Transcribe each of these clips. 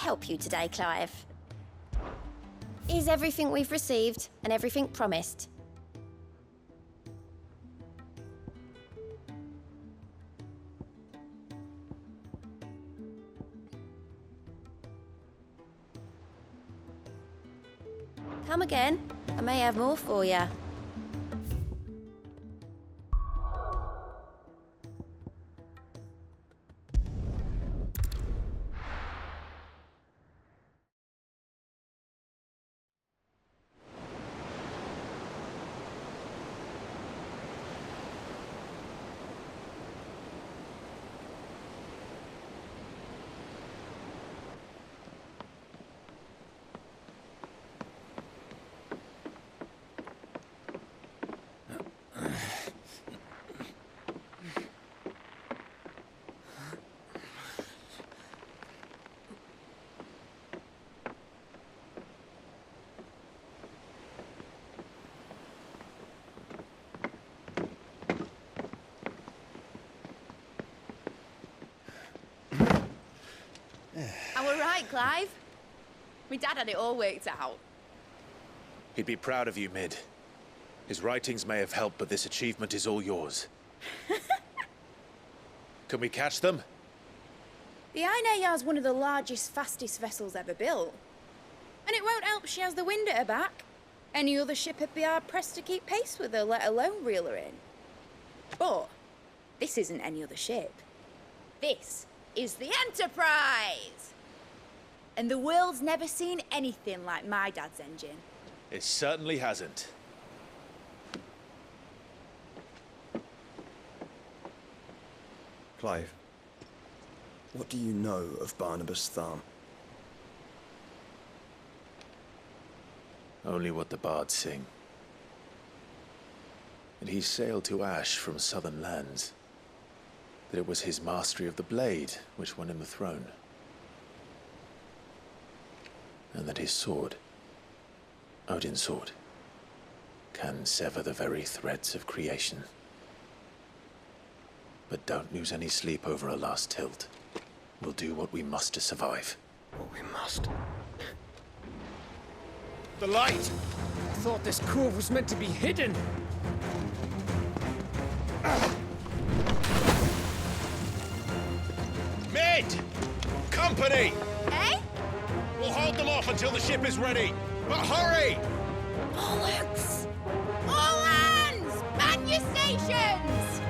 help you today, Clive? Is everything we've received and everything promised? Come again. I may have more for you. All right, Clive. My dad had it all worked out. He'd be proud of you, Mid. His writings may have helped, but this achievement is all yours. Can we catch them? The Eikons one of the largest, fastest vessels ever built. And it won't help she has the wind at her back. Any other ship would be hard-pressed to keep pace with her, let alone reel her in. But this isn't any other ship. This is the Enterprise! And the world's never seen anything like my dad's engine. It certainly hasn't. Clive, what do you know of Barnabas Tharm? Only what the bards sing. And he sailed to Ash from southern lands. That it was his mastery of the blade which won him the throne. And that his sword, Odin's sword, can sever the very threads of creation. But don't lose any sleep over a last tilt. We'll do what we must to survive. What we must. The light! I thought this cove was meant to be hidden. Mid! Company! Eh? We'll hold them off until the ship is ready. But hurry! Bollocks! All hands! Man your stations!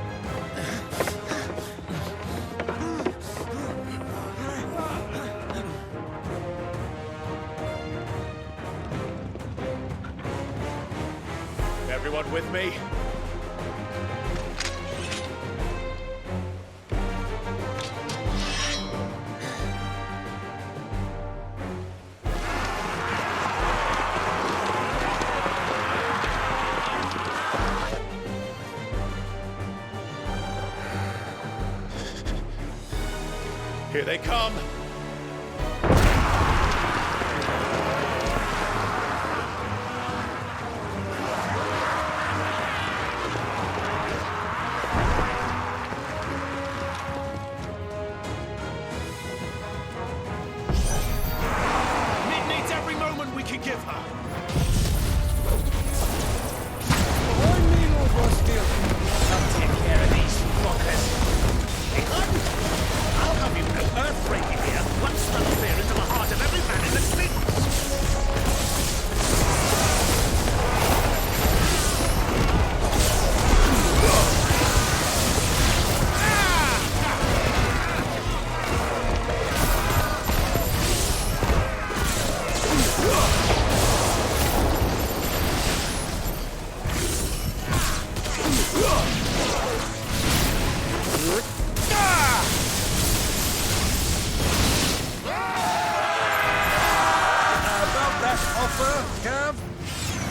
Everyone with me? Here they come! Mid needs every moment we can give her! On me, Lord Rosfield. I'll take care of these fuckers. Eikon! I'll have you know earthbreaking here once the fear into the heart of every man in the fleet.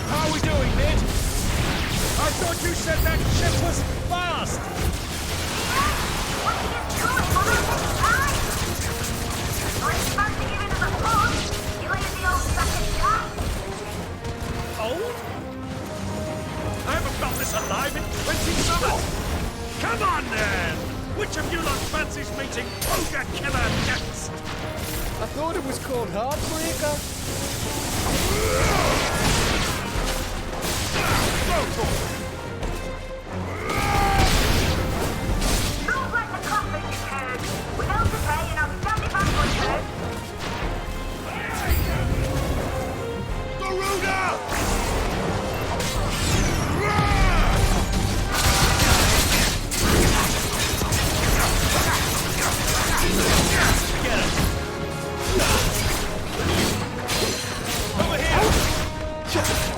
How are we doing, Mid? I thought you said that ship was fast! What are you doing, Mother? Time! We're supposed to give into the force. You ain't the old sucker guy. Old? I haven't felt this alive in 20 summers! Come on, then! Which of you lot fancies meeting Ogre Killer next? I thought it was called Heartbreaker. Don't let the coffin get heard. We're held to pay and I'm standing back on you. Garuda! Get him!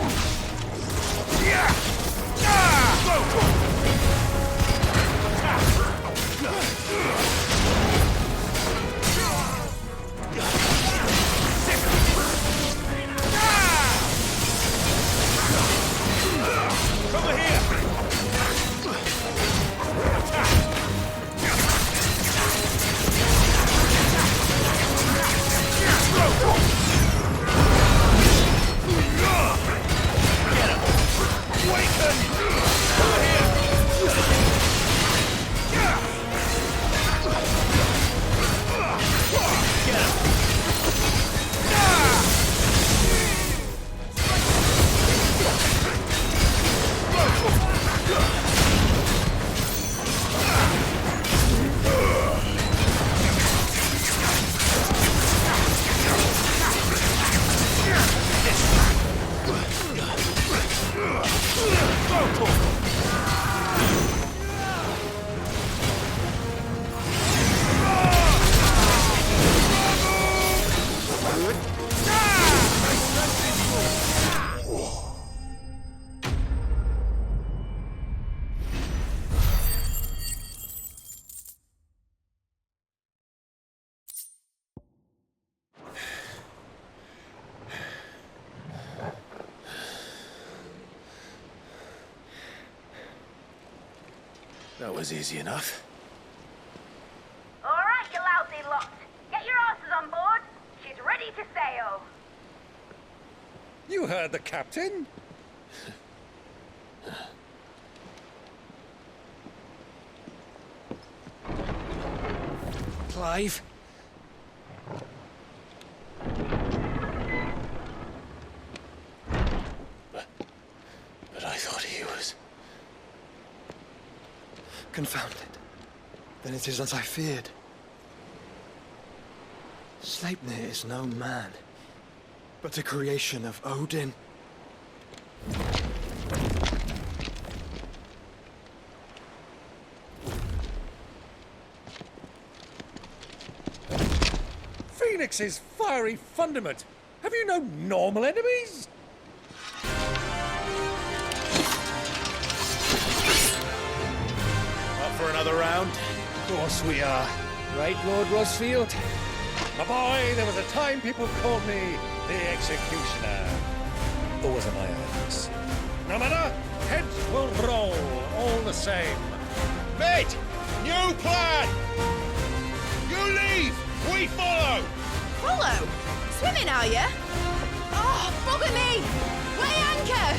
Over here! Over here! Get him! Awaken! Over here! Get him! That was easy enough. All right, you lousy lot. Get your asses on board. She's ready to sail. You heard the captain. Clive. But I thought he was... Confounded. Then it is as I feared. Sleipnir is no man, but a creation of Odin. Phoenix's fiery fundament. Have you no normal enemies? Up for another round? Of course we are. Right, Lord Rosfield? My boy, there was a time people called me the Executioner. Or was it my hands? No matter, heads will roll all the same. Mate! New plan! You leave! We follow! Follow? Swimming, are you? Oh, bugger me! Weigh anchor!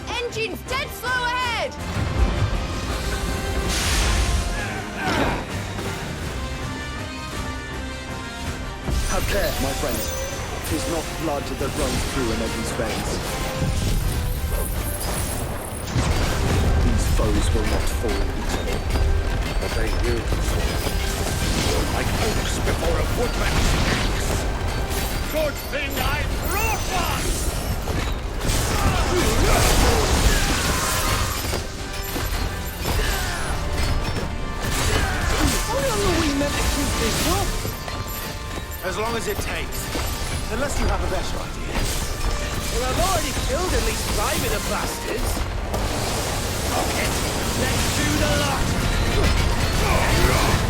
Engines dead slow ahead! Have care, my friends. 'Tis not blood that runs through an Eddie's veins. These foes will not fall easily. But they will fall. Like oaks before a woodman's axe. Good thing I brought one! How long are we meant to keep this up? As long as it takes. Unless you have a better idea. Well, I've already killed at least 5 of the bastards. Okay, let's do the lot. All right!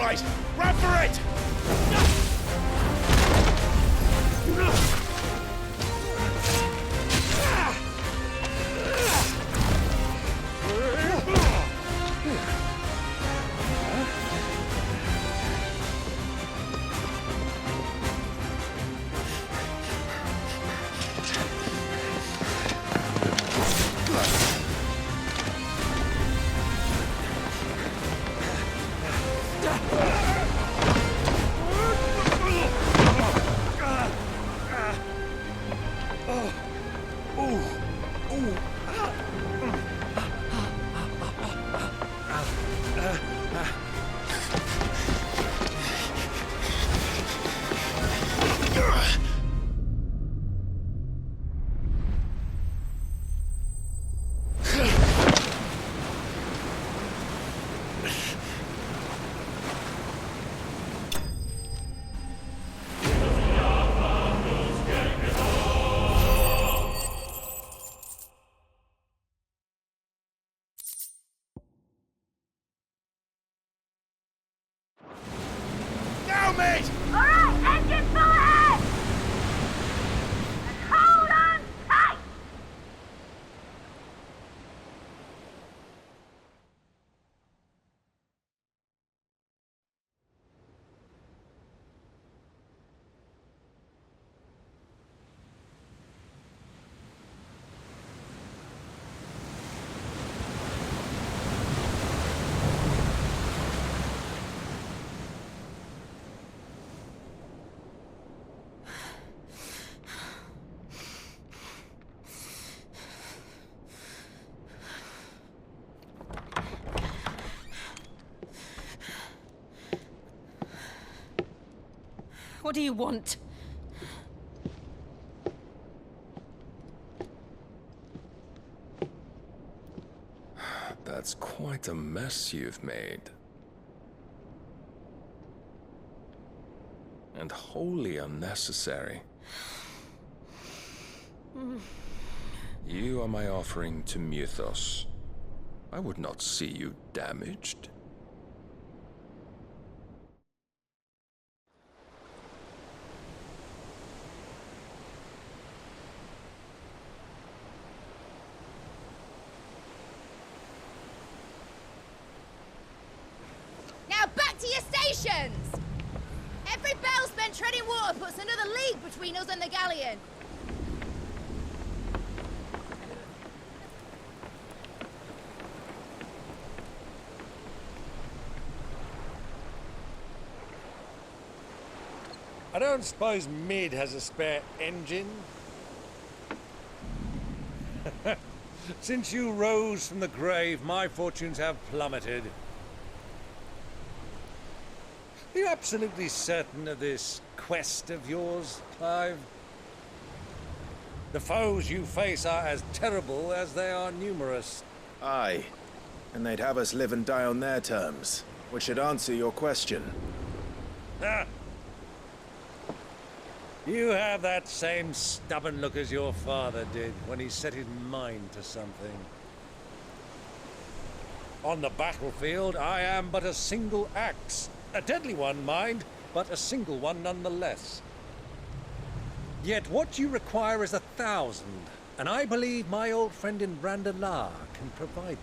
right! Run for it! Now, mate! Alright, engine full ahead! And hold on tight! What do you want? That's quite a mess you've made. And wholly unnecessary. You are my offering to Mythos. I would not see you damaged. Now back to your stations! Every bell spent treading water puts another league between us and the galleon. I don't suppose Mid has a spare engine? Since you rose from the grave, my fortunes have plummeted. Are you absolutely certain of this quest of yours, Clive? The foes you face are as terrible as they are numerous. Aye. And they'd have us live and die on their terms, which should answer your question. Ah. You have that same stubborn look as your father did when he set his mind to something. On the battlefield, I am but a single axe. A deadly one, mind, but a single one nonetheless. Yet what you require is 1,000, and I believe my old friend in Brandalar can provide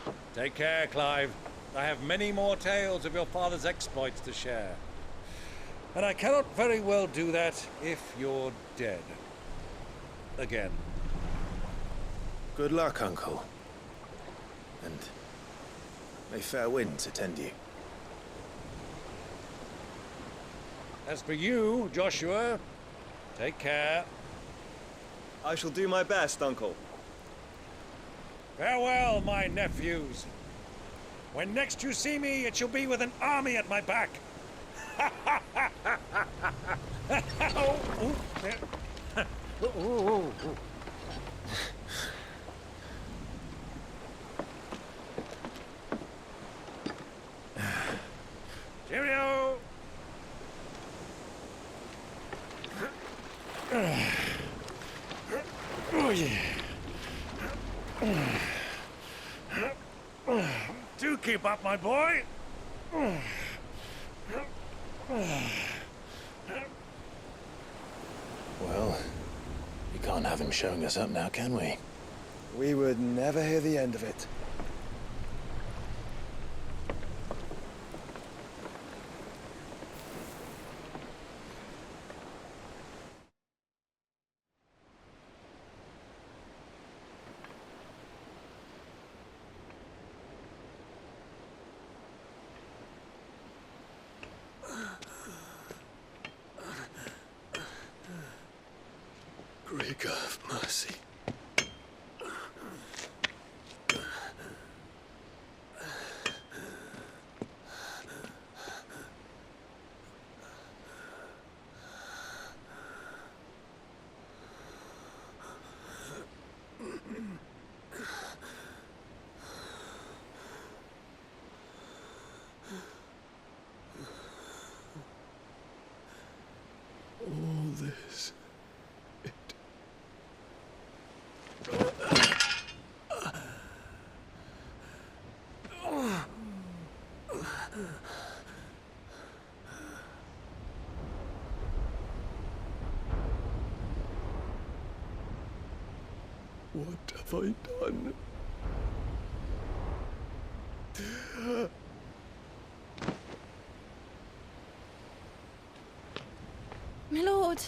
them. Take care, Clive. I have many more tales of your father's exploits to share. And I cannot very well do that if you're dead. Again. Good luck, Uncle. And may fair winds attend you. As for you, Joshua, take care. I shall do my best, Uncle. Farewell, my nephews. When next you see me, it shall be with an army at my back. Cheerio! Oh, yeah. keep up, my boy. Well, we can't have him showing us up now, can we? We would never hear the end of it. Great God of mercy. All this. What have I done? My lord.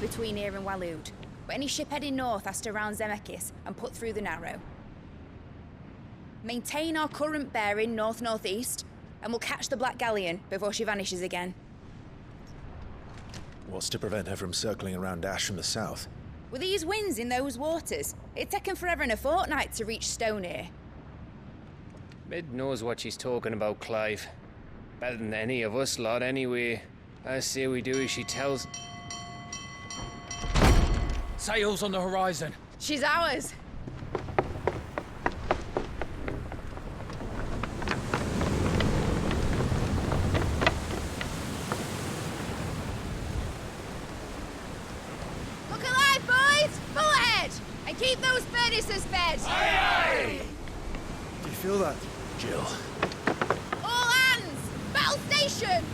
Between here and Waloed, but any ship heading north has to round Zemeckis and put through the Narrow. Maintain our current bearing north-northeast, and we'll catch the Black Galleon before she vanishes again. What's to prevent her from circling around Ash from the south? With these winds in those waters, it'd taken forever and a fortnight to reach Stonehere. Mid knows what she's talking about, Clive. Better than any of us lot, anyway. I say we do as she tells. Sails on the horizon. She's ours. Look alive, boys! Full ahead! And keep those furnaces fed! Aye, aye! Do you feel that? Jill. All hands! Battle stations!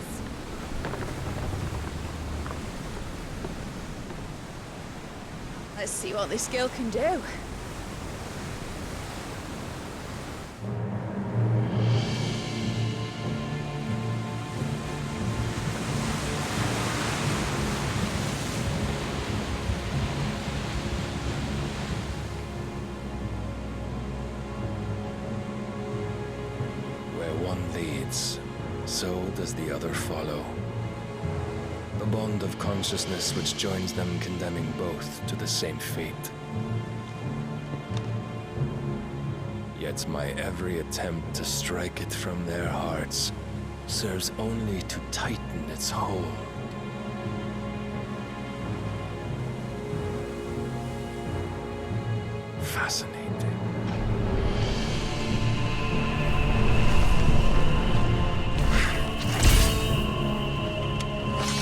Let's see what this girl can do. Where one leads, so does the other follow. The bond of consciousness which joins them condemning both to the same fate. Yet my every attempt to strike it from their hearts serves only to tighten its hold. Fascinating.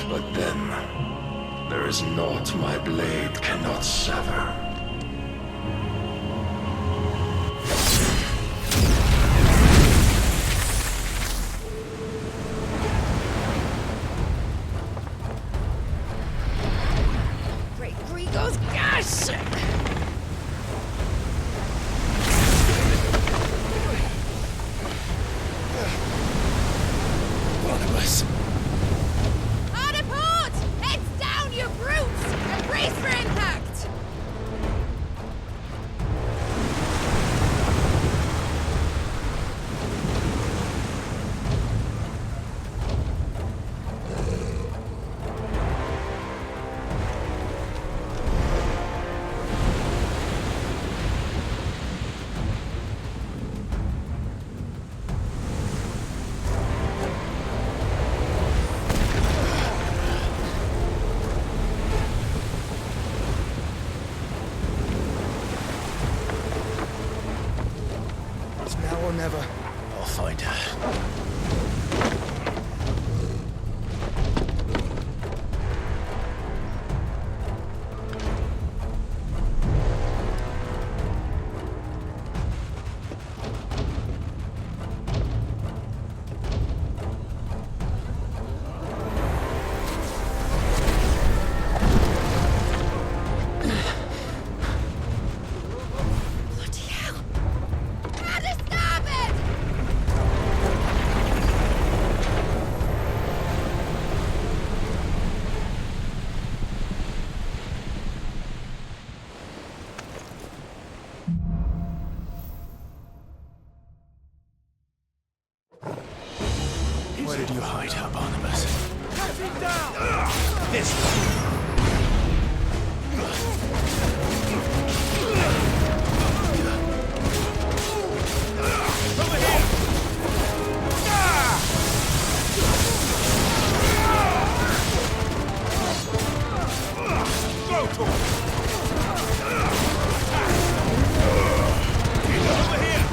But then, there is naught my blade cannot sever. Great Grigos, gosh! Barnabas. find her. Bloody hell! How to stop it! Where did you hide her, Barnabas? This way. Over here! Go to him! Over here!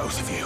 both of you.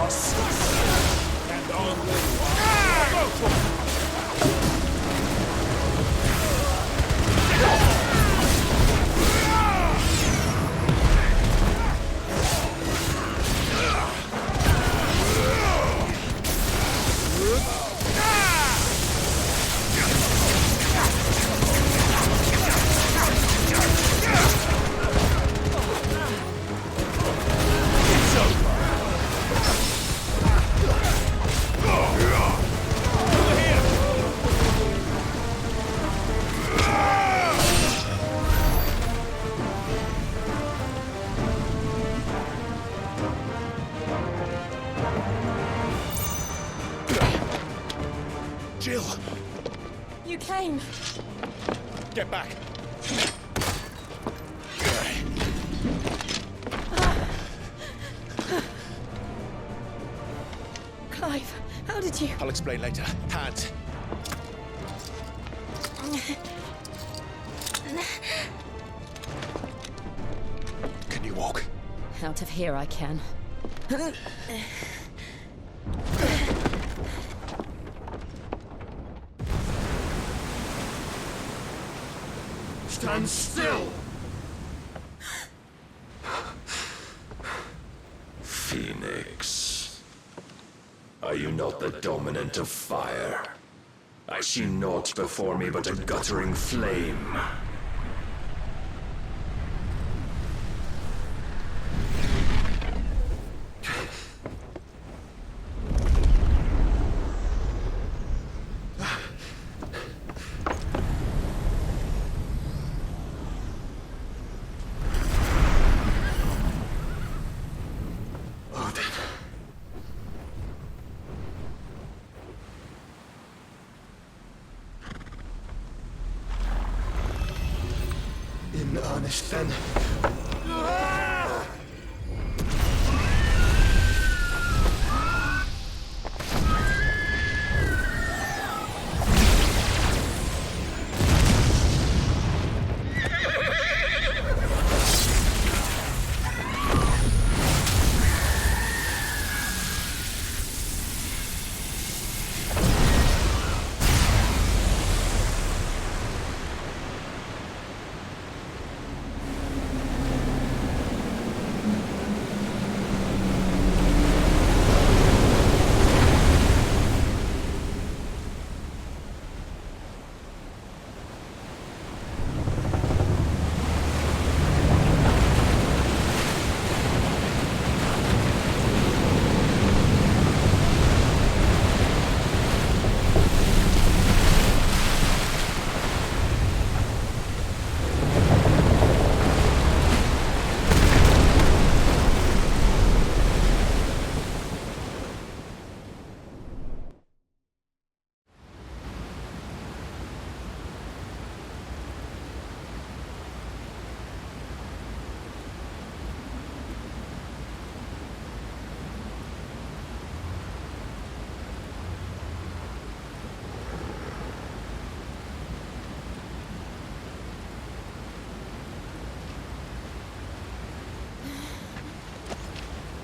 And only one. Go for it. Jill! You came. Get back! Clive, how did you... I'll explain later. Hands. Can you walk? Out of here I can. Stand still! Phoenix. Are you not the dominant of fire? I see naught before me but a guttering flame. In earnest, then.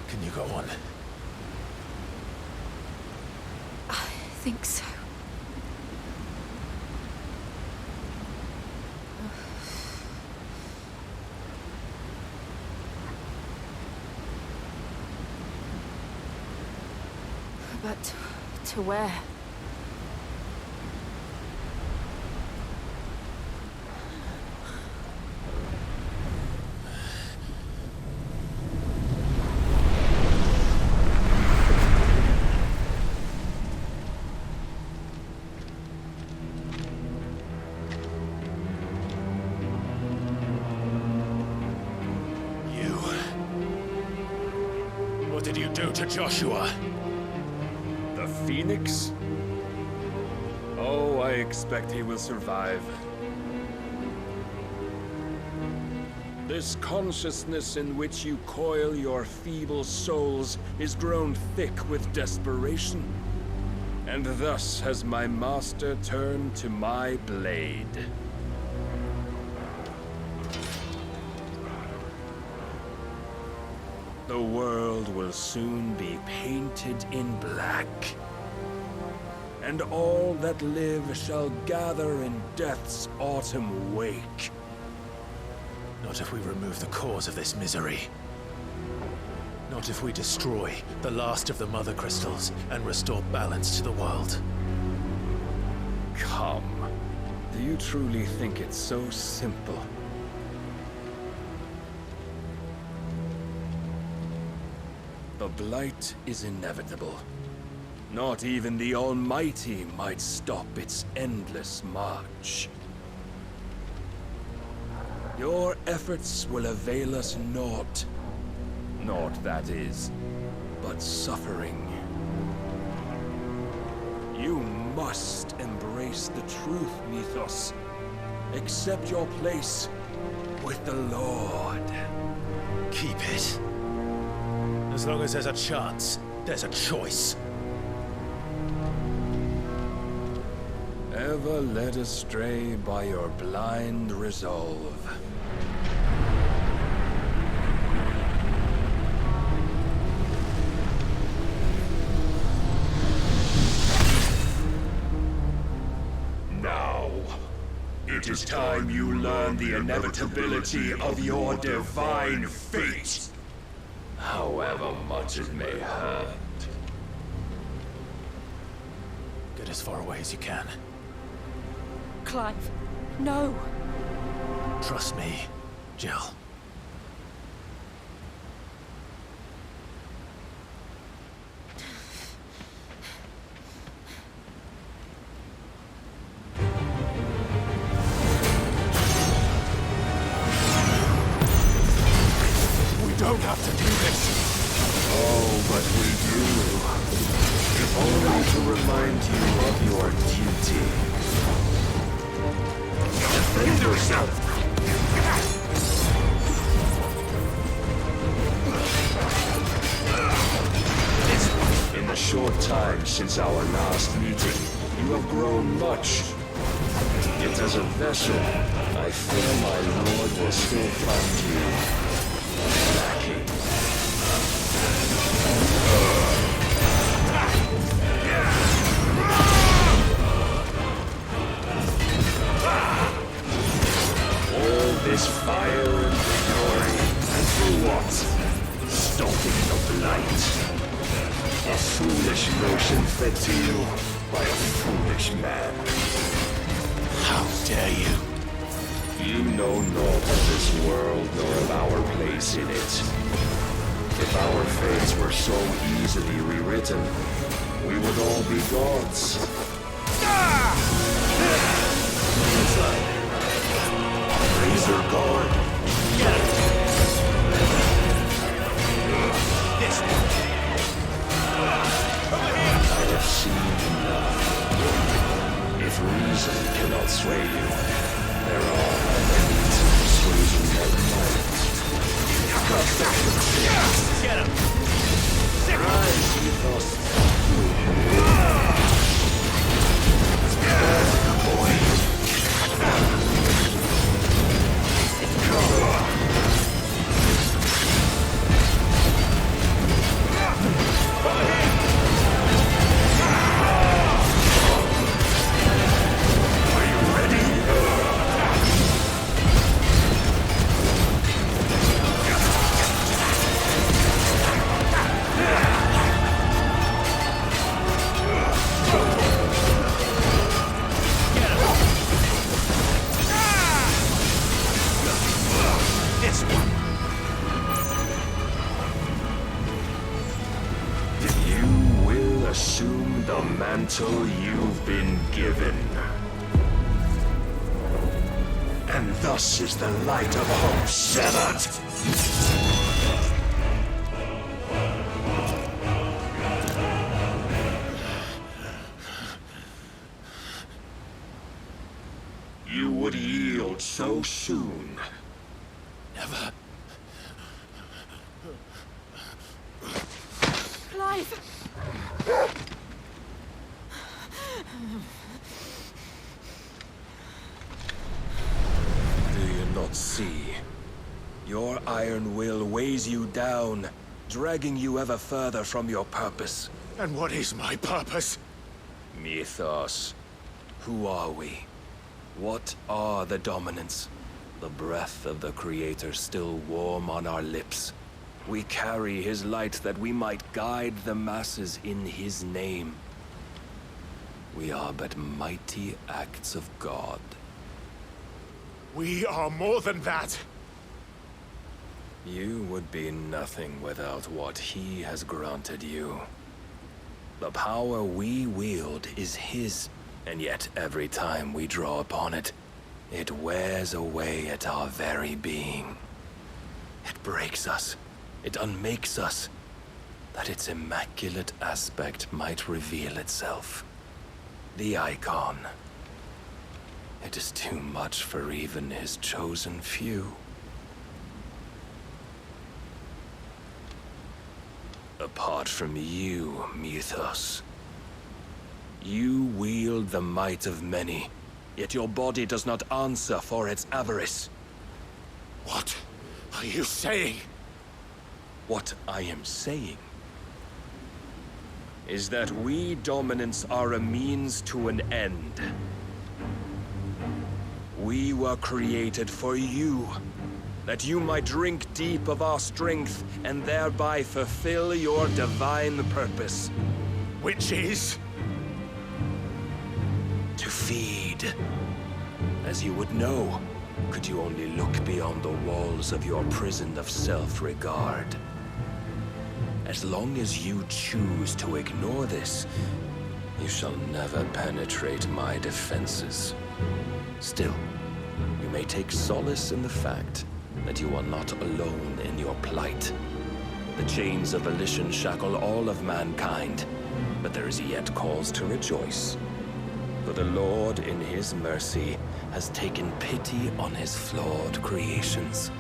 Can you go on? I think so. But to where? What did you do to Joshua? The Phoenix? Oh, I expect he will survive. This consciousness in which you coil your feeble souls is grown thick with desperation. And thus has my master turned to my blade. The world will soon be painted in black. And all that live shall gather in death's autumn wake. Not if we remove the cause of this misery. Not if we destroy the last of the Mothercrystals and restore balance to the world. Come. Do you truly think it's so simple? The Blight is inevitable. Not even the Almighty might stop its endless march. Your efforts will avail us naught. Naught, that is, but suffering. You must embrace the truth, Mythos. Accept your place with the Lord. Keep it. As long as there's a chance, there's a choice. Ever led astray by your blind resolve. Now, it is time you learn the inevitability of your divine fate. However much it may hurt. Get as far away as you can. Clive, no! Trust me, Jill. We don't have to do this. Oh, but we do. If only to remind you of your duty. Defend yourself! In the short time since our last meeting, you have grown much. Yet as a vessel, I fear my lord will still find you lacking. All this fire and glory, and for what? Stopping the Blight. A foolish notion fed to you by a foolish man. How dare you? You know naught of this world nor of our place in it. If our fates were so easily rewritten, we would all be gods. Razor guard. This one. I have seen enough. If reason cannot sway you, there are other means of persuasion that might. Get him! Rise, Mythos. Assume the mantle you've been given. And thus is the light of hope severed. You would yield so soon. Never. Clive! Do you not see? Your iron will weighs you down, dragging you ever further from your purpose. And what is my purpose? Mythos. Who are we? What are the dominants? The breath of the Creator still warm on our lips. We carry his light that we might guide the masses in his name. We are but mighty acts of God. We are more than that. You would be nothing without what he has granted you. The power we wield is his, and yet every time we draw upon it, it wears away at our very being. It breaks us. It unmakes us, that its immaculate aspect might reveal itself. The Eikon. It is too much for even his chosen few. Apart from you, Mythos. You wield the might of many, yet your body does not answer for its avarice. What are you saying? What I am saying is that we dominants are a means to an end. We were created for you, that you might drink deep of our strength and thereby fulfill your divine purpose. Which is? To feed. As you would know, could you only look beyond the walls of your prison of self-regard. As long as you choose to ignore this, you shall never penetrate my defenses. Still, you may take solace in the fact that you are not alone in your plight. The chains of volition shackle all of mankind, but there is yet cause to rejoice. For the Lord, in his mercy, has taken pity on his flawed creations,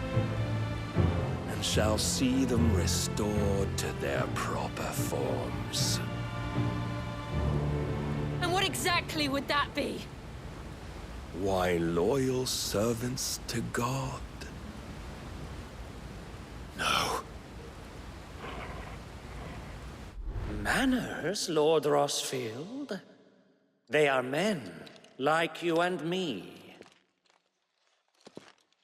and shall see them restored to their proper forms. And what exactly would that be? Why, loyal servants to God. No. Manners, Lord Rosfield? They are men, like you and me.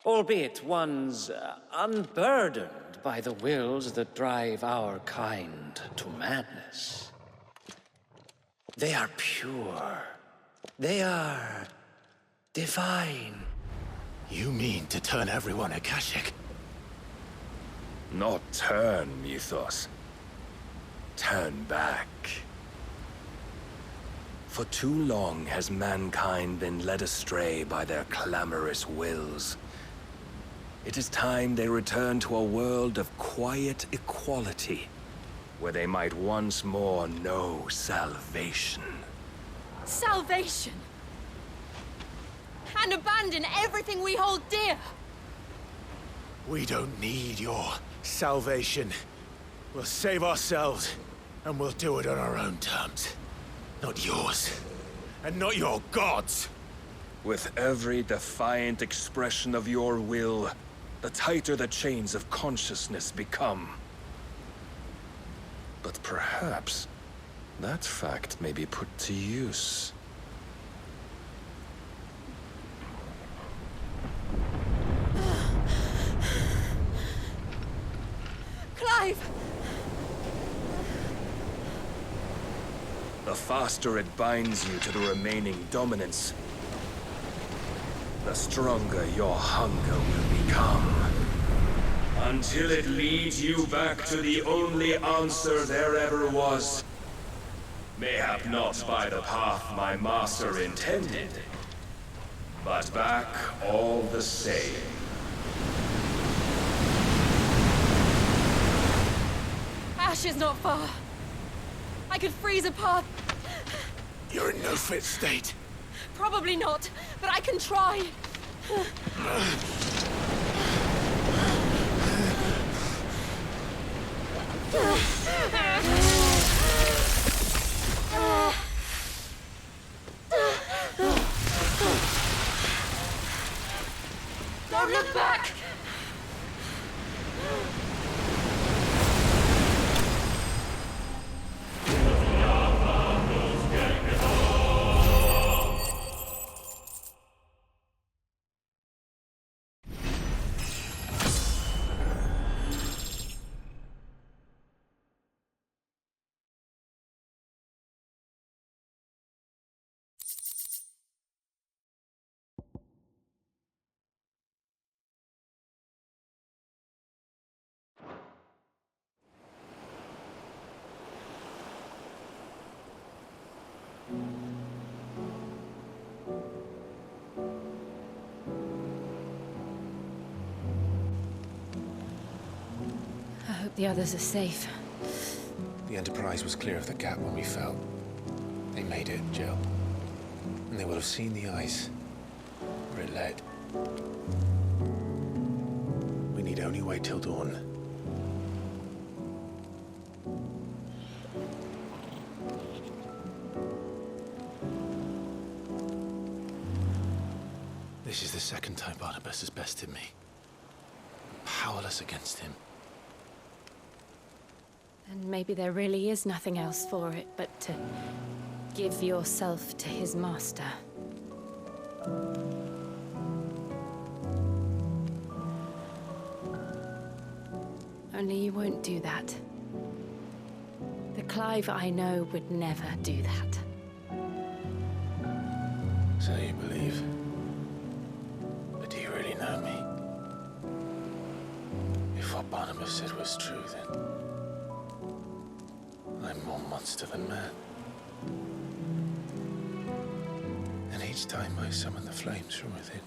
Albeit ones unburdened by the wills that drive our kind to madness. They are pure. They are divine. You mean to turn everyone Akashic? Not turn, Mythos. Turn back. For too long has mankind been led astray by their clamorous wills. It is time they return to a world of quiet equality, where they might once more know salvation. Salvation! And abandon everything we hold dear! We don't need your salvation. We'll save ourselves, and we'll do it on our own terms. Not yours, and not your gods! With every defiant expression of your will, the tighter the chains of consciousness become. But perhaps that fact may be put to use. Clive! The faster it binds you to the remaining dominance, the stronger your hunger will become. Until it leads you back to the only answer there ever was. Mayhap not by the path my master intended, but back all the same. Ash is not far. I could freeze a path. You're in no fit state. Probably not, but I can try. Don't look back! that the others are safe. The Enterprise was clear of the gap when we fell. They made it, Jill. And they will have seen the ice where it led. We need only wait till dawn. This is the second time Barnabas has bested me. I'm powerless against him. And maybe there really is nothing else for it but to give yourself to his master. Only you won't do that. The Clive I know would never do that. So you believe? But do you really know me? If what Barnabas said was true, then I'm more monster than man. And each time I summon the flames from within,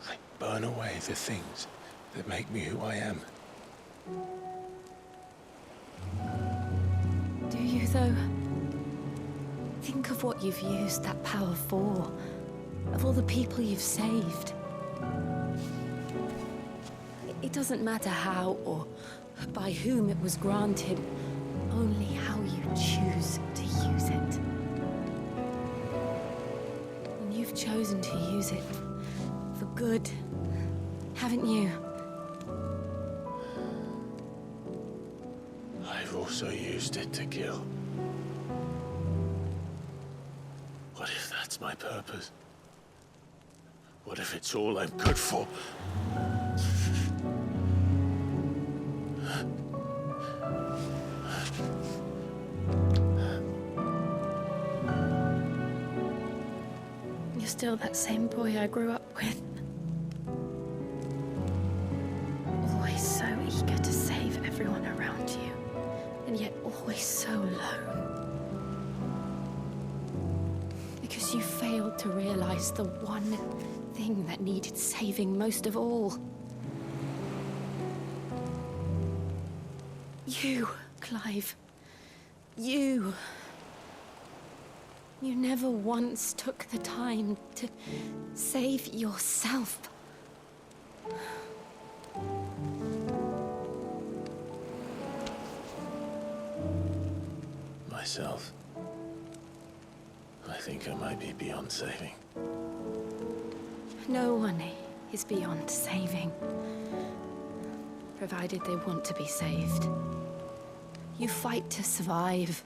I burn away the things that make me who I am. Do you, though? Think of what you've used that power for. Of all the people you've saved. It doesn't matter how or by whom it was granted, only how you choose to use it. And you've chosen to use it for good, haven't you? I've also used it to kill. What if that's my purpose? What if it's all I'm good for? You're still that same boy I grew up with. Always so eager to save everyone around you, and yet always so alone. Because you failed to realize the one thing that needed saving most of all. You, Clive. You. You never once took the time to save yourself. Myself? I think I might be beyond saving. No one is beyond saving, provided they want to be saved. You fight to survive.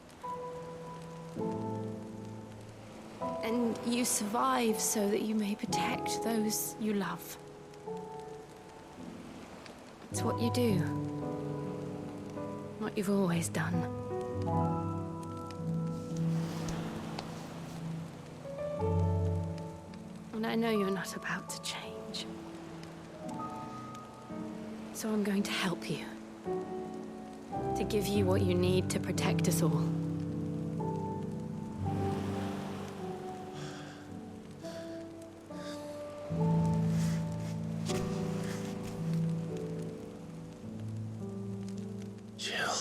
And you survive so that you may protect those you love. It's what you do. What you've always done. And I know you're not about to change. So I'm going to help you. To give you what you need to protect us all. Jill.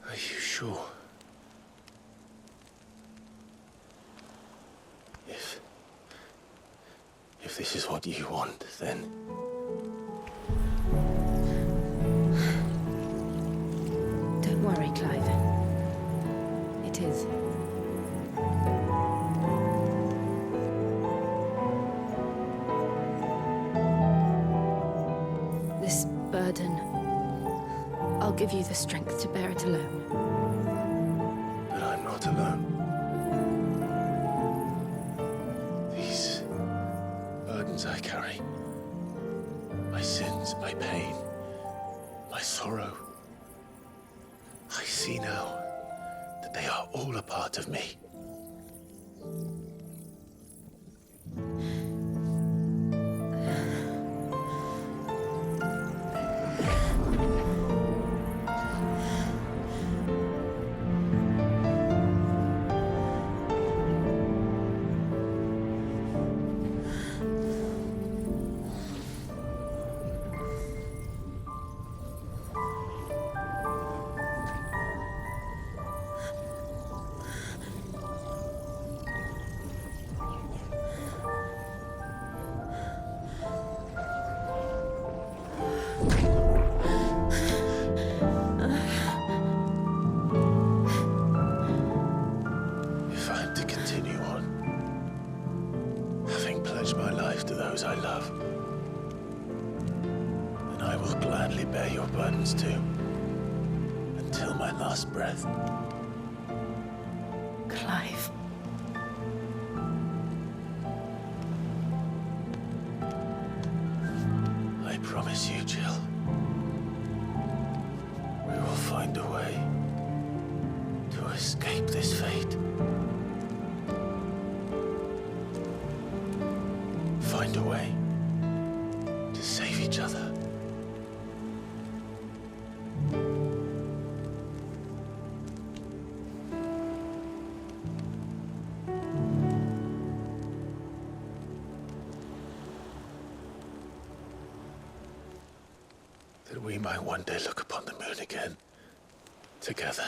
Are you sure? If this is what you want, then... Don't worry, Clive. It is. This burden, I'll give you the strength to bear it alone. But I'm not alone. These burdens I carry, my sins, my pain, my sorrow, I see now that they are all a part of me. I'll gladly bear your burdens too. Until my last breath. Clive. I promise you, Jill. We will find a way to escape this fate. Find a way to save each other. That we might one day look upon the moon again, together.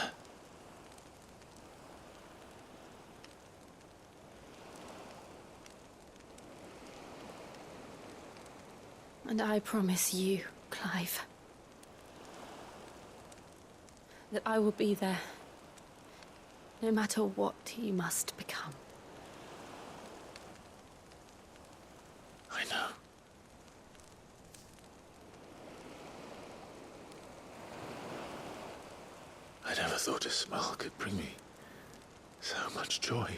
And I promise you, Clive, that I will be there, no matter what you must become. I know. I never thought a smile could bring me so much joy.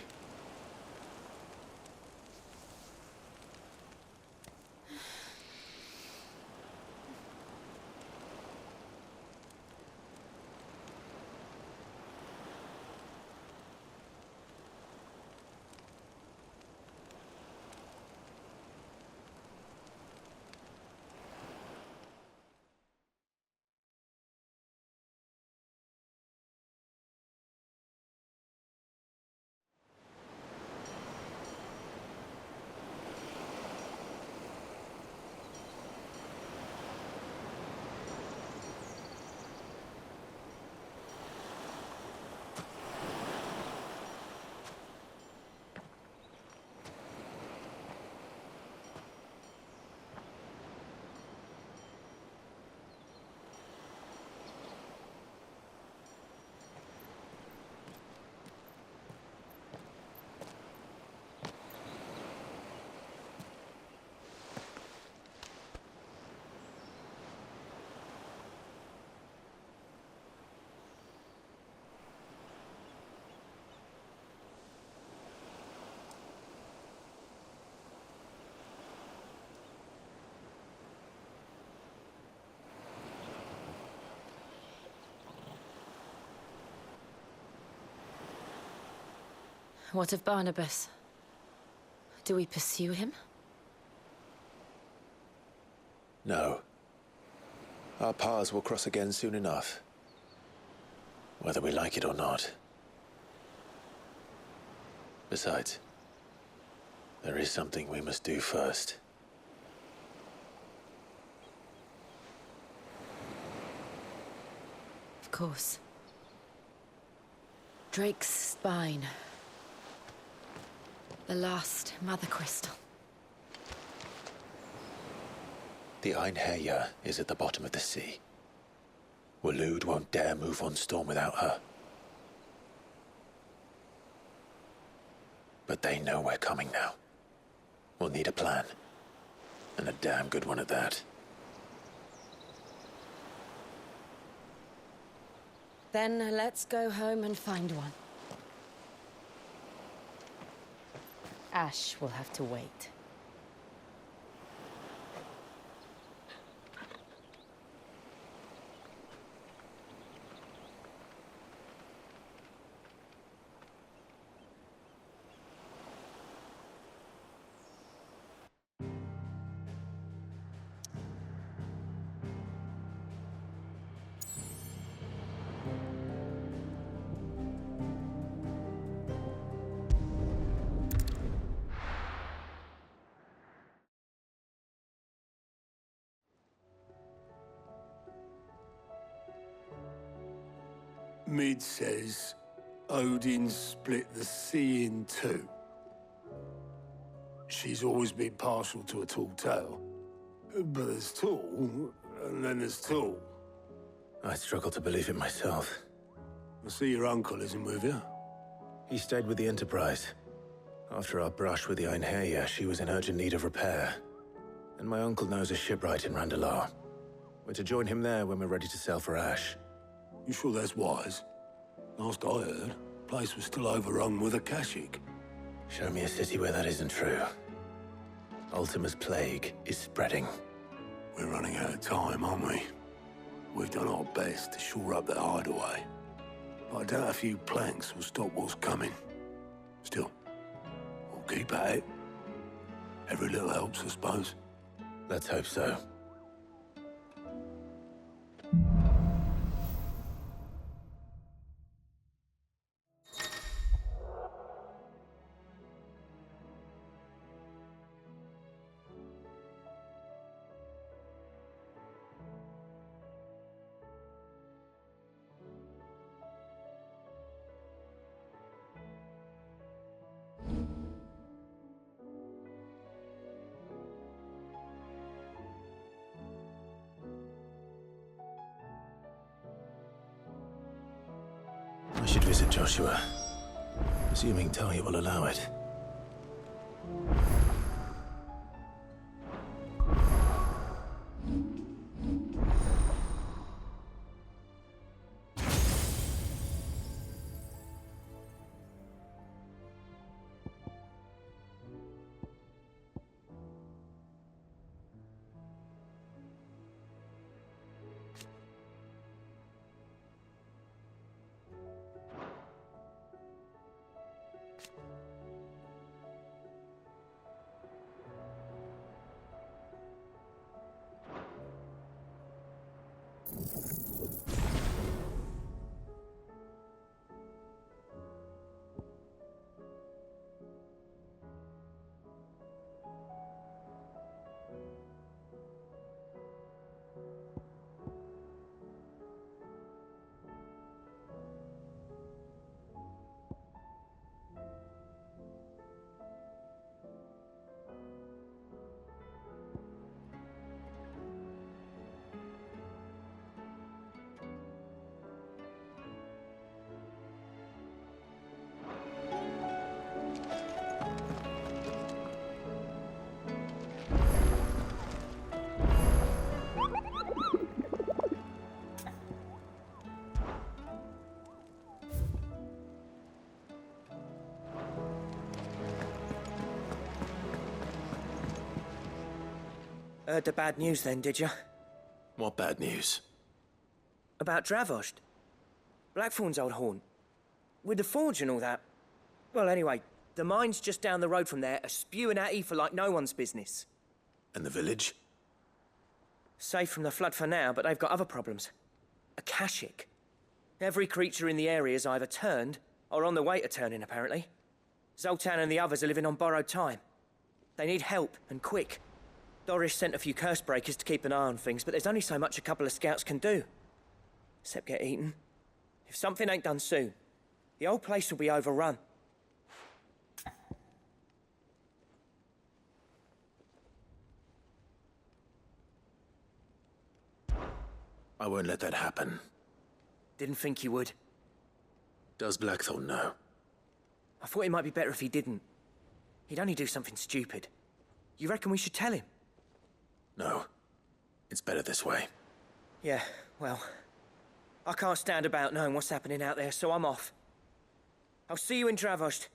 What of Barnabas? Do we pursue him? No. Our paths will cross again soon enough. Whether we like it or not. Besides, there is something we must do first. Of course. Drake's spine. The last Mothercrystal. The Einherjar is at the bottom of the sea. Waloed won't dare move on Storm without her. But they know we're coming now. We'll need a plan. And a damn good one at that. Then let's go home and find one. Ash will have to wait. Mid says Odin split the sea in two. She's always been partial to a tall tale. But there's tall, and then there's tall. I struggle to believe it myself. I see your uncle isn't with you. He stayed with the Enterprise. After our brush with the Einherjar, she was in urgent need of repair. And my uncle knows a shipwright in Randalar. We're to join him there when we're ready to sail for Ash. You sure that's wise? Last I heard, the place was still overrun with Akashic. Show me a city where that isn't true. Ultima's plague is spreading. We're running out of time, aren't we? We've done our best to shore up that hideaway. But I doubt a few planks will stop what's coming. Still, we'll keep at it. Every little helps, I suppose. Let's hope so. I should visit Joshua, assuming Talia will allow it. Heard the bad news then, did you? What bad news? About Dravosd. Blackthorn's old haunt. With the forge and all that. Well, anyway, the mines just down the road from there are spewing out ether like no one's business. And the village? Safe from the flood for now, but they've got other problems. Akashic. Every creature in the area is either turned or on the way to turning, apparently. Zoltan and the others are living on borrowed time. They need help, and quick. Doris sent a few curse breakers to keep an eye on things, but there's only so much a couple of scouts can do. Except get eaten. If something ain't done soon, the whole place will be overrun. I won't let that happen. Didn't think you would. Does Blackthorn know? I thought it might be better if he didn't. He'd only do something stupid. You reckon we should tell him? No. It's better this way. Yeah, well, I can't stand about knowing what's happening out there, so I'm off. I'll see you in Dravosd.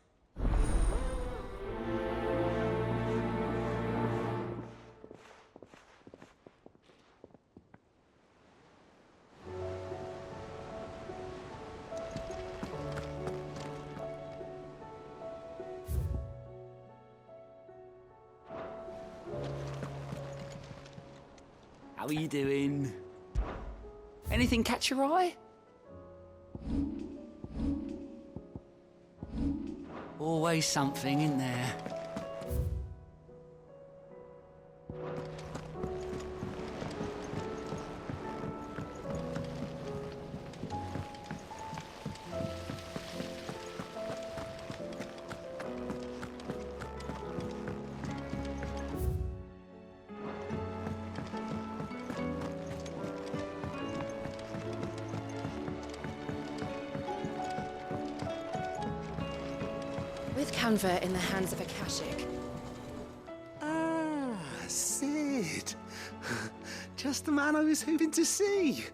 How are you doing? Anything catch your eye? Always something, in there? With Canva in the hands of Akashic. Ah, Sid. Just the man I was hoping to see.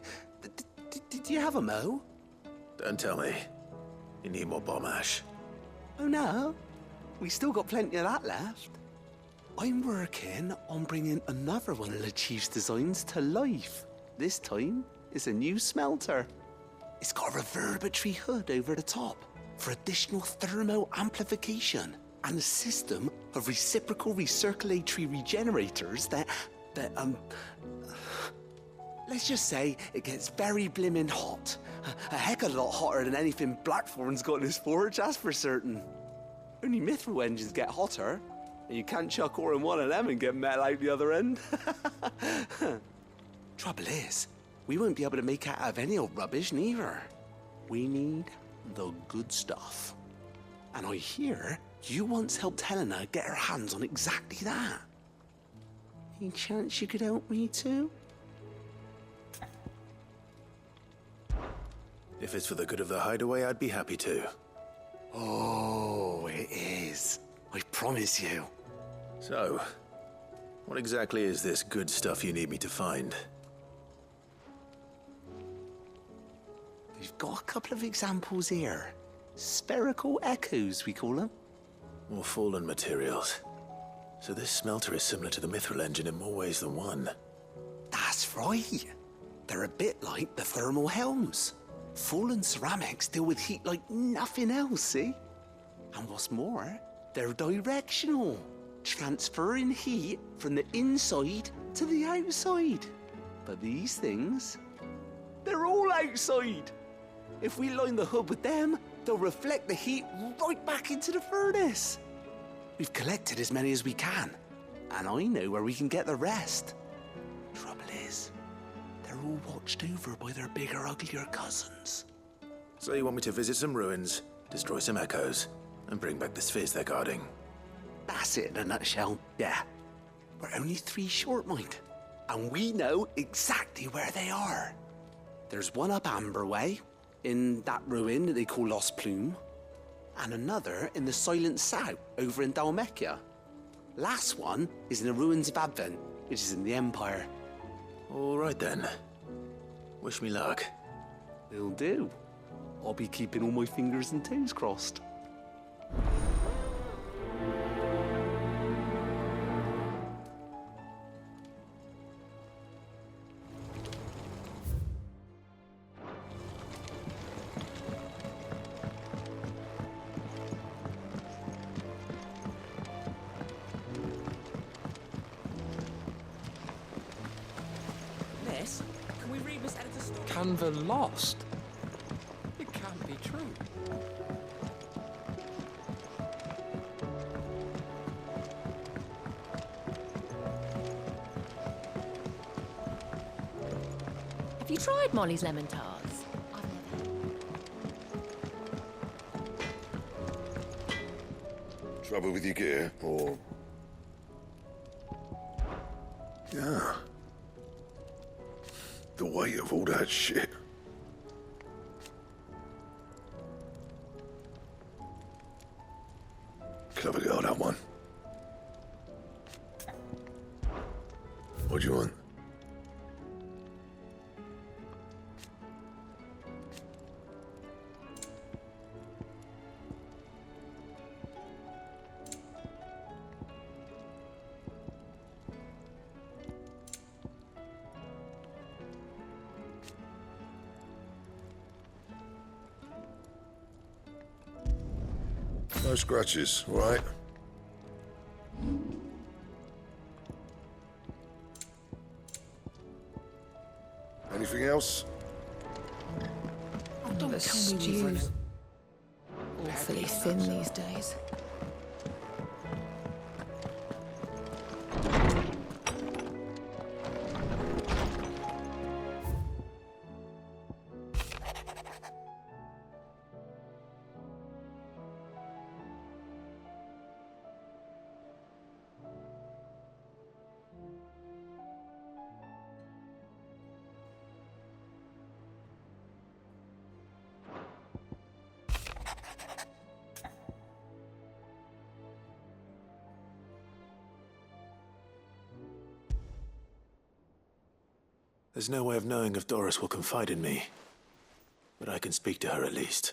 Did you have a mo? Don't tell me. You need more bomb ash. Oh no, we still got plenty of that left. I'm working on bringing another one of the Chief's designs to life. This time, it's a new smelter. It's got a reverberatory hood over the top for additional thermo amplification and a system of reciprocal recirculatory regenerators that let's just say it gets very blimmin' hot. A heck of a lot hotter than anything Blackthorn's got in his forge, that's for certain. Only mithril engines get hotter, and you can't chuck ore in one of them and get metal out the other end. Trouble is, we won't be able to make it out of any old rubbish, neither. We need the good stuff. And I hear you once helped Helena get her hands on exactly that. Any chance you could help me too? If it's for the good of the hideaway, I'd be happy to. Oh, it is. I promise you. So, what exactly is this good stuff you need me to find? We've got a couple of examples here. Spherical echoes, we call them. More fallen materials. So this smelter is similar to the mithril engine in more ways than one. That's right. They're a bit like the thermal helms. Fallen ceramics deal with heat like nothing else, see? And what's more, they're directional, transferring heat from the inside to the outside. But these things, they're all outside. If we line the hood with them, they'll reflect the heat right back into the furnace. We've collected as many as we can, and I know where we can get the rest. Trouble is, they're all watched over by their bigger, uglier cousins. So you want me to visit some ruins, destroy some echoes, and bring back the spheres they're guarding? That's it in a nutshell, yeah. We're only 3 short, mind, and we know exactly where they are. There's one up Amber Way, in that ruin that they call Lost Plume, and another in the Silent South, over in Dalmekia. Last one is in the ruins of Advent, which is in the Empire. All right then. Wish me luck. Will do. I'll be keeping all my fingers and toes crossed. Canva lost? It can't be true. Have you tried Molly's lemon tarts? Trouble with your gear, or... Yeah. The weight of all that shit. Clever girl, that one. What do you want? No scratches, all right? Anything else? The stew's awfully thin these days. There's no way of knowing if Doris will confide in me. But I can speak to her at least.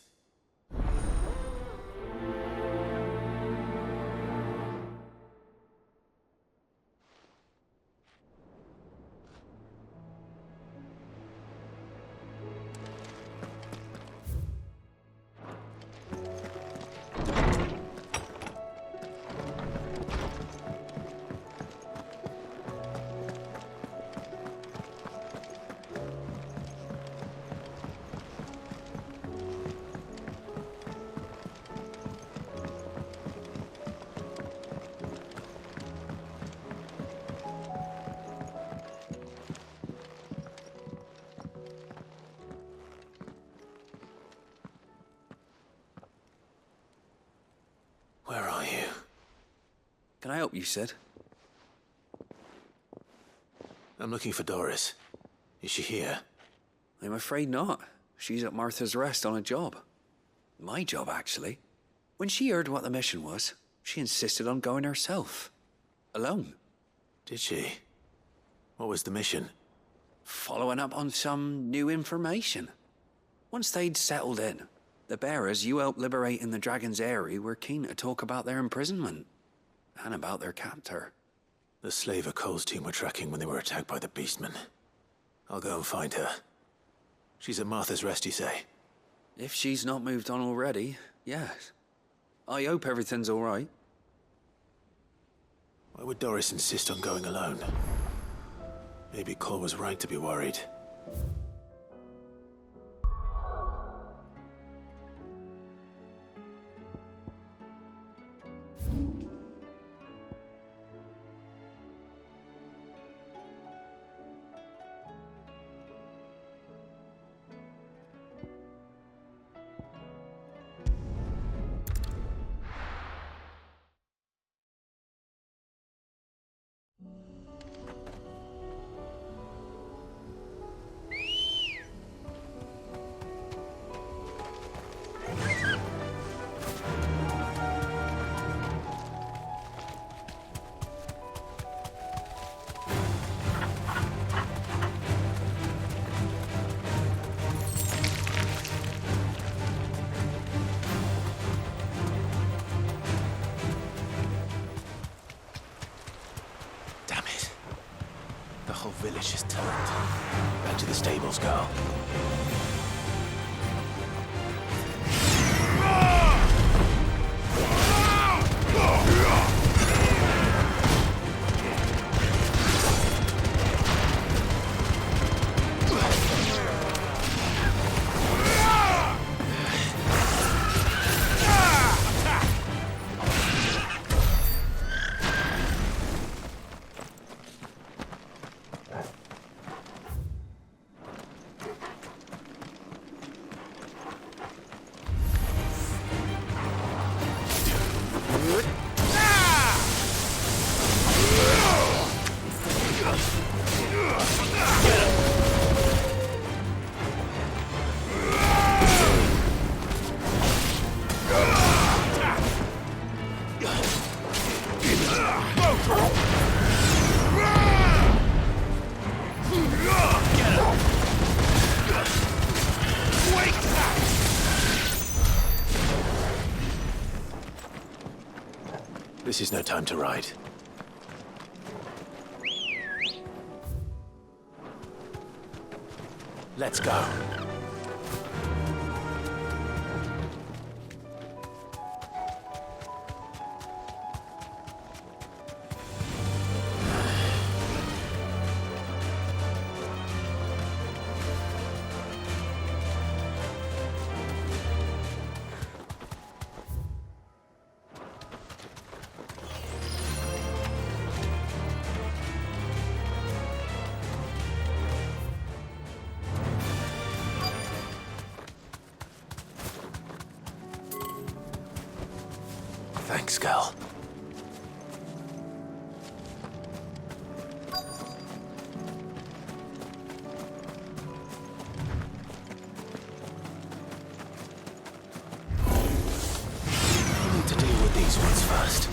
Where are you? Can I help you, Sid? I'm looking for Doris. Is she here? I'm afraid not. She's at Martha's Rest on a job. My job, actually. When she heard what the mission was, she insisted on going herself. Alone. Did she? What was the mission? Following up on some new information. Once they'd settled in, the bearers you helped liberate in the Dragon's Eyrie were keen to talk about their imprisonment. And about their captor. The slaver Cole's team were tracking when they were attacked by the Beastmen. I'll go and find her. She's at Martha's Rest, you say? If she's not moved on already, yes. I hope everything's all right. Why would Doris insist on going alone? Maybe Cole was right to be worried. Village is turned. Back to the stables, girl. This is no time to ride. Let's go. Thanks, girl. I need to deal with these ones first.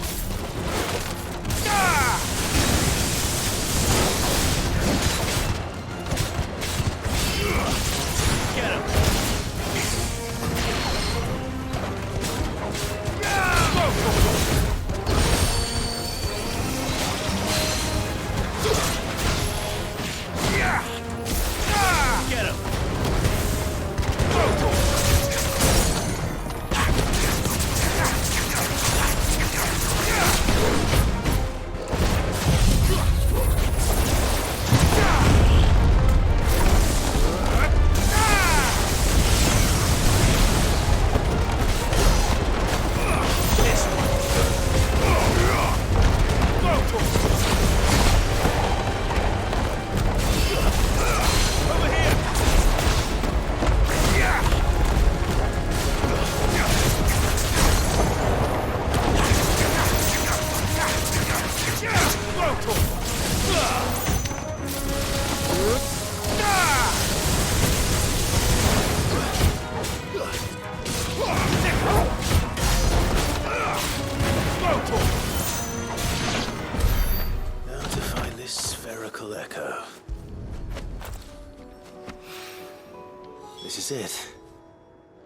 This is it.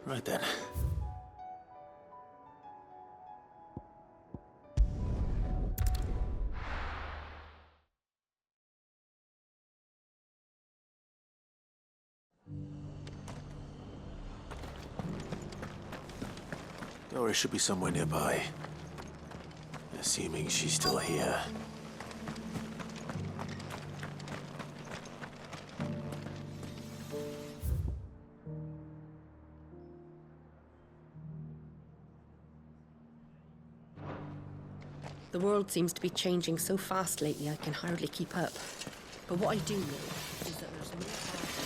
Right then. Doris should be somewhere nearby. Assuming she's still here. The world seems to be changing so fast lately I can hardly keep up. But what I do know is that there's more problems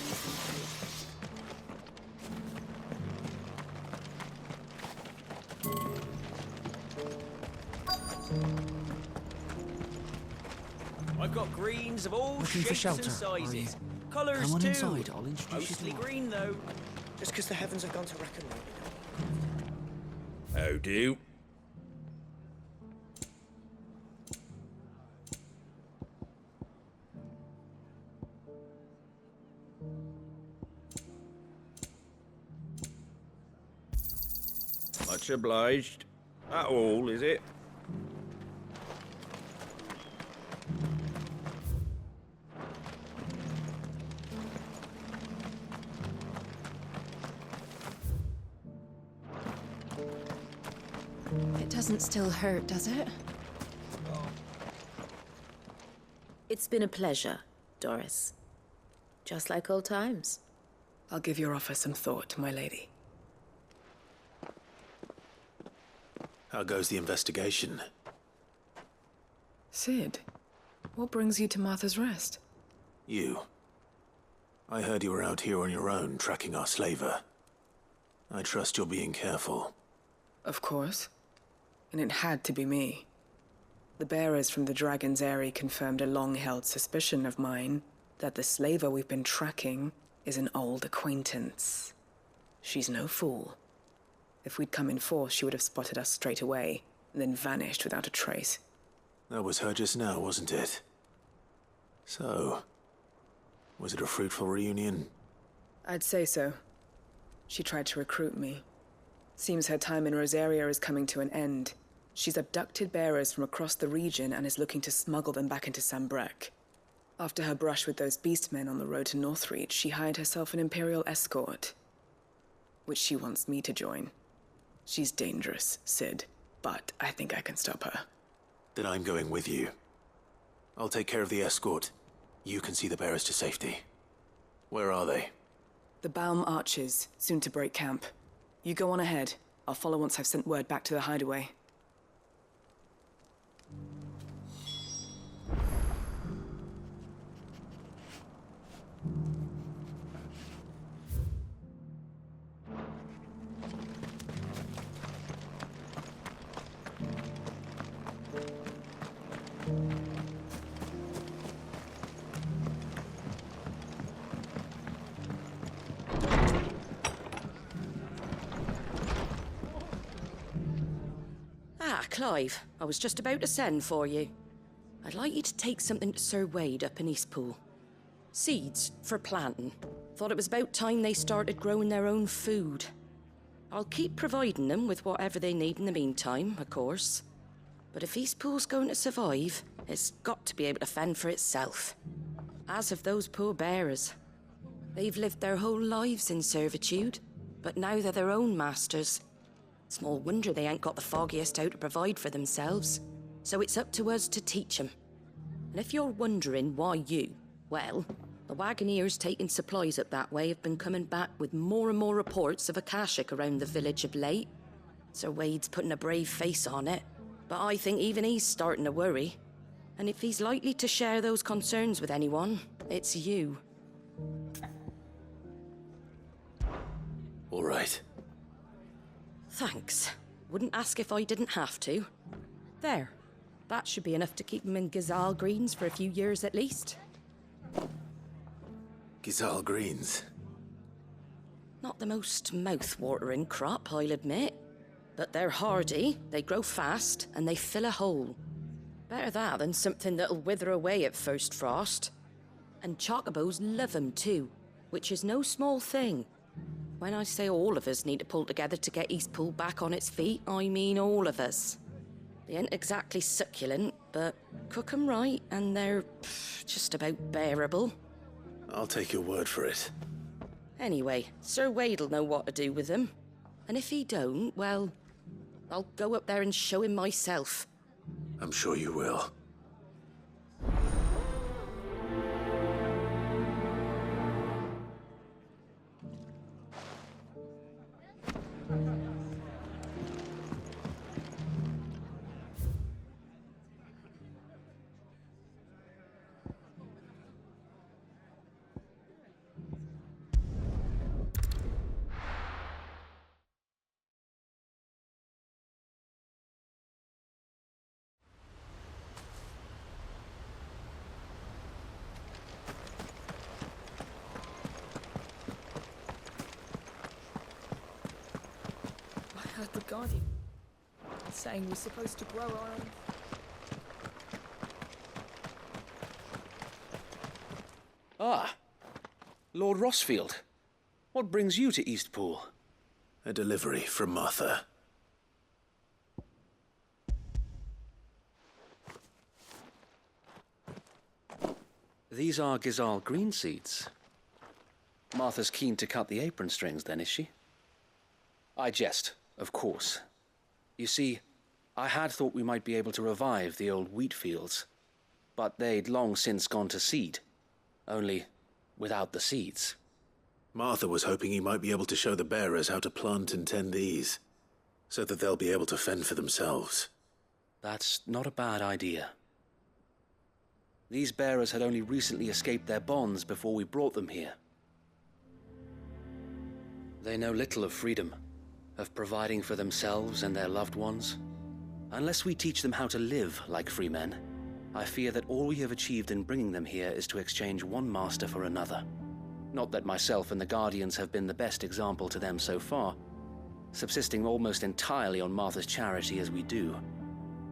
than good. I've got greens of all Looking for shapes shelter, and sizes. are you? Colours Come on too. inside, I'll introduce you Mostly to green though. Just because the heavens have gone to wreck and How do? Much obliged. That all, is it? It doesn't still hurt, does it? It's been a pleasure, Doris. Just like old times. I'll give your offer some thought, my lady. How goes the investigation? Sid, what brings you to Martha's Rest? You. I heard you were out here on your own, tracking our slaver. I trust you're being careful. Of course. And it had to be me. The bearers from the Dragon's Eyrie confirmed a long-held suspicion of mine that the slaver we've been tracking is an old acquaintance. She's no fool. If we'd come in force, she would have spotted us straight away, and then vanished without a trace. That was her just now, wasn't it? So, was it a fruitful reunion? I'd say so. She tried to recruit me. Seems her time in Rosaria is coming to an end. She's abducted bearers from across the region and is looking to smuggle them back into Sambrec. After her brush with those beastmen on the road to Northreach, she hired herself an Imperial escort, which she wants me to join. She's dangerous, Sid, but I think I can stop her. Then I'm going with you. I'll take care of the escort. You can see the bearers to safety. Where are they? The Baum Archers, soon to break camp. You go on ahead. I'll follow once I've sent word back to the hideaway. Clive, I was just about to send for you. I'd like you to take something to Sir Wade up in Eastpool. Seeds for planting. Thought it was about time they started growing their own food. I'll keep providing them with whatever they need in the meantime, of course. But if Eastpool's going to survive, it's got to be able to fend for itself. As of those poor bearers. They've lived their whole lives in servitude, but now they're their own masters. Small wonder they ain't got the foggiest how to provide for themselves. So it's up to us to teach them. And if you're wondering why you, well, the wagoneers taking supplies up that way have been coming back with more and more reports of Akashic around the village of late. Sir Wade's putting a brave face on it, but I think even he's starting to worry. And if he's likely to share those concerns with anyone, it's you. All right. Thanks. Wouldn't ask if I didn't have to. There. That should be enough to keep him in Gazal Greens for a few years at least. Gazal Greens? Not the most mouth-watering crop, I'll admit. But they're hardy, they grow fast, and they fill a hole. Better that than something that'll wither away at first frost. And chocobos love 'em too, which is no small thing. when I say all of us need to pull together to get Eastpool back on its feet, I mean all of us. They ain't exactly succulent, but cook 'em right and they're just about bearable. I'll take your word for it. Anyway, Sir Wade'll know what to do with them. And if he don't, well, I'll go up there and show him myself. I'm sure you will. I heard the Guardian saying we're supposed to grow our own. Ah, Lord Rosfield. What brings you to Eastpool? A delivery from Martha. These are Gizal green seeds. Martha's keen to cut the apron strings, then, is she? I jest, of course. You see, I had thought we might be able to revive the old wheat fields, but they'd long since gone to seed, only without the seeds. Martha was hoping he might be able to show the bearers how to plant and tend these, so that they'll be able to fend for themselves. That's not a bad idea. These bearers had only recently escaped their bonds before we brought them here. They know little of freedom, of providing for themselves and their loved ones. Unless we teach them how to live like free men, I fear that all we have achieved in bringing them here is to exchange one master for another. Not that myself and the Guardians have been the best example to them so far, subsisting almost entirely on Martha's charity as we do.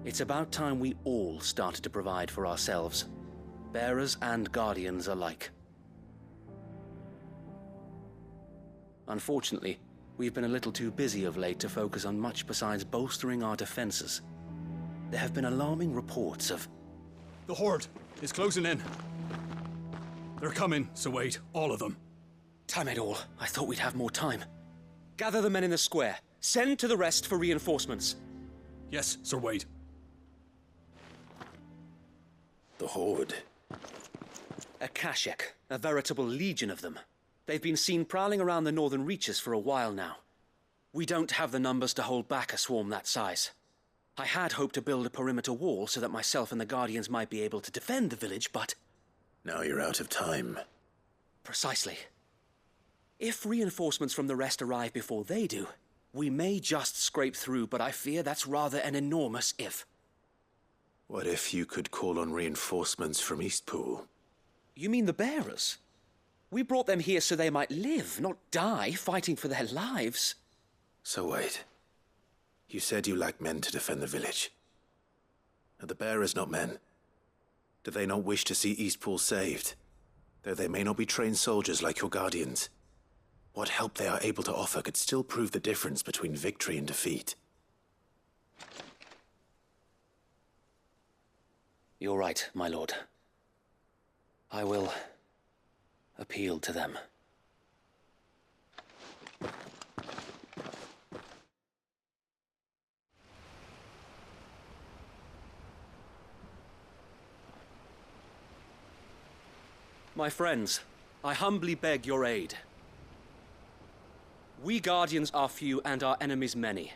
It's about time we all started to provide for ourselves, bearers and Guardians alike. Unfortunately, we've been a little too busy of late to focus on much besides bolstering our defenses. There have been alarming reports of... The Horde is closing in. They're coming, so wait, all of them. Damn it all, I thought we'd have more time. Gather the men in the square. Send to the rest for reinforcements. Yes, Sir Wade. The Horde? A Kashek, a veritable legion of them. They've been seen prowling around the northern reaches for a while now. We don't have the numbers to hold back a swarm that size. I had hoped to build a perimeter wall so that myself and the Guardians might be able to defend the village, but... Now you're out of time. Precisely. If reinforcements from the rest arrive before they do, we may just scrape through, but I fear that's rather an enormous if. What if you could call on reinforcements from Eastpool? You mean the bearers? We brought them here so they might live, not die fighting for their lives. So wait. You said you lack men to defend the village. Are the bearers not men? Do they not wish to see Eastpool saved? Though they may not be trained soldiers like your Guardians. What help they are able to offer could still prove the difference between victory and defeat. You're right, my lord. I will appeal to them. My friends, I humbly beg your aid. We Guardians are few and our enemies many.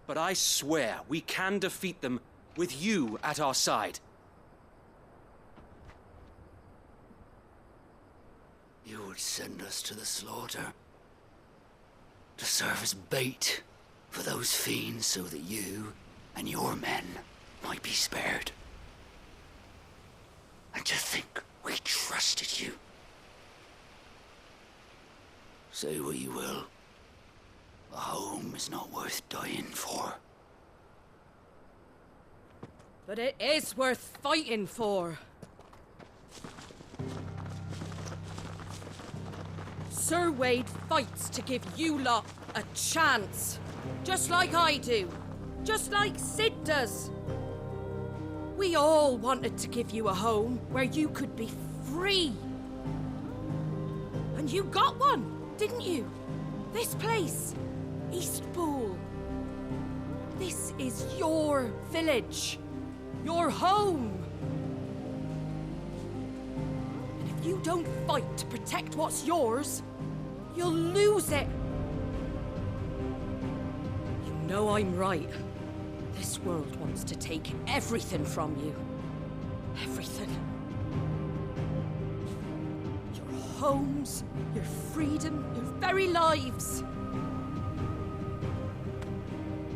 But I swear we can defeat them with you at our side. You would send us to the slaughter, to serve as bait for those fiends so that you and your men might be spared. And to think we trusted you. Say what you will, a home is not worth dying for. But it is worth fighting for. Sir Wade fights to give you lot a chance. Just like I do. Just like Sid does. We all wanted to give you a home where you could be free. And you got one, didn't you? This place, Eastpool. This is your village. Your home. And if you don't fight to protect what's yours, you'll lose it. You know I'm right. This world wants to take everything from you. Everything. Your homes, your freedom, your very lives.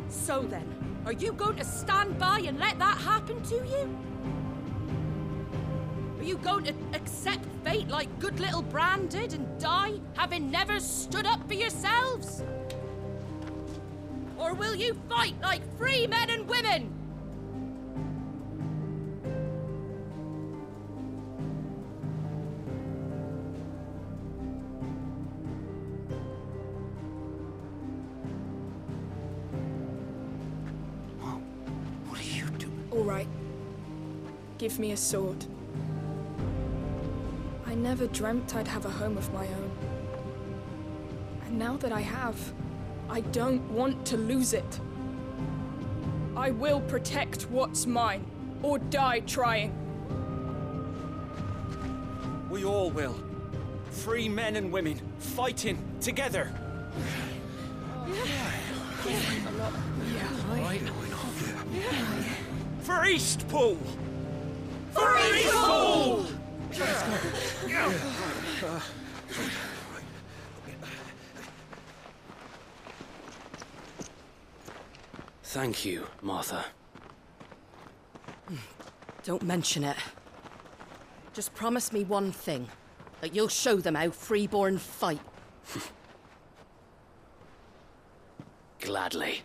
So then, are you going to stand by and let that happen to you? Are you going to accept fate like good little Bran did and die, having never stood up for yourselves? Or will you fight like free men and women? What are you doing? All right. Give me a sword. I never dreamt I'd have a home of my own. And now that I have, I don't want to lose it. I will protect what's mine, or die trying. We all will. Free men and women, fighting together. For Eastpool! For Eastpool! Thank you, Martha. Don't mention it. Just promise me one thing. That you'll show them how freeborn fight. Gladly.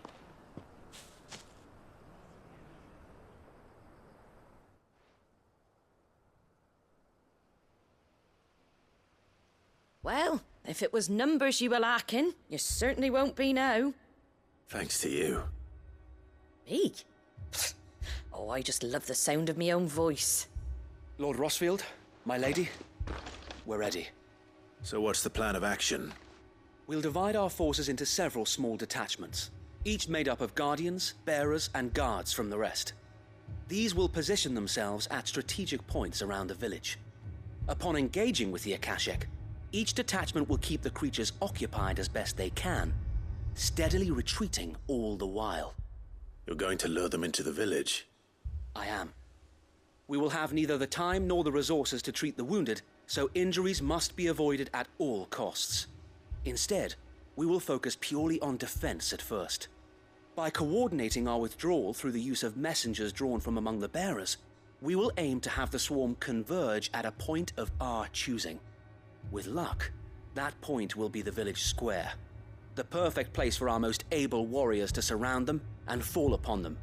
Well, if it was numbers you were lacking, you certainly won't be now. Thanks to you. Me? Oh, I just love the sound of my own voice. Lord Rosfield, my lady, we're ready. So what's the plan of action? We'll divide our forces into several small detachments, each made up of guardians, bearers, and guards from the rest. These will position themselves at strategic points around the village. Upon engaging with the Akashic, each detachment will keep the creatures occupied as best they can, steadily retreating all the while. You're going to lure them into the village? I am. We will have neither the time nor the resources to treat the wounded, so injuries must be avoided at all costs. Instead, we will focus purely on defense at first. By coordinating our withdrawal through the use of messengers drawn from among the bearers, we will aim to have the swarm converge at a point of our choosing. With luck, that point will be the village square, the perfect place for our most able warriors to surround them and fall upon them,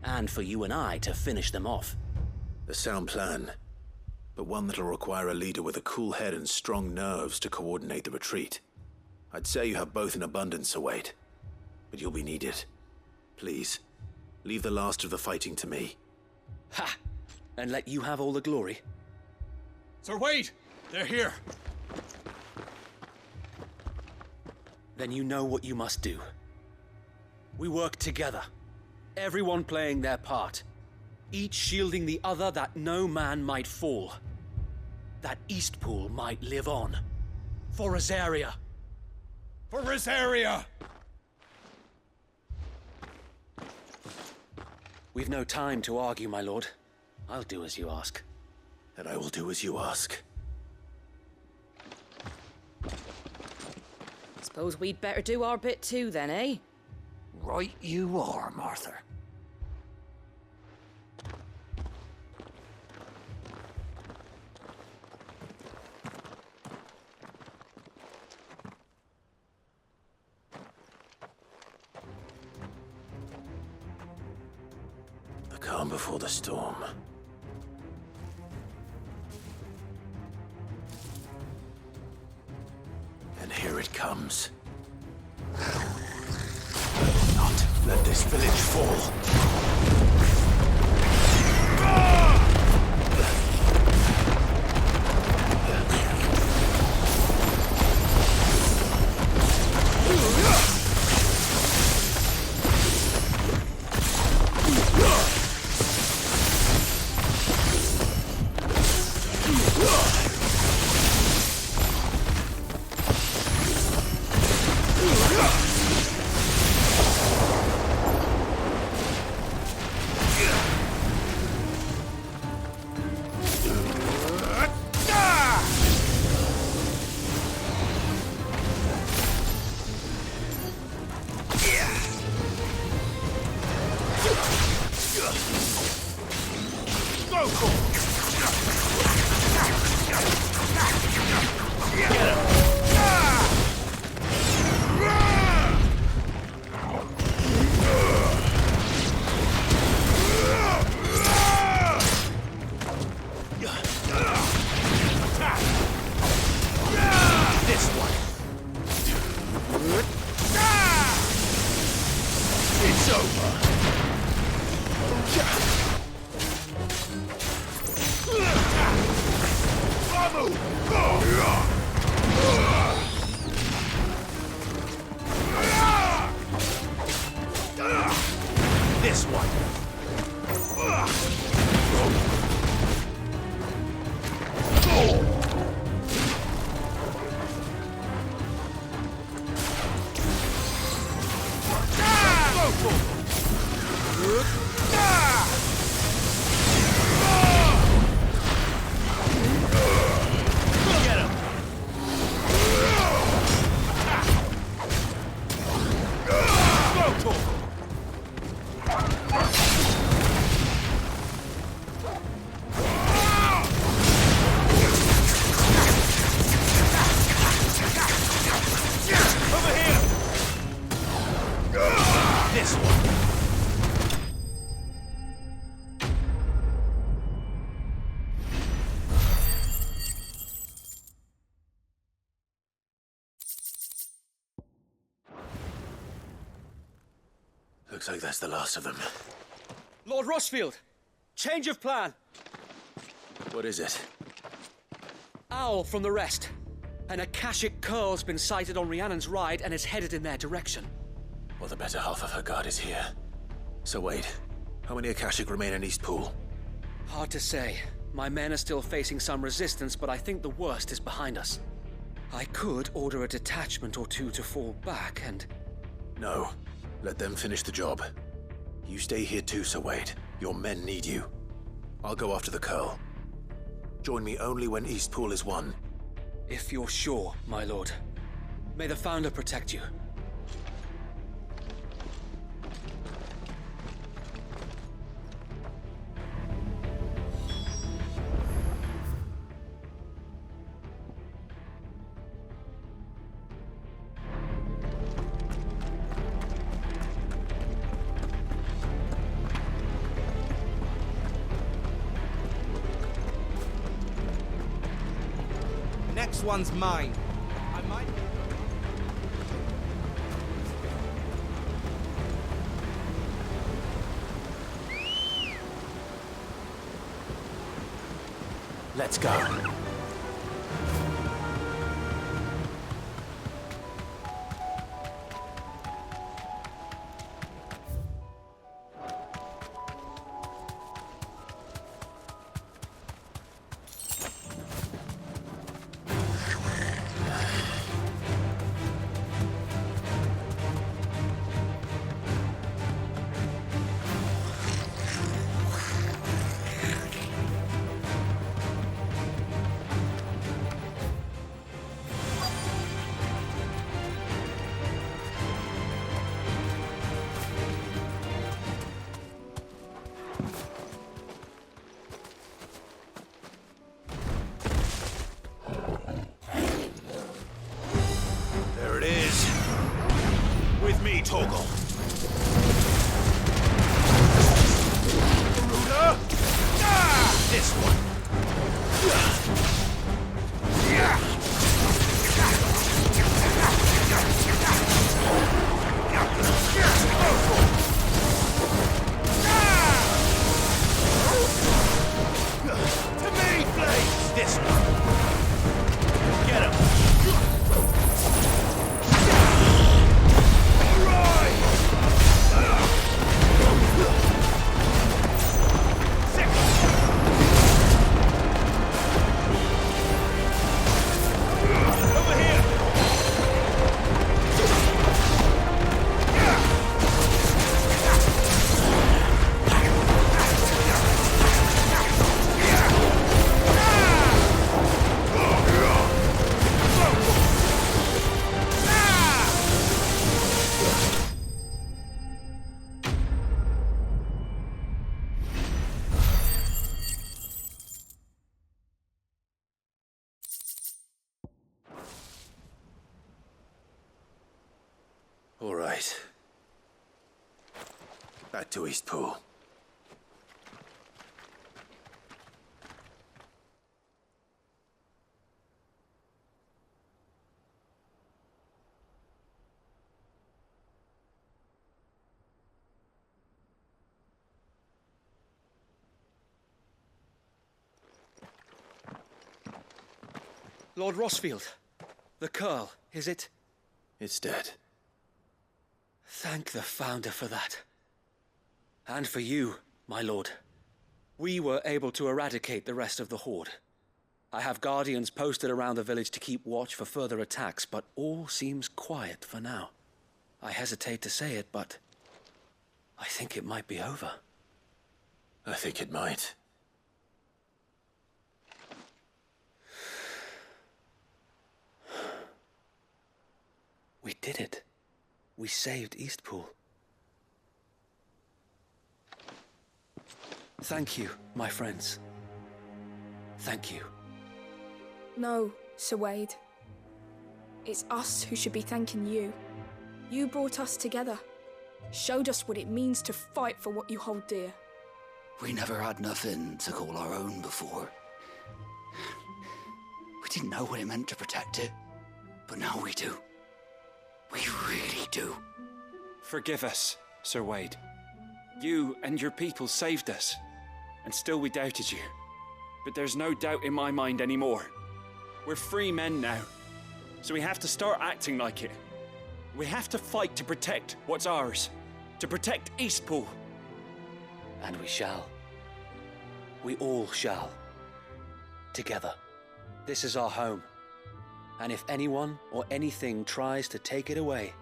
and for you and I to finish them off. A sound plan, but one that'll require a leader with a cool head and strong nerves to coordinate the retreat. I'd say you have both in abundance, Sir Wade, but you'll be needed. Please, leave the last of the fighting to me. Ha! And let you have all the glory. Sir Wade! They're here! Then you know what you must do. We work together, everyone playing their part, each shielding the other that no man might fall, that Eastpool might live on. For Rosaria! For Rosaria! We've no time to argue, my lord. I'll do as you ask. And I will do as you ask. Suppose we'd better do our bit too then, eh? Right you are, Martha. The calm before the storm. Here it comes. Not let this village fall. This one. Looks like that's the last of them. Lord Rosfield! Change of plan! What is it? Owl from the rest. An Akashic curl's been sighted on Rhiannon's ride and is headed in their direction. Well, the better half of her guard is here. So wait, how many Akashic remain in East Pool? Hard to say. My men are still facing some resistance, but I think the worst is behind us. I could order a detachment or two to fall back and... No. Let them finish the job. You stay here too, Sir Wade. Your men need you. I'll go after the Curl. Join me only when East Pool is won. If you're sure, my lord. May the Founder protect you. Next one's mine. I might... Let's go. All right. Back to Eastpool. Lord Rosfield, the Curl, is it? It's dead. Thank the Founder for that. And for you, my lord. We were able to eradicate the rest of the Horde. I have guardians posted around the village to keep watch for further attacks, but all seems quiet for now. I hesitate to say it, but I think it might be over. I think it might. We did it. We saved Eastpool. Thank you, my friends. Thank you. No, Sir Wade. It's us who should be thanking you. You brought us together. Showed us what it means to fight for what you hold dear. We never had nothing to call our own before. We didn't know what it meant to protect it, but now we do. We really do. Forgive us, Sir Wade. You and your people saved us, and still we doubted you. But there's no doubt in my mind anymore. We're free men now, so we have to start acting like it. We have to fight to protect what's ours, to protect Eastpool. And we shall. We all shall. Together. This is our home. And if anyone or anything tries to take it away,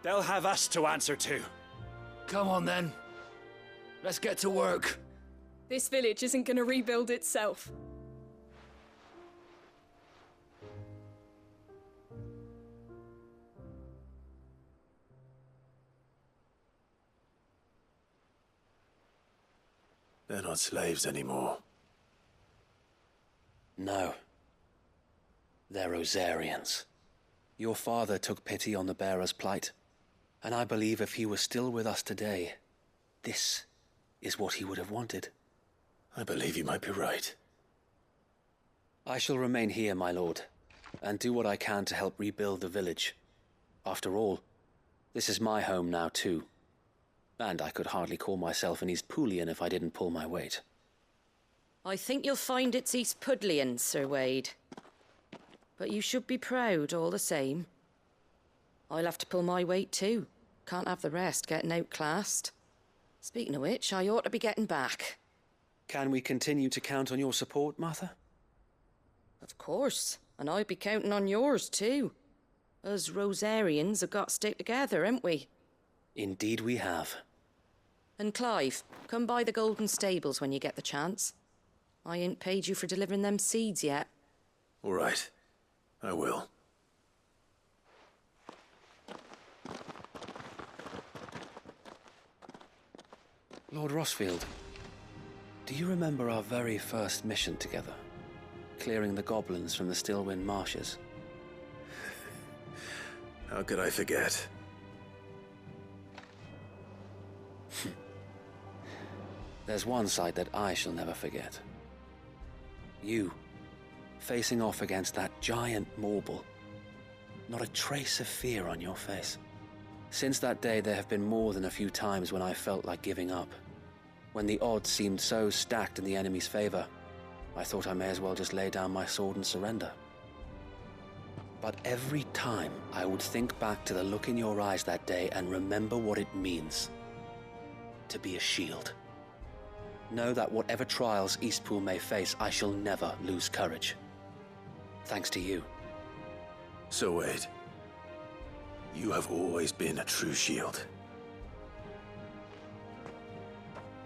they'll have us to answer to. Come on then. Let's get to work. This village isn't going to rebuild itself. They're not slaves anymore. no. They're Rosarians. Your father took pity on the bearer's plight, and I believe if he was still with us today, this is what he would have wanted. I believe you might be right. I shall remain here, my lord, and do what I can to help rebuild the village. After all, this is my home now too, and I could hardly call myself an Eastpoolian if I didn't pull my weight. I think you'll find it's Eastpudlian, Sir Wade. But you should be proud all the same. I'll have to pull my weight too. Can't have the rest getting outclassed. Speaking of which, I ought to be getting back. Can we continue to count on your support, Martha? Of course, and I'd be counting on yours too. Us Rosarians have got to stick together, haven't we? Indeed we have. And Clive, come by the Golden Stables when you get the chance. I ain't paid you for delivering them seeds yet. All right. I will. Lord Rosfield, do you remember our very first mission together? Clearing the goblins from the Stillwind marshes? How could I forget? There's one sight that I shall never forget. You, facing off against that giant Morble. Not a trace of fear on your face. Since that day, there have been more than a few times when I felt like giving up. When the odds seemed so stacked in the enemy's favor, I thought I may as well just lay down my sword and surrender. But every time I would think back to the look in your eyes that day and remember what it means to be a shield. Know that whatever trials Eastpool may face, I shall never lose courage. Thanks to you. So Wade, you have always been a true shield.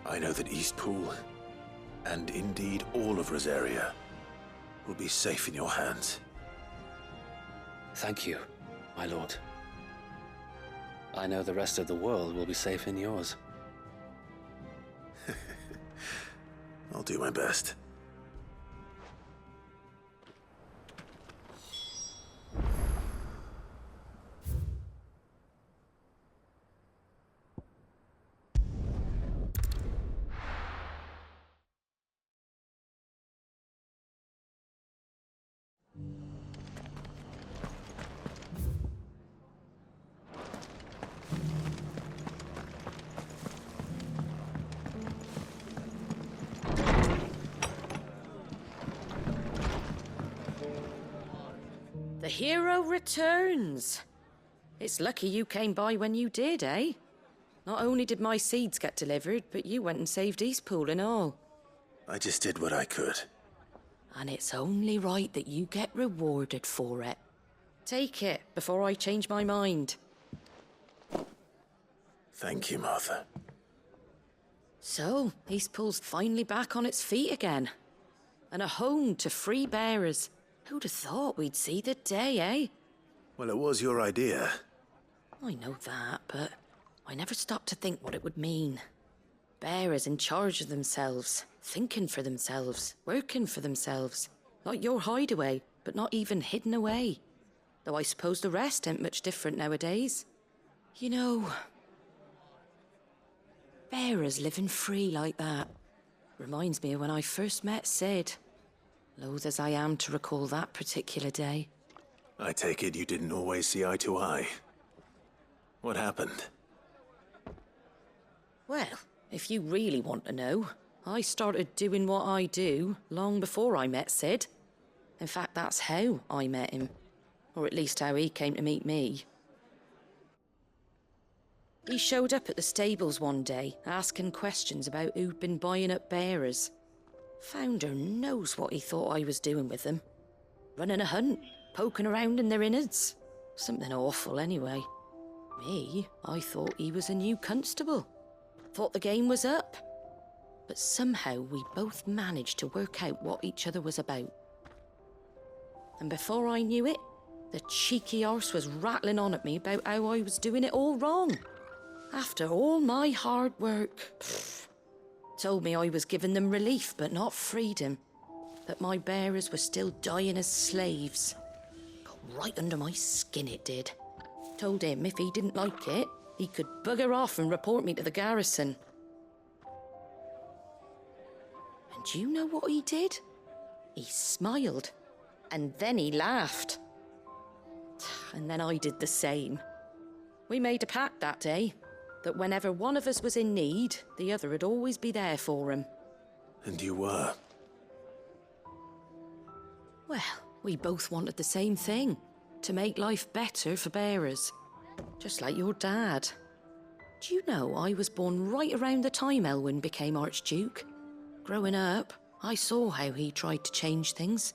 I know that Eastpool, and indeed all of Rosaria, will be safe in your hands. Thank you, my lord. I know the rest of the world will be safe in yours. I'll do my best. hero returns. It's lucky you came by when you did, eh? Not only did my seeds get delivered, but you went and saved Eastpool and all. I just did what I could. And it's only right that you get rewarded for it. Take it before I change my mind. Thank you, Martha. So, Eastpool's finally back on its feet again. And a home to free bearers. Who'd have thought we'd see the day, eh? Well, it was your idea. I know that, but I never stopped to think what it would mean. Bearers in charge of themselves, thinking for themselves, working for themselves. Like your hideaway, but not even hidden away. Though I suppose the rest ain't much different nowadays. You know, bearers living free like that reminds me of when I first met Sid. Loath as I am to recall that particular day. I take it you didn't always see eye to eye. What happened? Well, if you really want to know, I started doing what I do long before I met Sid. In fact, that's how I met him. Or at least how he came to meet me. He showed up at the stables one day, asking questions about who'd been buying up bearers. Founder knows what he thought I was doing with them. Running a hunt, poking around in their innards. Something awful anyway. Me, I thought he was a new constable. Thought the game was up. But somehow we both managed to work out what each other was about. And before I knew it, the cheeky arse was rattling on at me about how I was doing it all wrong. After all my hard work. Told me I was giving them relief, but not freedom. That my bearers were still dying as slaves. Got right under my skin, it did. Told him if he didn't like it, he could bugger off and report me to the garrison. And do you know what he did? He smiled. And then he laughed. And then I did the same. We made a pact that day. That whenever one of us was in need, the other would always be there for him. And you were? Well, we both wanted the same thing. To make life better for bearers. Just like your dad. Do you know I was born right around the time Elwyn became Archduke? Growing up, I saw how he tried to change things.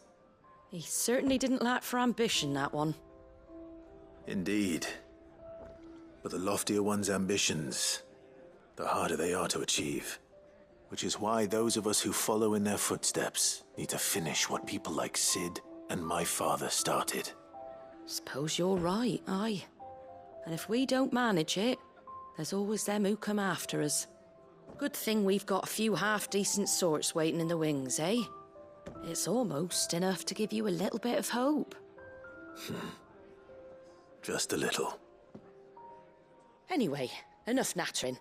He certainly didn't lack for ambition, that one. Indeed. But the loftier one's ambitions, the harder they are to achieve. Which is why those of us who follow in their footsteps need to finish what people like Sid and my father started. Suppose you're right, aye. And if we don't manage it, there's always them who come after us. Good thing we've got a few half-decent sorts waiting in the wings, eh? It's almost enough to give you a little bit of hope. Just a little. Anyway, enough nattering.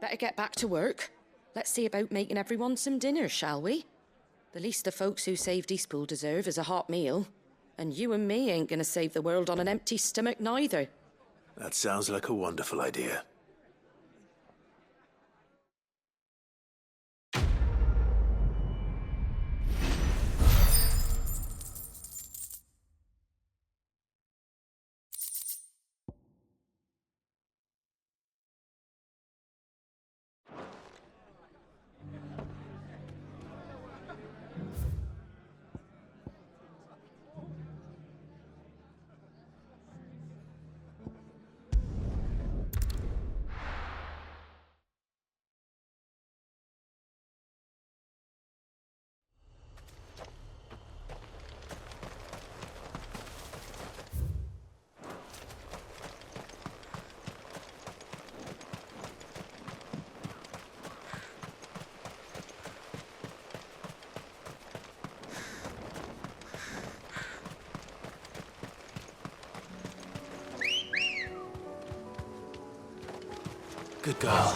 Better get back to work. Let's see about making everyone some dinner, shall we? The least the folks who saved Eastpool deserve is a hot meal. And you and me ain't gonna save the world on an empty stomach neither. That sounds like a wonderful idea. Good girl.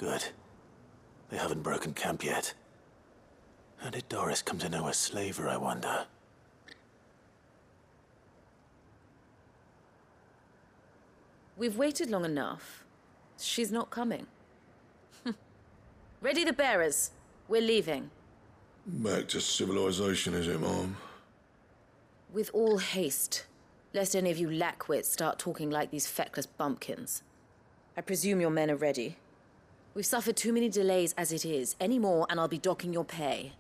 Good. They haven't broken camp yet. How did Doris come to know a slaver, I wonder? We've waited long enough. She's not coming. Ready the bearers. We're leaving. Back to civilization, is it, Mom? With all haste, lest any of you lackwits start talking like these feckless bumpkins. I presume your men are ready. We've suffered too many delays as it is. Any more, and I'll be docking your pay.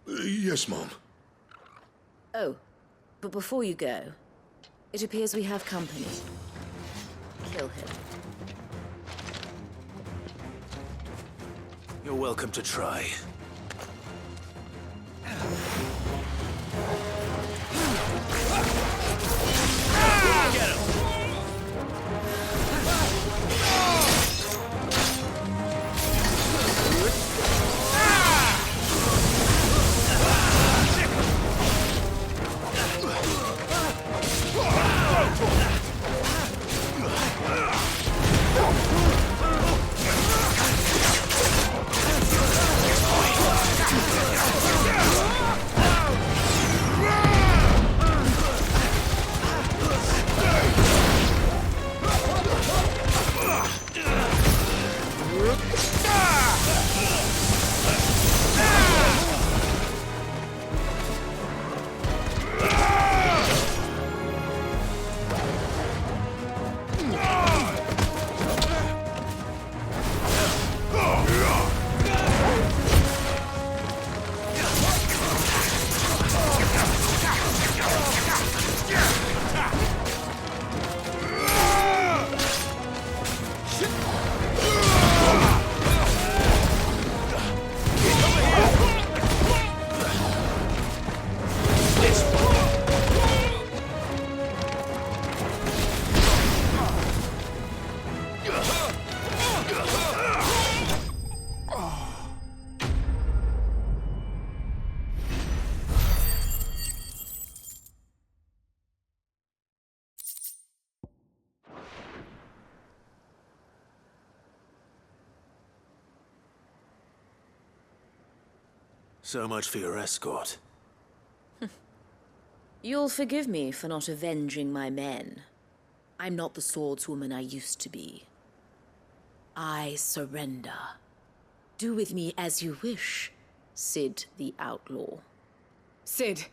Yes, Mom. Oh, but before you go, it appears we have company. Kill him. You're welcome to try. Get him! So much for your escort. You'll forgive me for not avenging my men. I'm not the swordswoman I used to be. I surrender. Do with me as you wish, Sid the Outlaw. Sid!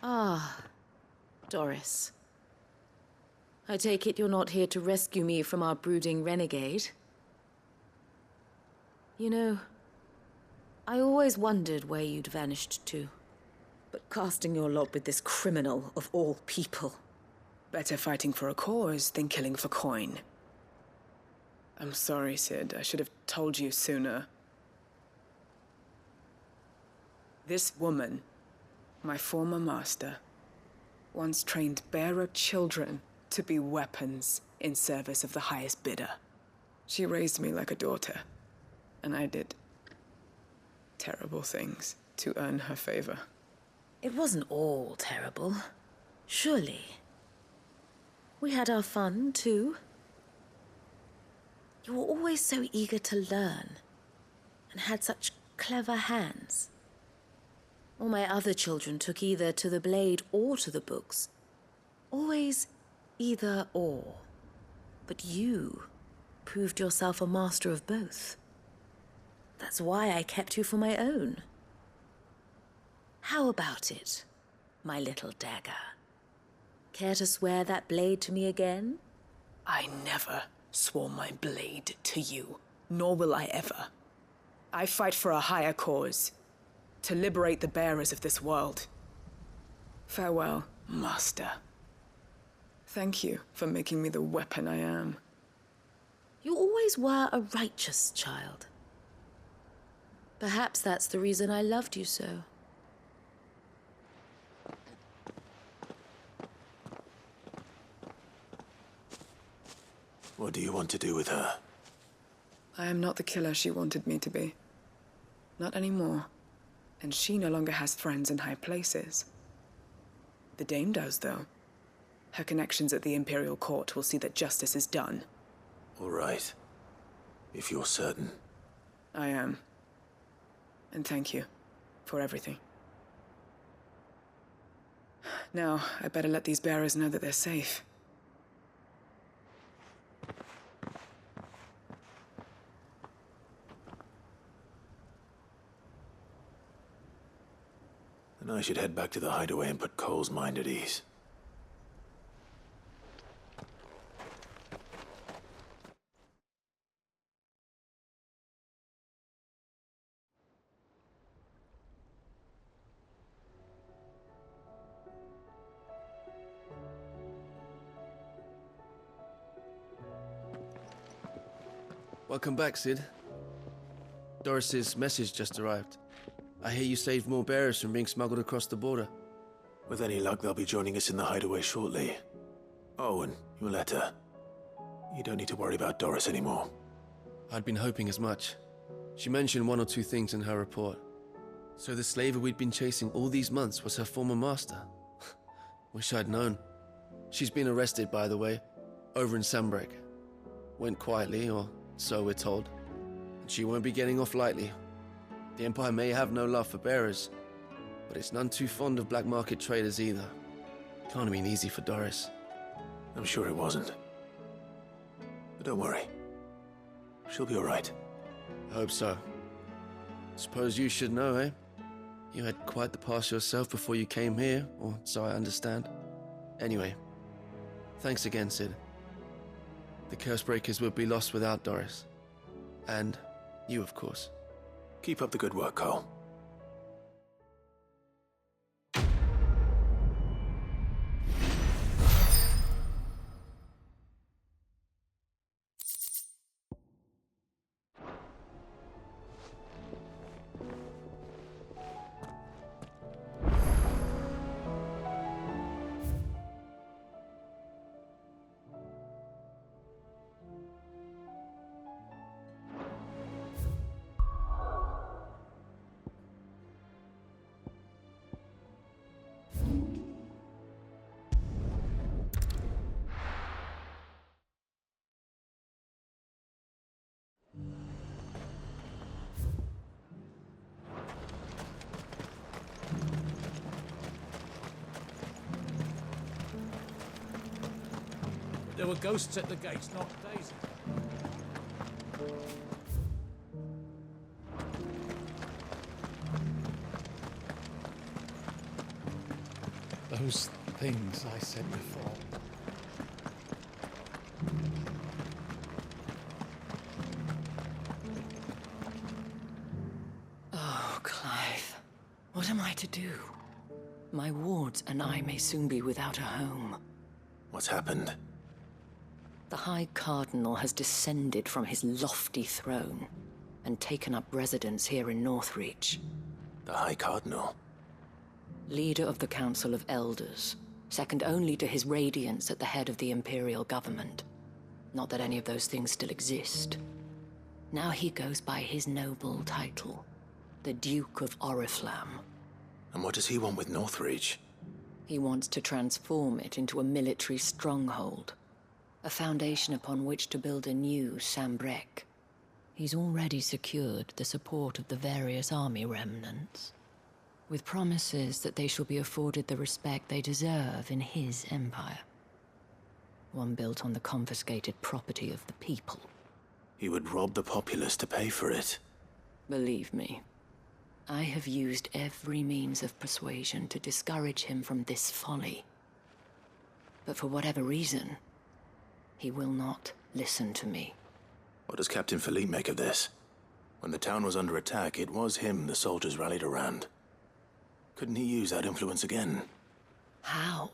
Ah, Doris. I take it you're not here to rescue me from our brooding renegade? You know, I always wondered where you'd vanished to. But casting your lot with this criminal of all people. Better fighting for a cause than killing for coin. I'm sorry, Sid. I should have told you sooner. This woman, my former master, once trained bearer children to be weapons in service of the highest bidder. She raised me like a daughter. And I did terrible things to earn her favor. It wasn't all terrible, surely. We had our fun, too. You were always so eager to learn, and had such clever hands. All my other children took either to the blade or to the books. Always either or. But you proved yourself a master of both. That's why I kept you for my own. How about it, my little dagger? Care to swear that blade to me again? I never swore my blade to you, nor will I ever. I fight for a higher cause, to liberate the bearers of this world. Farewell, Master. Thank you for making me the weapon I am. You always were a righteous child. Perhaps that's the reason I loved you so. What do you want to do with her? I am not the killer she wanted me to be. Not anymore. And she no longer has friends in high places. The dame does, though. Her connections at the Imperial Court will see that justice is done. All right. If you're certain. I am. And thank you for everything. Now, I better let these bearers know that they're safe. And I should head back to the hideaway and put Cole's mind at ease. Welcome back, Sid. Doris's message just arrived. I hear you saved more bearers from being smuggled across the border. With any luck, they'll be joining us in the hideaway shortly. Oh, and your letter. You don't need to worry about Doris anymore. I'd been hoping as much. She mentioned one or two things in her report. So the slaver we'd been chasing all these months was her former master. Wish I'd known. She's been arrested, by the way, over in Sanbreque. Went quietly, or so we're told. And she won't be getting off lightly. The Empire may have no love for bearers, but it's none too fond of black market traders either. Can't have been easy for Doris. I'm sure it wasn't. But don't worry. She'll be all right. I hope so. Suppose you should know, eh? You had quite the past yourself before you came here, or so I understand. Anyway, thanks again, Sid. The Cursebreakers would be lost without Doris. And you, of course. Keep up the good work, Cole. There were ghosts at the gates, not Daisy. Those things I said before. Oh, Clive. What am I to do? My wards and I may soon be without a home. What's happened? The High Cardinal has descended from his lofty throne and taken up residence here in Northreach. The High Cardinal? Leader of the Council of Elders, second only to his Radiance at the head of the Imperial government. Not that any of those things still exist. Now he goes by his noble title, the Duke of Oriflamme. And what does he want with Northreach? He wants to transform it into a military stronghold, a foundation upon which to build a new Sanbreque. He's already secured the support of the various army remnants, with promises that they shall be afforded the respect they deserve in his empire. One built on the confiscated property of the people. He would rob the populace to pay for it. Believe me, I have used every means of persuasion to discourage him from this folly. But for whatever reason, he will not listen to me. What does Captain Philippe make of this? When the town was under attack, it was him the soldiers rallied around. Couldn't he use that influence again? How?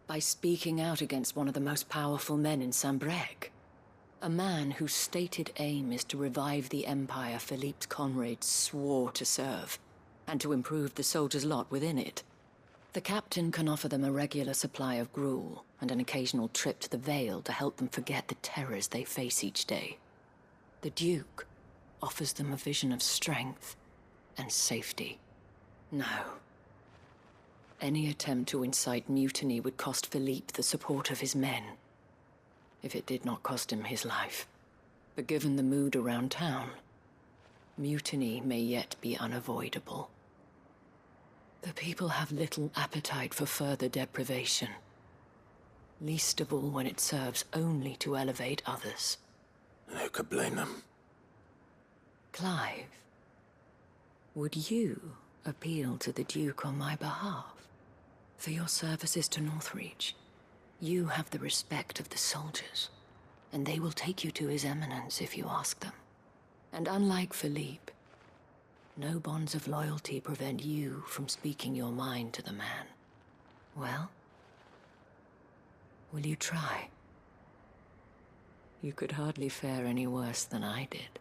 By speaking out against one of the most powerful men in Sanbreque. A man whose stated aim is to revive the empire Philippe's comrades swore to serve, and to improve the soldiers' lot within it. The captain can offer them a regular supply of gruel, and an occasional trip to the Vale to help them forget the terrors they face each day. The Duke offers them a vision of strength and safety. No. Any attempt to incite mutiny would cost Philippe the support of his men, if it did not cost him his life. But given the mood around town, mutiny may yet be unavoidable. The people have little appetite for further deprivation, least of all when it serves only to elevate others. And who could blame them? Clive, would you appeal to the Duke on my behalf? For your services to Northreach, you have the respect of the soldiers, and they will take you to His Eminence if you ask them. And unlike Philippe, no bonds of loyalty prevent you from speaking your mind to the man. Well, will you try? You could hardly fare any worse than I did.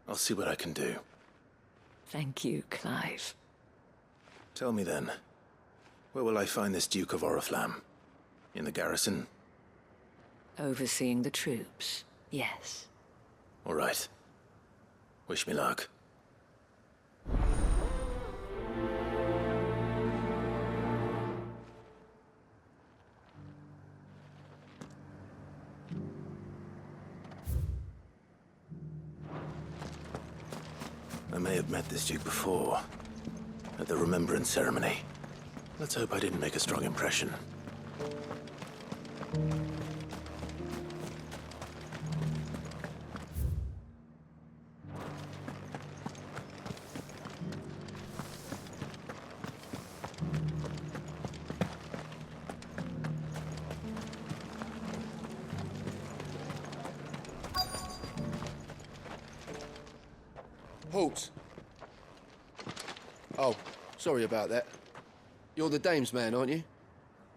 I'll see what I can do. Thank you, Clive. Tell me then, where will I find this Duke of Oriflamme? In the garrison? Overseeing the troops, yes. All right. Wish me luck. I may have met this Duke before, at the Remembrance Ceremony. Let's hope I didn't make a strong impression. Halt! Oh, sorry about that. You're the dame's man, aren't you?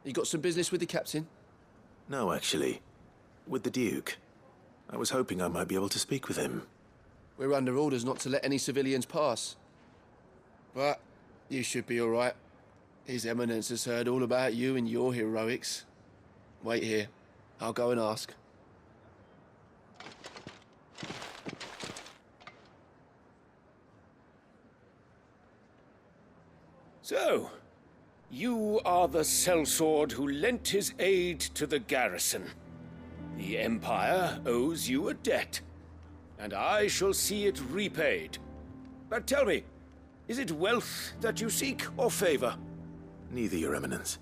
You got some business with the captain? No, actually. With the Duke. I was hoping I might be able to speak with him. We're under orders not to let any civilians pass. But you should be all right. His Eminence has heard all about you and your heroics. Wait here. I'll go and ask. So, you are the sellsword who lent his aid to the garrison. The Empire owes you a debt, and I shall see it repaid. But tell me, is it wealth that you seek, or favor? Neither, Your Eminence.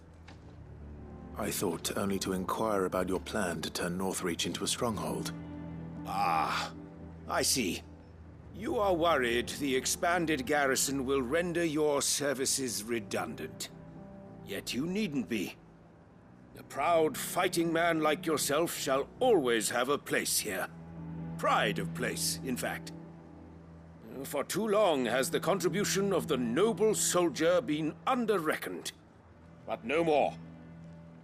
I thought only to inquire about your plan to turn Northreach into a stronghold. Ah, I see. You are worried the expanded garrison will render your services redundant. Yet you needn't be. A proud fighting man like yourself shall always have a place here. Pride of place, in fact. For too long has the contribution of the noble soldier been under-reckoned. But no more.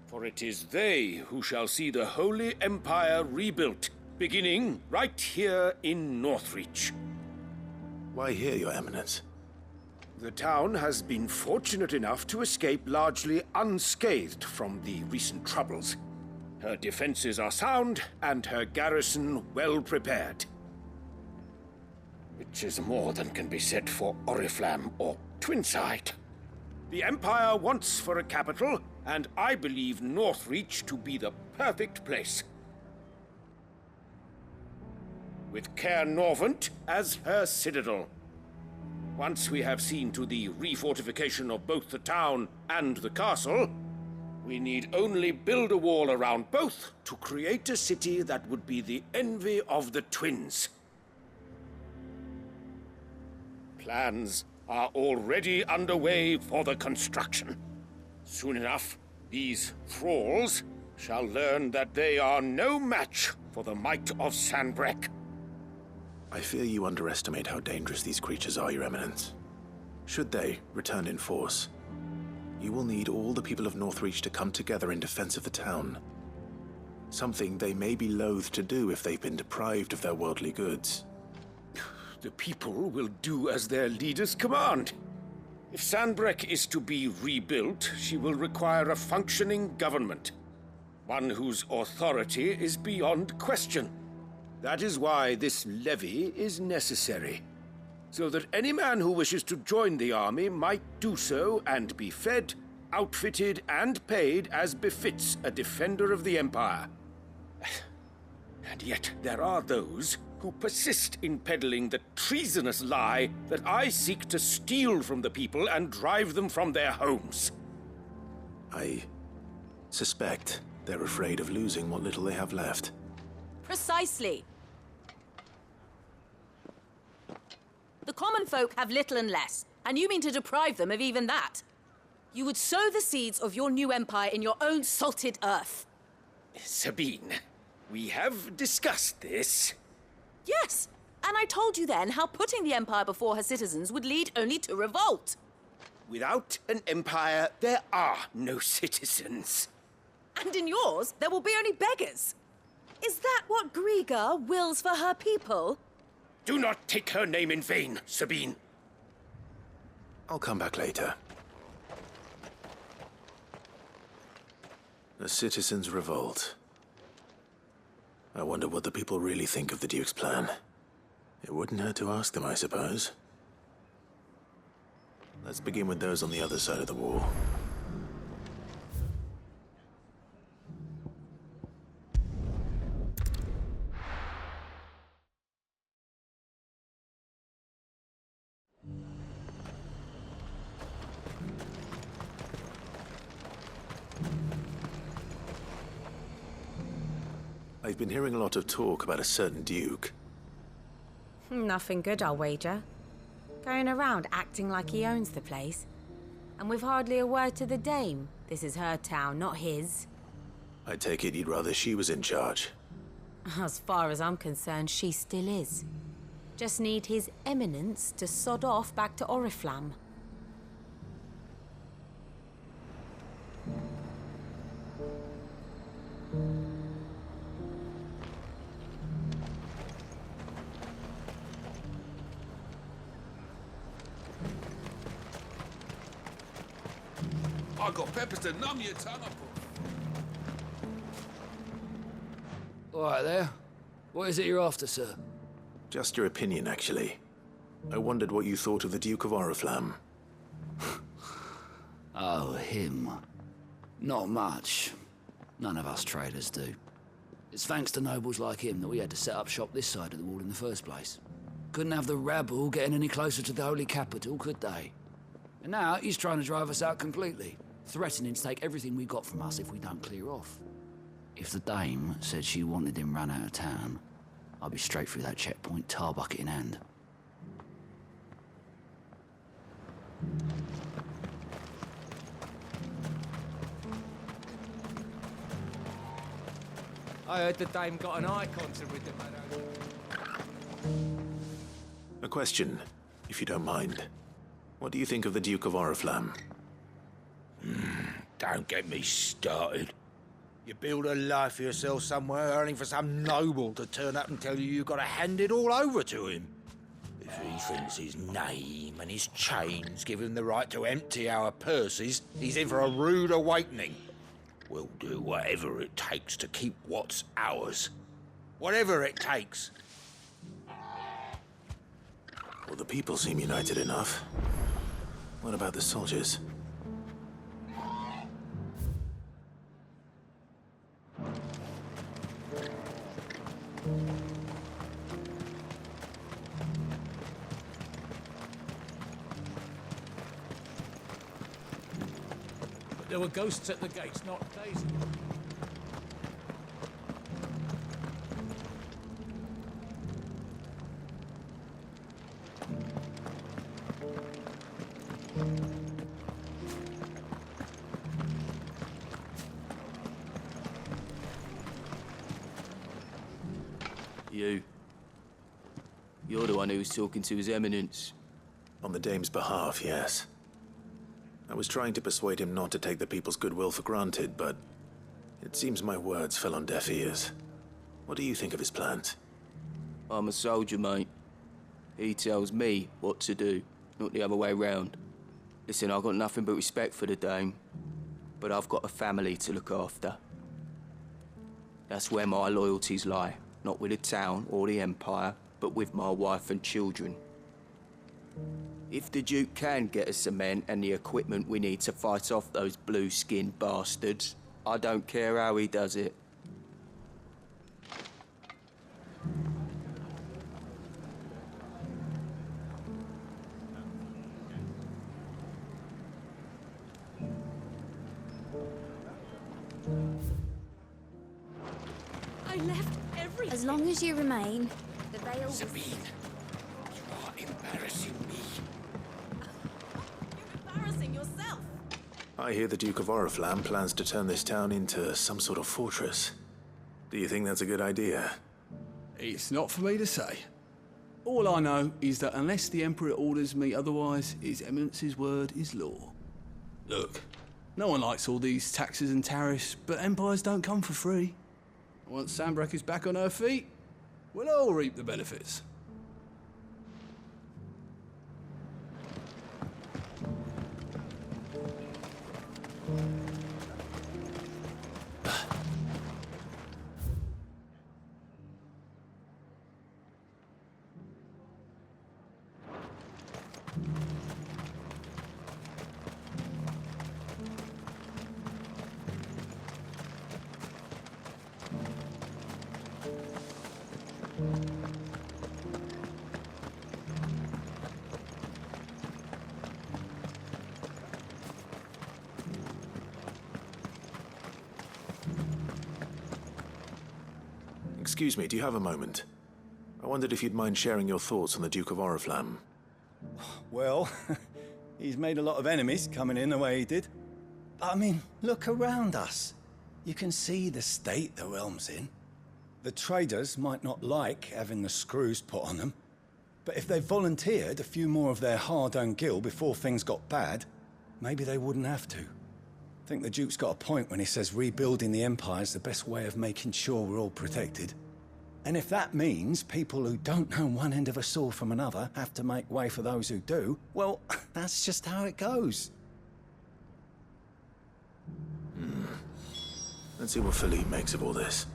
For it is they who shall see the Holy Empire rebuilt, beginning right here in Northreach. Why here, Your Eminence? The town has been fortunate enough to escape largely unscathed from the recent troubles. Her defenses are sound, and her garrison well prepared. Which is more than can be said for Oriflamme or Twinside. The Empire wants for a capital, and I believe Northreach to be the perfect place. With Caer Norvent as her citadel. Once we have seen to the refortification of both the town and the castle, we need only build a wall around both to create a city that would be the envy of the twins. Plans are already underway for the construction. Soon enough, these thralls shall learn that they are no match for the might of Sanbreque. I fear you underestimate how dangerous these creatures are, Your Eminence. Should they return in force, you will need all the people of Northreach to come together in defense of the town. Something they may be loath to do if they've been deprived of their worldly goods. The people will do as their leaders command. If Sanbreque is to be rebuilt, she will require a functioning government. One whose authority is beyond question. That is why this levy is necessary. so that any man who wishes to join the army might do so and be fed, outfitted, and paid as befits a defender of the Empire. And yet there are those who persist in peddling the treasonous lie that I seek to steal from the people and drive them from their homes. I suspect they're afraid of losing what little they have left. Precisely. The common folk have little and less, and you mean to deprive them of even that. You would sow the seeds of your new empire in your own salted earth. Sabine, we have discussed this. Yes, and I told you then how putting the empire before her citizens would lead only to revolt. Without an empire, there are no citizens. And in yours, there will be only beggars. Is that what Griga wills for her people? Do not take her name in vain, Sabine. I'll come back later. The citizens revolt. I wonder what the people really think of the Duke's plan. It wouldn't hurt to ask them, I suppose. Let's begin with those on the other side of the wall. I've been hearing a lot of talk about a certain Duke. Nothing good, I'll wager. Going around acting like he owns the place. And with hardly a word to the dame. This is her town, not his. I take it you'd rather she was in charge. As far as I'm concerned, she still is. Just need his eminence to sod off back to Oriflamme. I got peppers to numb your tongue up. All right there. What is it you're after, sir? Just your opinion, actually. I wondered what you thought of the Duke of Oriflamme. Oh, him. Not much. None of us traders do. It's thanks to nobles like him that we had to set up shop this side of the wall in the first place. Couldn't have the rabble getting any closer to the holy capital, could they? And now he's trying to drive us out completely, threatening to take everything we got from us if we don't clear off. If the dame said she wanted him run out of town, I'd be straight through that checkpoint, tar bucket in hand. I heard the dame got an Eikons with the man. A question, if you don't mind. What do you think of the Duke of Oriflamme? Don't get me started. You build a life for yourself somewhere, earning for some noble to turn up and tell you you've got to hand it all over to him. If he thinks his name and his chains give him the right to empty our purses, he's in for a rude awakening. We'll do whatever it takes to keep what's ours. Whatever it takes. Well, the people seem united enough. What about the soldiers? But there were ghosts at the gates, not Daisy. You're the one who was talking to His Eminence. On the dame's behalf, yes. I was trying to persuade him not to take the people's goodwill for granted, but it seems my words fell on deaf ears. What do you think of his plans? I'm a soldier, mate. He tells me what to do, not the other way round. Listen, I've got nothing but respect for the dame, but I've got a family to look after. That's where my loyalties lie, not with the town or the empire, but with my wife and children. If the Duke can get us cement and the equipment we need to fight off those blue-skinned bastards, I don't care how he does it. I left everything. As long as you remain, the veil. Sabine, you are embarrassing me. Embarrassing yourself. I hear the Duke of Oriflamme plans to turn this town into some sort of fortress. Do you think that's a good idea? It's not for me to say. All I know is that unless the Emperor orders me otherwise, His Eminence's word is law. Look, no one likes all these taxes and tariffs, but empires don't come for free. Once Sandbreak is back on her feet, we'll all reap the benefits. Excuse me, do you have a moment? I wondered if you'd mind sharing your thoughts on the Duke of Oriflamme. Well, he's made a lot of enemies coming in the way he did. But I mean, look around us. You can see the state the realm's in. The traders might not like having the screws put on them, but if they volunteered a few more of their hard-earned gil before things got bad, maybe they wouldn't have to. I think the Duke's got a point when he says rebuilding the Empire's the best way of making sure we're all protected. And if that means people who don't know one end of a sword from another have to make way for those who do, well, that's just how it goes. Let's see what Philippe makes of all this.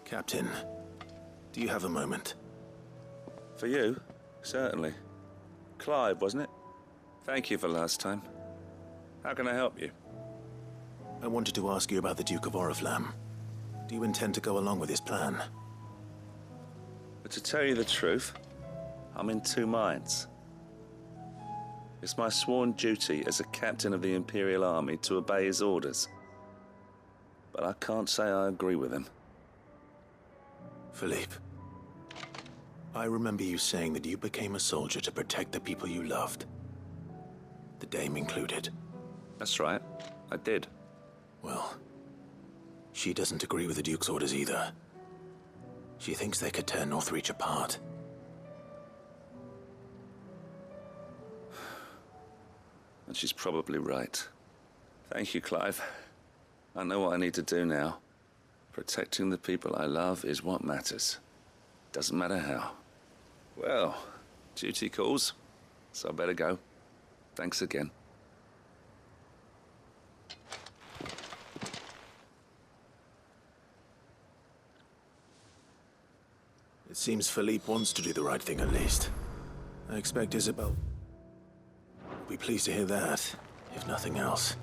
Captain, do you have a moment? For you? Certainly. Clive, wasn't it? Thank you for last time. How can I help you? I wanted to ask you about the Duke of Oriflamme. Do you intend to go along with his plan? But to tell you the truth, I'm in two minds. It's my sworn duty as a captain of the Imperial Army to obey his orders. But I can't say I agree with him. Philippe, I remember you saying that you became a soldier to protect the people you loved. The Dame included. That's right, I did. Well, she doesn't agree with the Duke's orders either. She thinks they could tear Northreach apart. And she's probably right. Thank you, Clive. I know what I need to do now. Protecting the people I love is what matters. Doesn't matter how. Well, duty calls, so I better go. Thanks again. It seems Philippe wants to do the right thing at least. I expect Isabel will be pleased to hear that, if nothing else.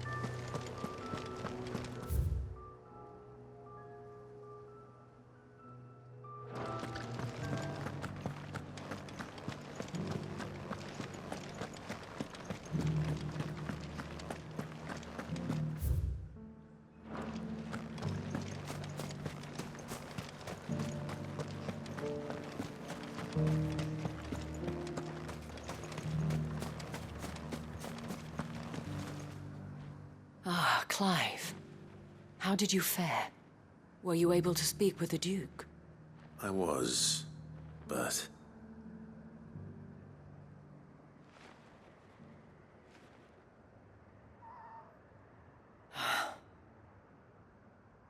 Ah, Clive. How did you fare? Were you able to speak with the Duke? I was, but...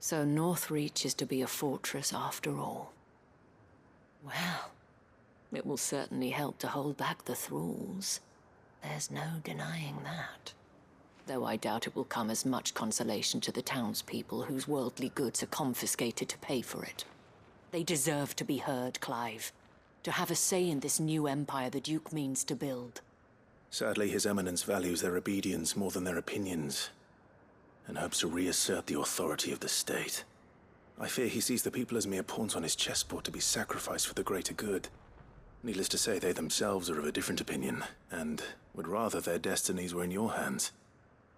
So Northreach is to be a fortress after all. Well, it will certainly help to hold back the thralls. There's no denying that. Though I doubt it will come as much consolation to the townspeople whose worldly goods are confiscated to pay for it. They deserve to be heard, Clive. To have a say in this new empire the Duke means to build. Sadly, His Eminence values their obedience more than their opinions, and hopes to reassert the authority of the state. I fear he sees the people as mere pawns on his chessboard to be sacrificed for the greater good. Needless to say, they themselves are of a different opinion, and would rather their destinies were in your hands.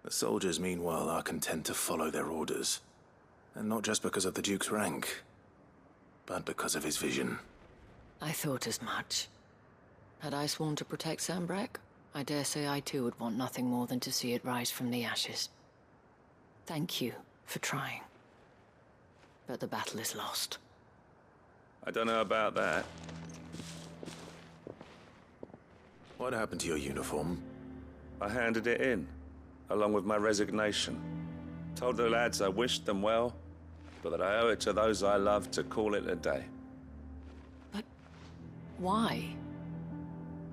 The soldiers, meanwhile, are content to follow their orders. And not just because of the Duke's rank, but because of his vision. I thought as much. Had I sworn to protect Sanbreque, I dare say I too would want nothing more than to see it rise from the ashes. Thank you for trying. But the battle is lost. I don't know about that. What happened to your uniform? I handed it in, along with my resignation. Told the lads I wished them well, but that I owe it to those I love to call it a day. But why?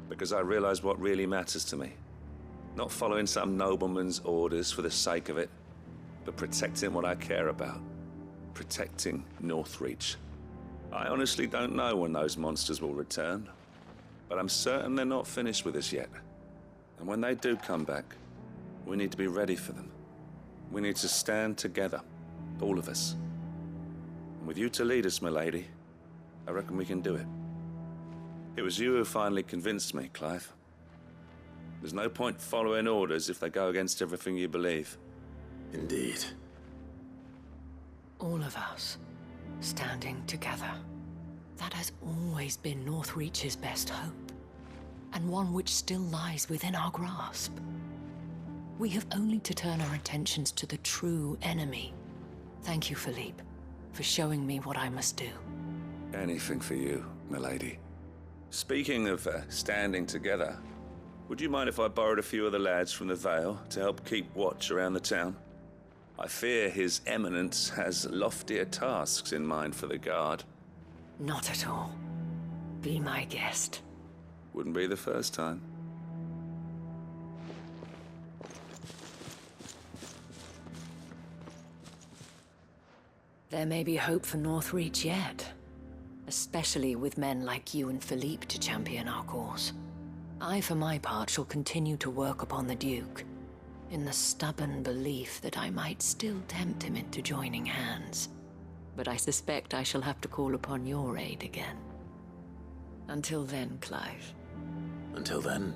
Because I realized what really matters to me. Not following some nobleman's orders for the sake of it, but protecting what I care about. Protecting Northreach. I honestly don't know when those monsters will return, but I'm certain they're not finished with us yet. And when they do come back, we need to be ready for them. We need to stand together, all of us. And with you to lead us, milady, I reckon we can do it. It was you who finally convinced me, Clive. There's no point following orders if they go against everything you believe. Indeed. All of us, standing together. That has always been Northreach's best hope, and one which still lies within our grasp. We have only to turn our attentions to the true enemy. Thank you, Philippe, for showing me what I must do. Anything for you, milady. Speaking of standing together, would you mind if I borrowed a few of the lads from the Vale to help keep watch around the town? I fear His Eminence has loftier tasks in mind for the guard. Not at all. Be my guest. Wouldn't be the first time. There may be hope for Northreach yet. Especially with men like you and Philippe to champion our cause. I, for my part, shall continue to work upon the Duke, in the stubborn belief that I might still tempt him into joining hands. But I suspect I shall have to call upon your aid again. Until then, Clive. Until then?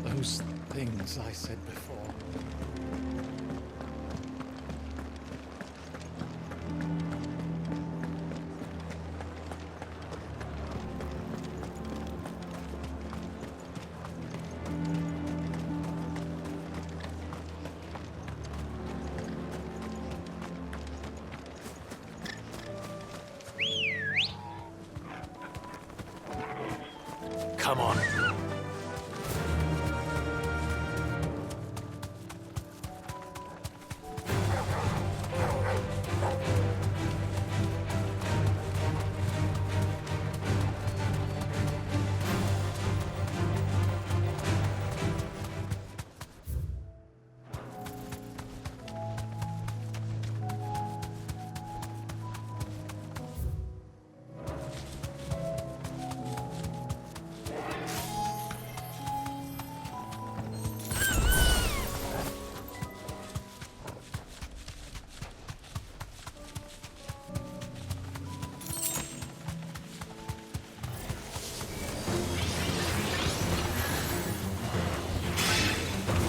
Those things I said before. Come on.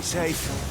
Safe.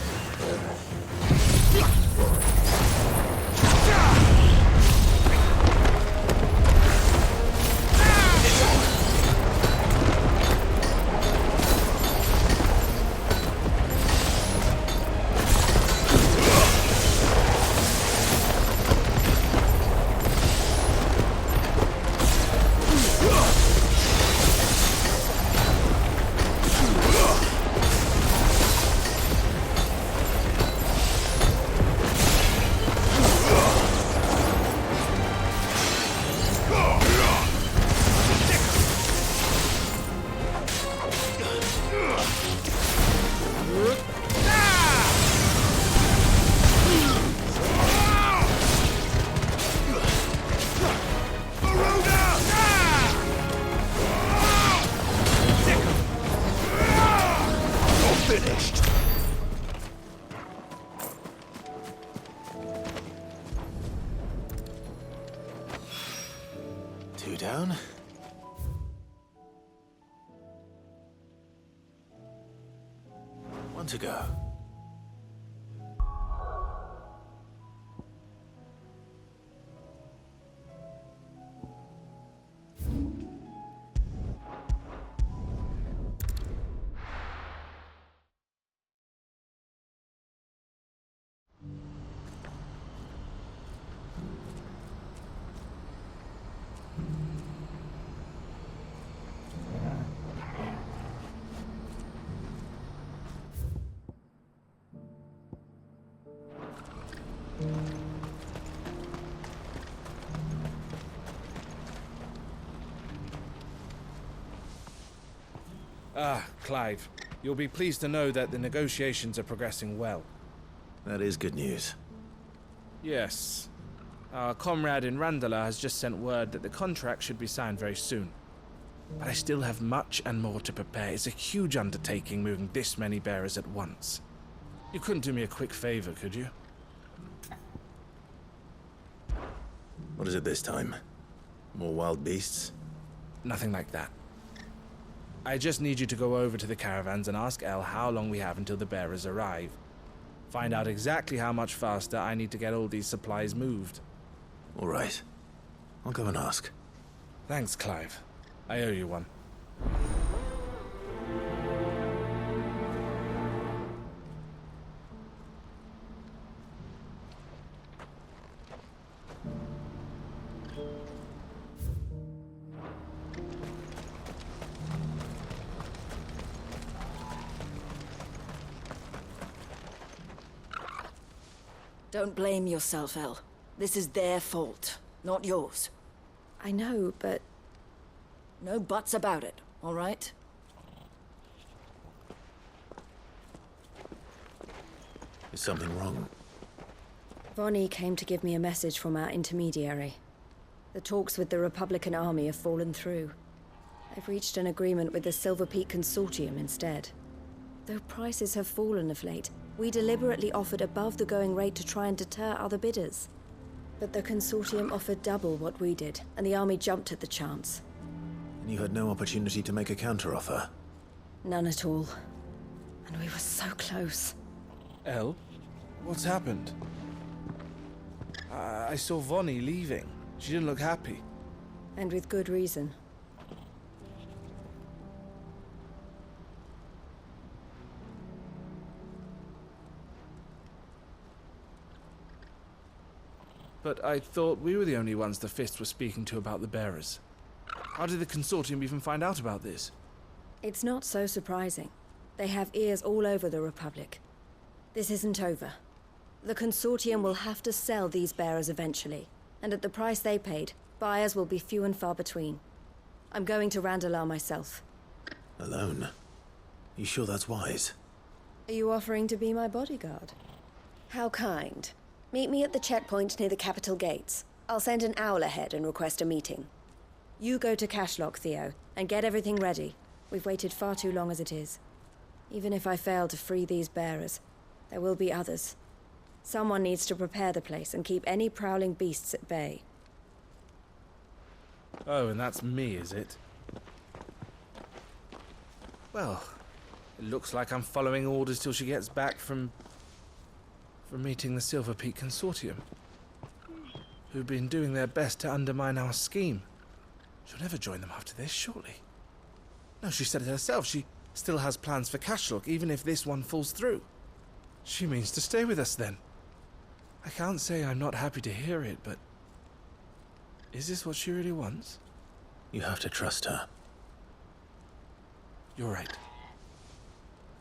Two down. One to go. Ah, Clive. You'll be pleased to know that the negotiations are progressing well. That is good news. Yes. Our comrade in Randala has just sent word that the contract should be signed very soon. But I still have much and more to prepare. It's a huge undertaking moving this many bearers at once. You couldn't do me a quick favor, could you? What is it this time? More wild beasts? Nothing like that. I just need you to go over to the caravans and ask El how long we have until the bearers arrive. Find out exactly how much faster I need to get all these supplies moved. All right. I'll go and ask. Thanks, Clive. I owe you one. Don't blame yourself, El. This is their fault, not yours. I know, but... No buts about it, all right? Is something wrong? Vonnie came to give me a message from our intermediary. The talks with the Republican army have fallen through. They've reached an agreement with the Silver Peak Consortium instead. Though prices have fallen of late, we deliberately offered above the going rate to try and deter other bidders. But the Consortium offered double what we did, and the army jumped at the chance. And you had no opportunity to make a counteroffer? None at all. And we were so close. El? What's happened? I saw Vonnie leaving. She didn't look happy. And with good reason. But I thought we were the only ones the Fist were speaking to about the bearers. How did the Consortium even find out about this? It's not so surprising. They have ears all over the Republic. This isn't over. The Consortium will have to sell these bearers eventually, and at the price they paid, buyers will be few and far between. I'm going to Randalar myself. Alone? You sure that's wise? Are you offering to be my bodyguard? How kind. Meet me at the checkpoint near the capital gates. I'll send an owl ahead and request a meeting. You go to Cashlock, Theo, and get everything ready. We've waited far too long as it is. Even if I fail to free these bearers, there will be others. Someone needs to prepare the place and keep any prowling beasts at bay. Oh, and that's me, is it? Well, it looks like I'm following orders till she gets back from from meeting the Silver Peak Consortium, who've been doing their best to undermine our scheme. She'll never join them after this, surely. No, she said it herself. She still has plans for Cashlock, even if this one falls through. She means to stay with us, then. I can't say I'm not happy to hear it, but... is this what she really wants? You have to trust her. You're right.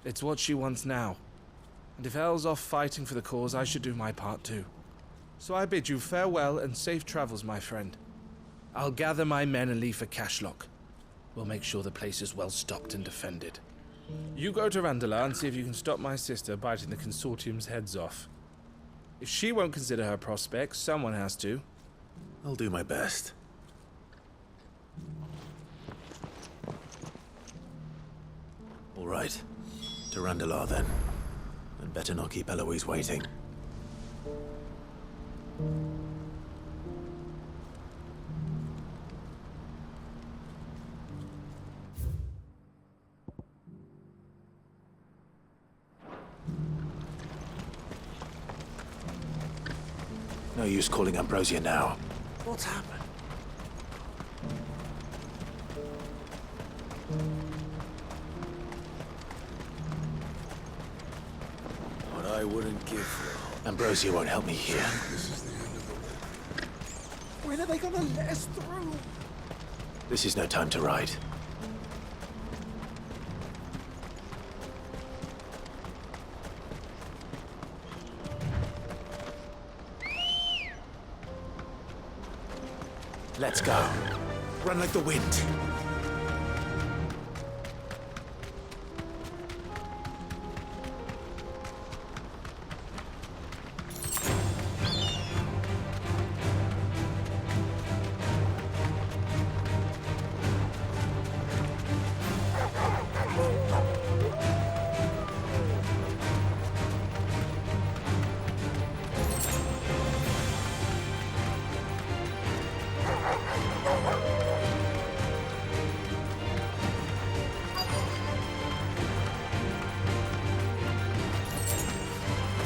It's what she wants now. And if Elle's off fighting for the cause, I should do my part too. So I bid you farewell and safe travels, my friend. I'll gather my men and leave for Cashlock. We'll make sure the place is well stocked and defended. You go to Randala and see if you can stop my sister biting the Consortium's heads off. If she won't consider her prospects, someone has to. I'll do my best. All right. To Randala, then. And better not keep Eloise waiting. No use calling Ambrosia now. What's happened? What I wouldn't give for... Ambrosia won't help me here. This is the end of the way. When are they gonna let us through? This is no time to ride. Let's go. Run like the wind.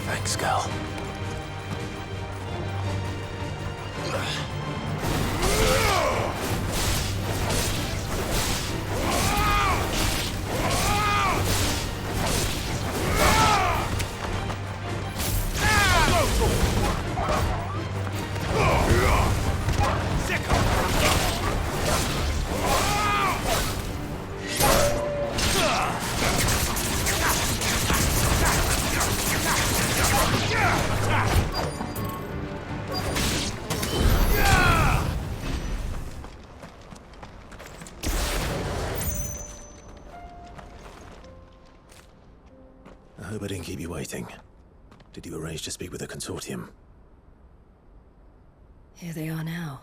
Thanks, Gal. I hope I didn't keep you waiting. Did you arrange to speak with the Consortium? Here they are now.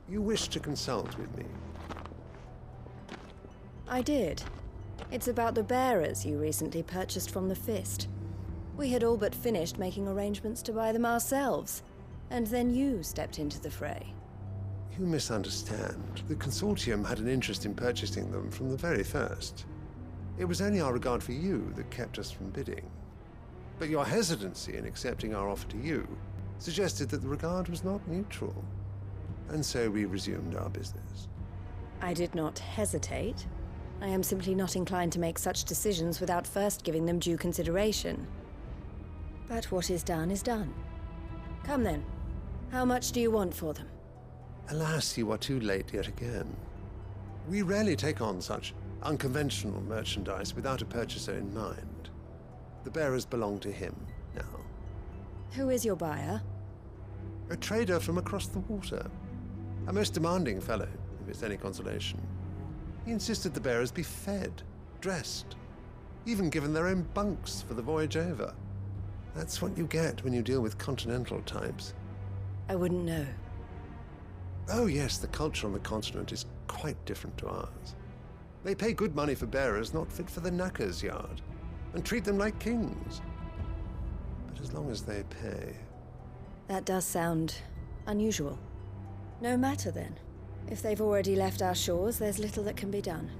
You wish to consult with me? I did. It's about the bearers you recently purchased from the Fist. We had all but finished making arrangements to buy them ourselves, and then you stepped into the fray. You misunderstand. The Consortium had an interest in purchasing them from the very first. It was only our regard for you that kept us from bidding. But your hesitancy in accepting our offer to you suggested that the regard was not mutual. And so we resumed our business. I did not hesitate. I am simply not inclined to make such decisions without first giving them due consideration. But what is done is done. Come then. How much do you want for them? Alas, you are too late yet again. We rarely take on such unconventional merchandise without a purchaser in mind. The bearers belong to him now. Who is your buyer? A trader from across the water. A most demanding fellow, if it's any consolation. He insisted the bearers be fed, dressed, even given their own bunks for the voyage over. That's what you get when you deal with continental types. I wouldn't know. Oh yes, the culture on the continent is quite different to ours. They pay good money for bearers not fit for the knacker's yard, and treat them like kings. But as long as they pay... That does sound unusual. No matter then. If they've already left our shores, there's little that can be done.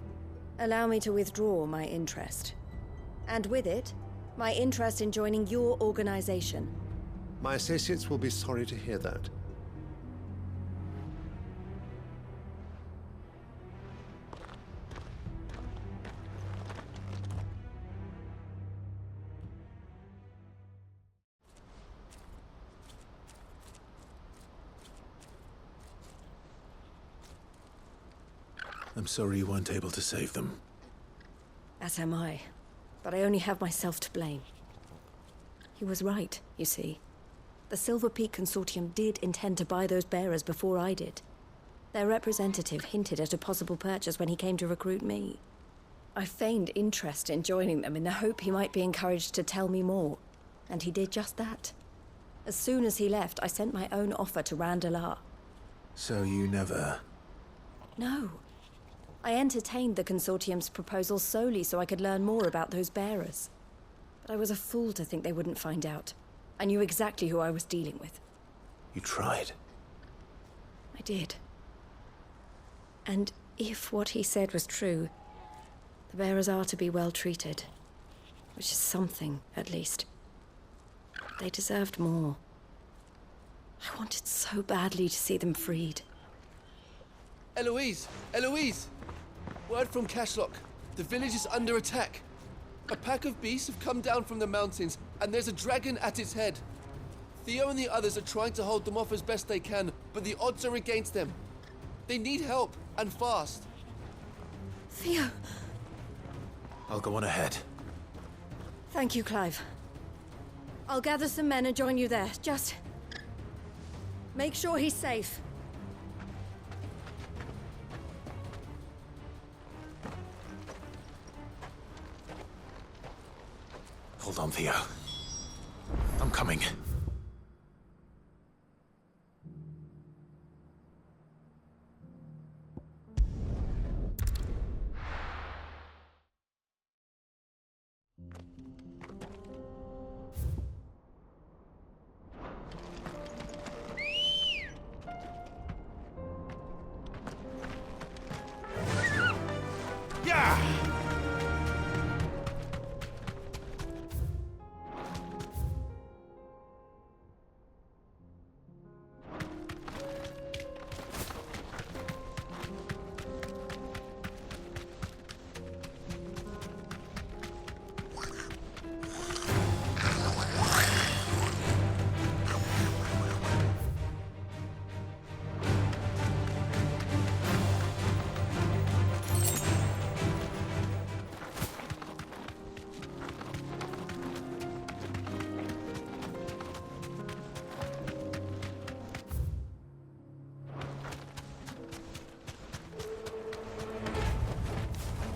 Allow me to withdraw my interest. And with it, My interest in joining your organization. My associates will be sorry to hear that. I'm sorry you weren't able to save them. As am I. But I only have myself to blame. He was right, you see. The Silver Peak Consortium did intend to buy those bearers before I did. Their representative hinted at a possible purchase when he came to recruit me. I feigned interest in joining them in the hope he might be encouraged to tell me more, and he did just that. As soon as he left, I sent my own offer to Randalar. So you never... No. I entertained the Consortium's proposal solely so I could learn more about those bearers. But I was a fool to think they wouldn't find out. I knew exactly who I was dealing with. You tried. I did. And if what he said was true, the bearers are to be well treated. Which is something, at least. They deserved more. I wanted so badly to see them freed. Eloise! Eloise! Word from Cashlock. The village is under attack. A pack of beasts have come down from the mountains, and there's a dragon at its head. Theo and the others are trying to hold them off as best they can, but the odds are against them. They need help, and fast. Theo! I'll go on ahead. Thank you, Clive. I'll gather some men and join you there. Just... make sure he's safe. Hold on, Theo. I'm coming.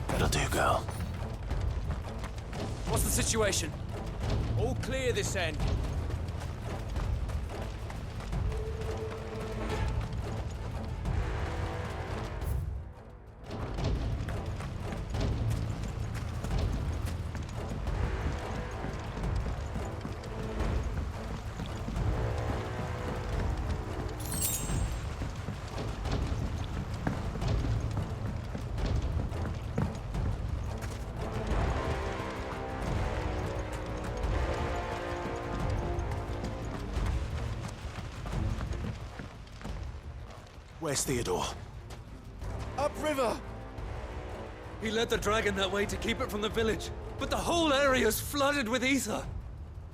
That'll do, girl. What's the situation? All clear this end. Where's Theodore? Upriver! He led the dragon that way to keep it from the village, but the whole area's flooded with aether.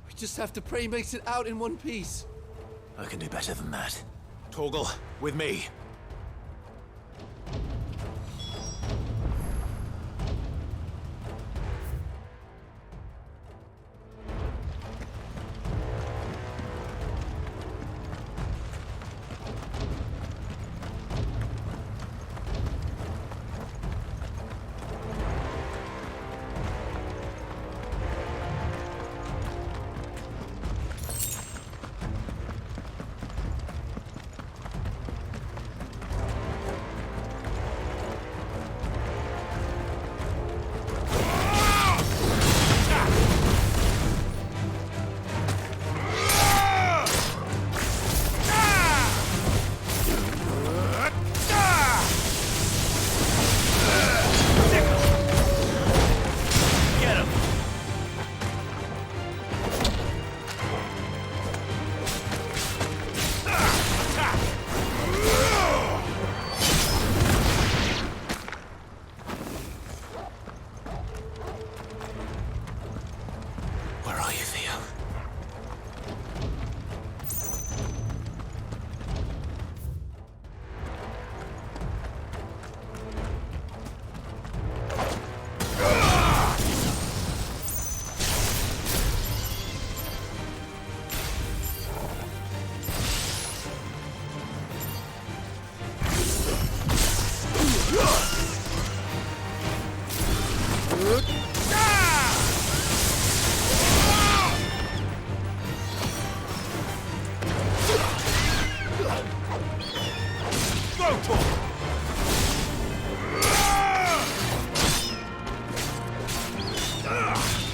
We just have to pray he makes it out in one piece. I can do better than that. Torgal, with me.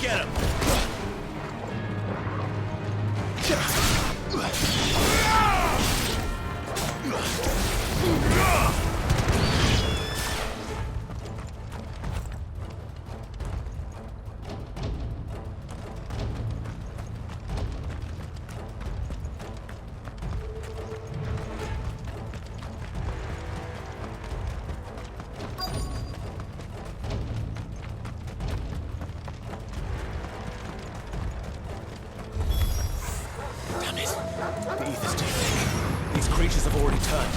Get him! Damn it. The ether's too thick. These creatures have already turned.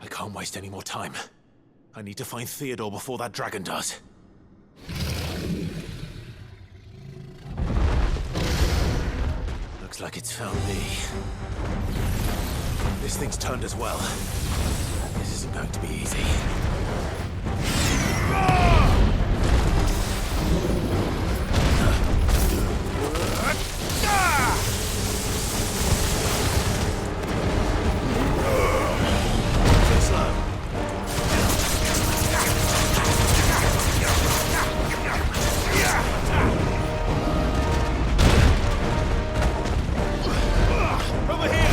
I can't waste any more time. I need to find Theodore before that dragon does. Looks like it's found me. This thing's turned as well. This isn't going to be easy. Over here!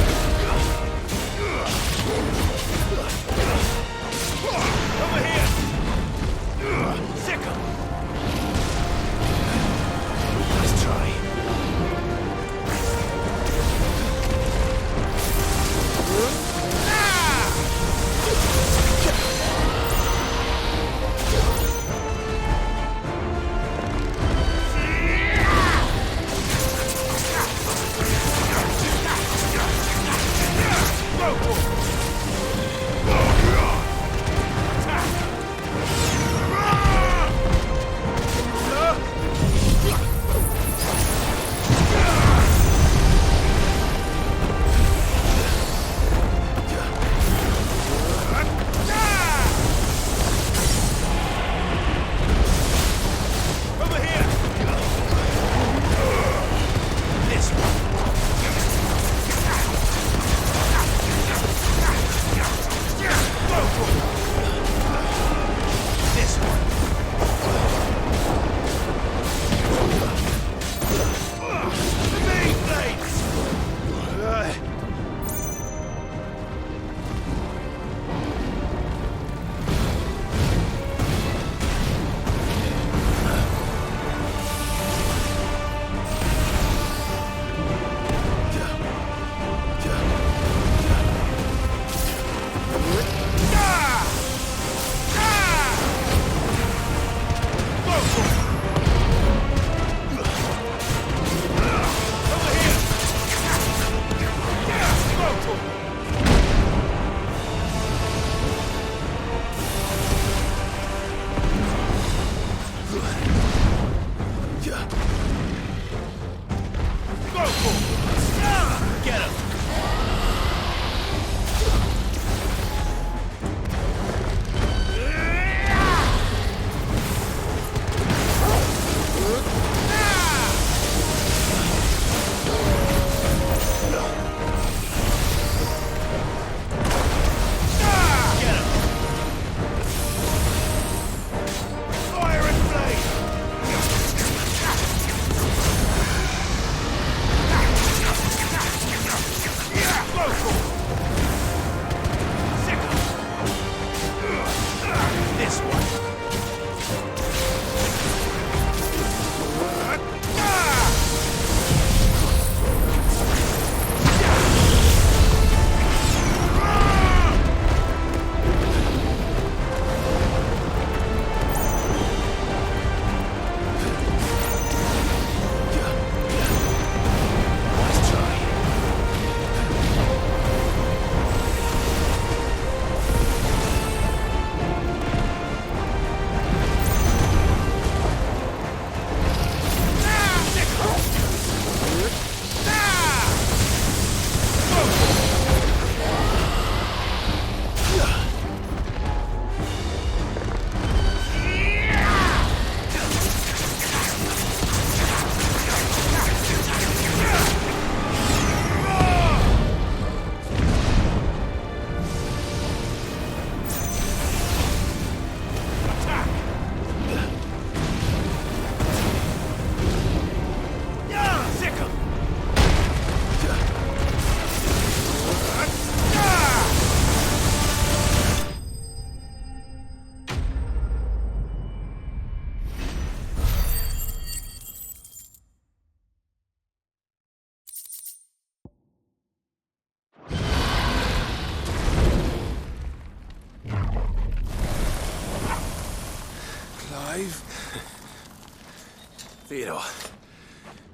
Theodore,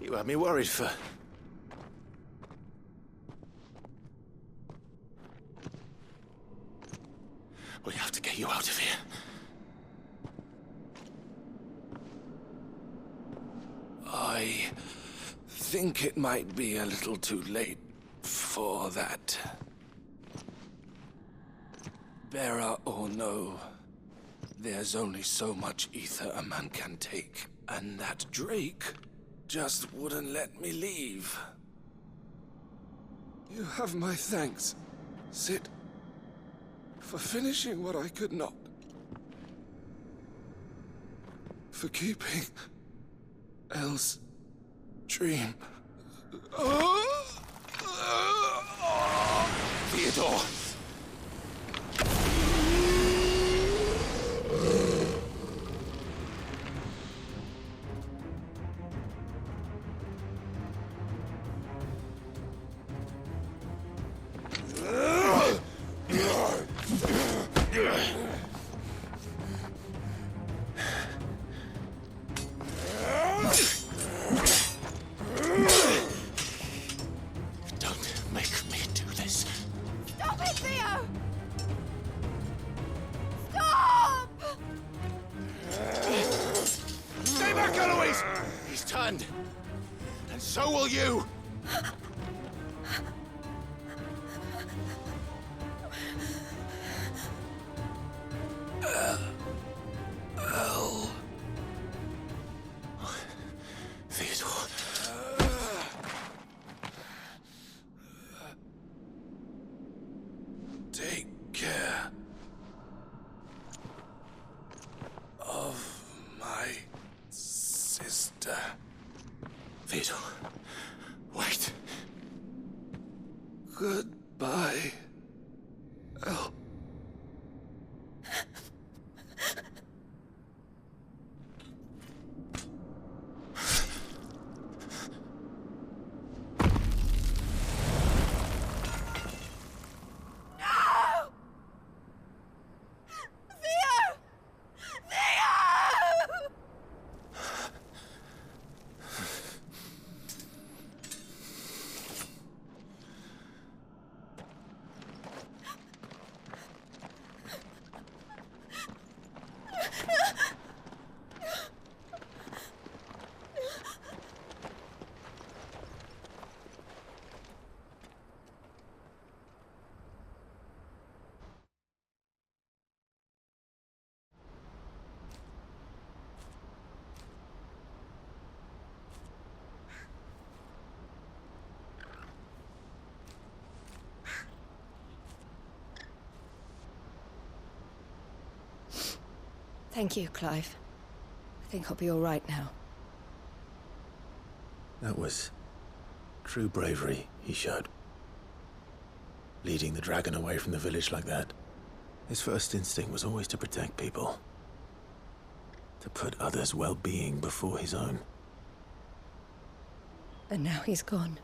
you had me worried for... We have to get you out of here. I think it might be a little too late for that. Bearer or no, there's only so much ether a man can take, and that Drake just wouldn't let me leave. You have my thanks, Sid, for finishing what I could not. For keeping Elle's dream. Theodore! And so will you! Elle. Theodore. Take care of my sister. Theodore, wait. Goodbye, Elle. Thank you, Clive. I think I'll be all right now. That was true bravery he showed. Leading the dragon away from the village like that. His first instinct was always to protect people. To put others' well-being before his own. And now he's gone.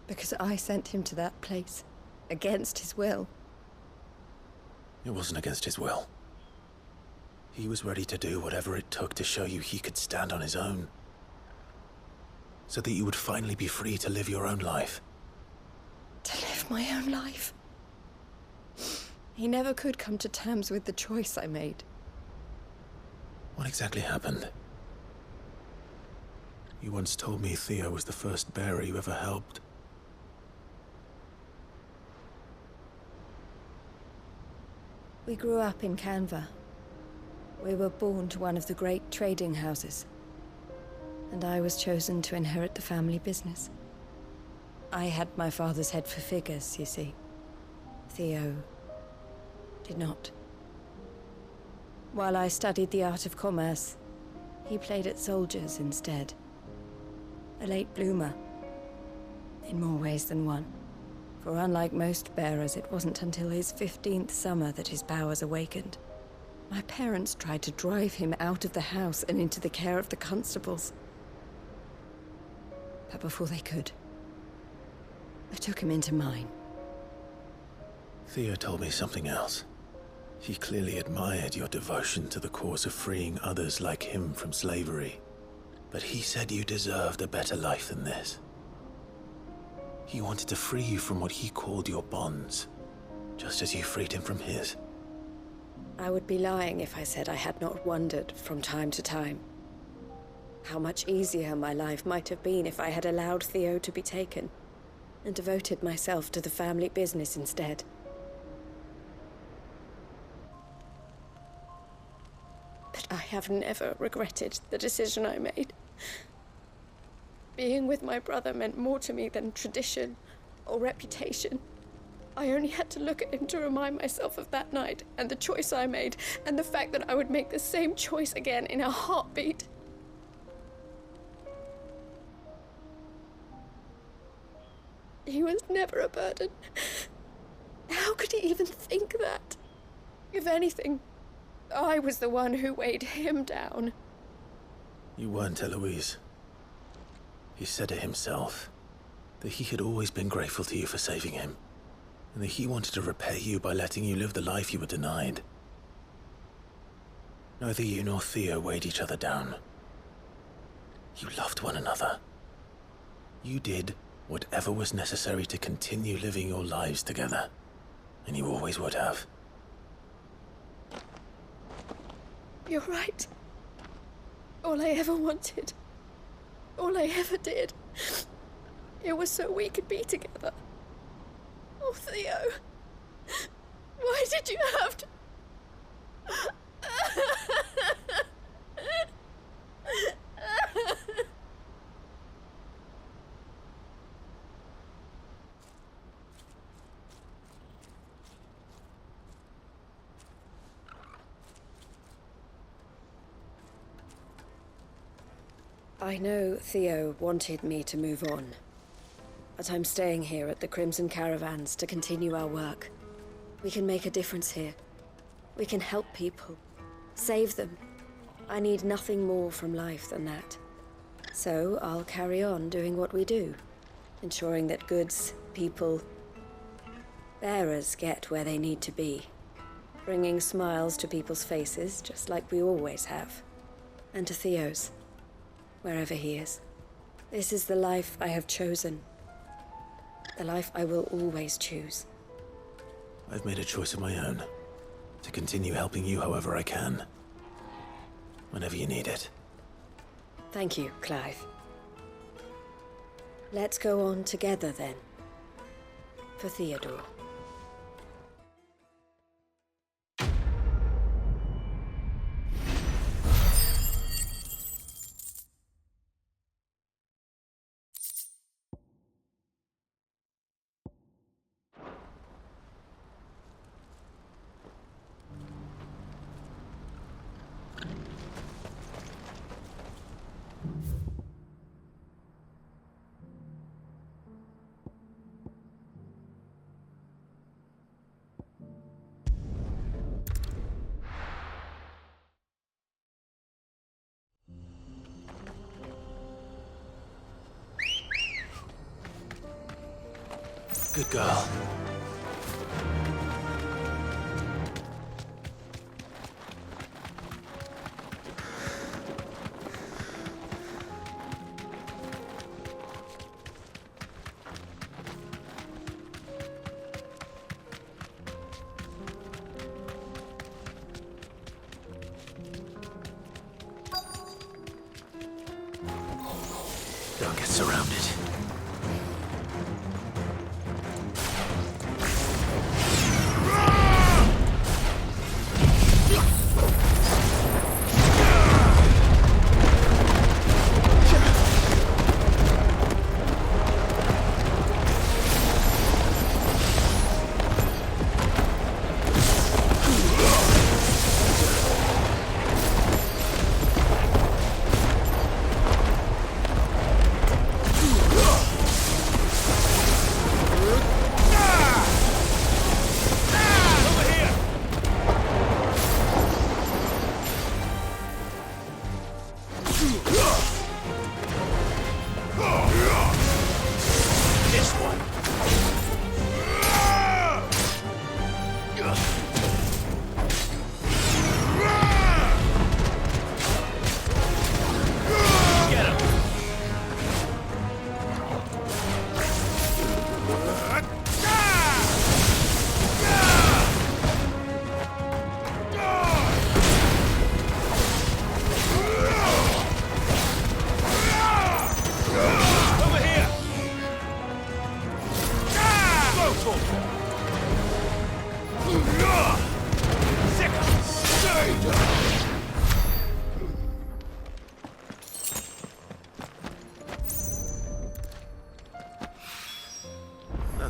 Because I sent him to that place, against his will. It wasn't against his will. He was ready to do whatever it took to show you he could stand on his own. So that you would finally be free to live your own life. To live my own life? He never could come to terms with the choice I made. What exactly happened? You once told me Theo was the first bearer you ever helped. We grew up in Canva. We were born to one of the great trading houses. And I was chosen to inherit the family business. I had my father's head for figures, you see. Theo did not. While I studied the art of commerce, he played at soldiers instead. A late bloomer, in more ways than one. For unlike most bearers, it wasn't until his 15th summer that his powers awakened. My parents tried to drive him out of the house and into the care of the constables. But before they could, I took him into mine. Theo told me something else. He clearly admired your devotion to the cause of freeing others like him from slavery. But he said you deserved a better life than this. He wanted to free you from what he called your bonds, just as you freed him from his. I would be lying if I said I had not wondered from time to time how much easier my life might have been if I had allowed Theo to be taken and devoted myself to the family business instead. But I have never regretted the decision I made. Being with my brother meant more to me than tradition or reputation. I only had to look at him to remind myself of that night and the choice I made, and the fact that I would make the same choice again in a heartbeat. He was never a burden. How could he even think that? If anything, I was the one who weighed him down. You weren't, Eloise. He said it himself, that he had always been grateful to you for saving him, and that he wanted to repay you by letting you live the life you were denied. Neither you nor Theo weighed each other down. You loved one another. You did whatever was necessary to continue living your lives together, and you always would have. You're right. All I ever wanted, all I ever did, it was so we could be together. Oh, Theo, why did you have to... I know Theo wanted me to move on, but I'm staying here at the Crimson Caravans to continue our work. We can make a difference here. We can help people, save them. I need nothing more from life than that. So I'll carry on doing what we do, ensuring that goods, people, bearers get where they need to be, bringing smiles to people's faces just like we always have, and to Theo's, wherever he is. This is the life I have chosen. The life I will always choose. I've made a choice of my own, to continue helping you however I can. Whenever you need it. Thank you, Clive. Let's go on together then. For Theodore. Good girl. Don't get surrounded.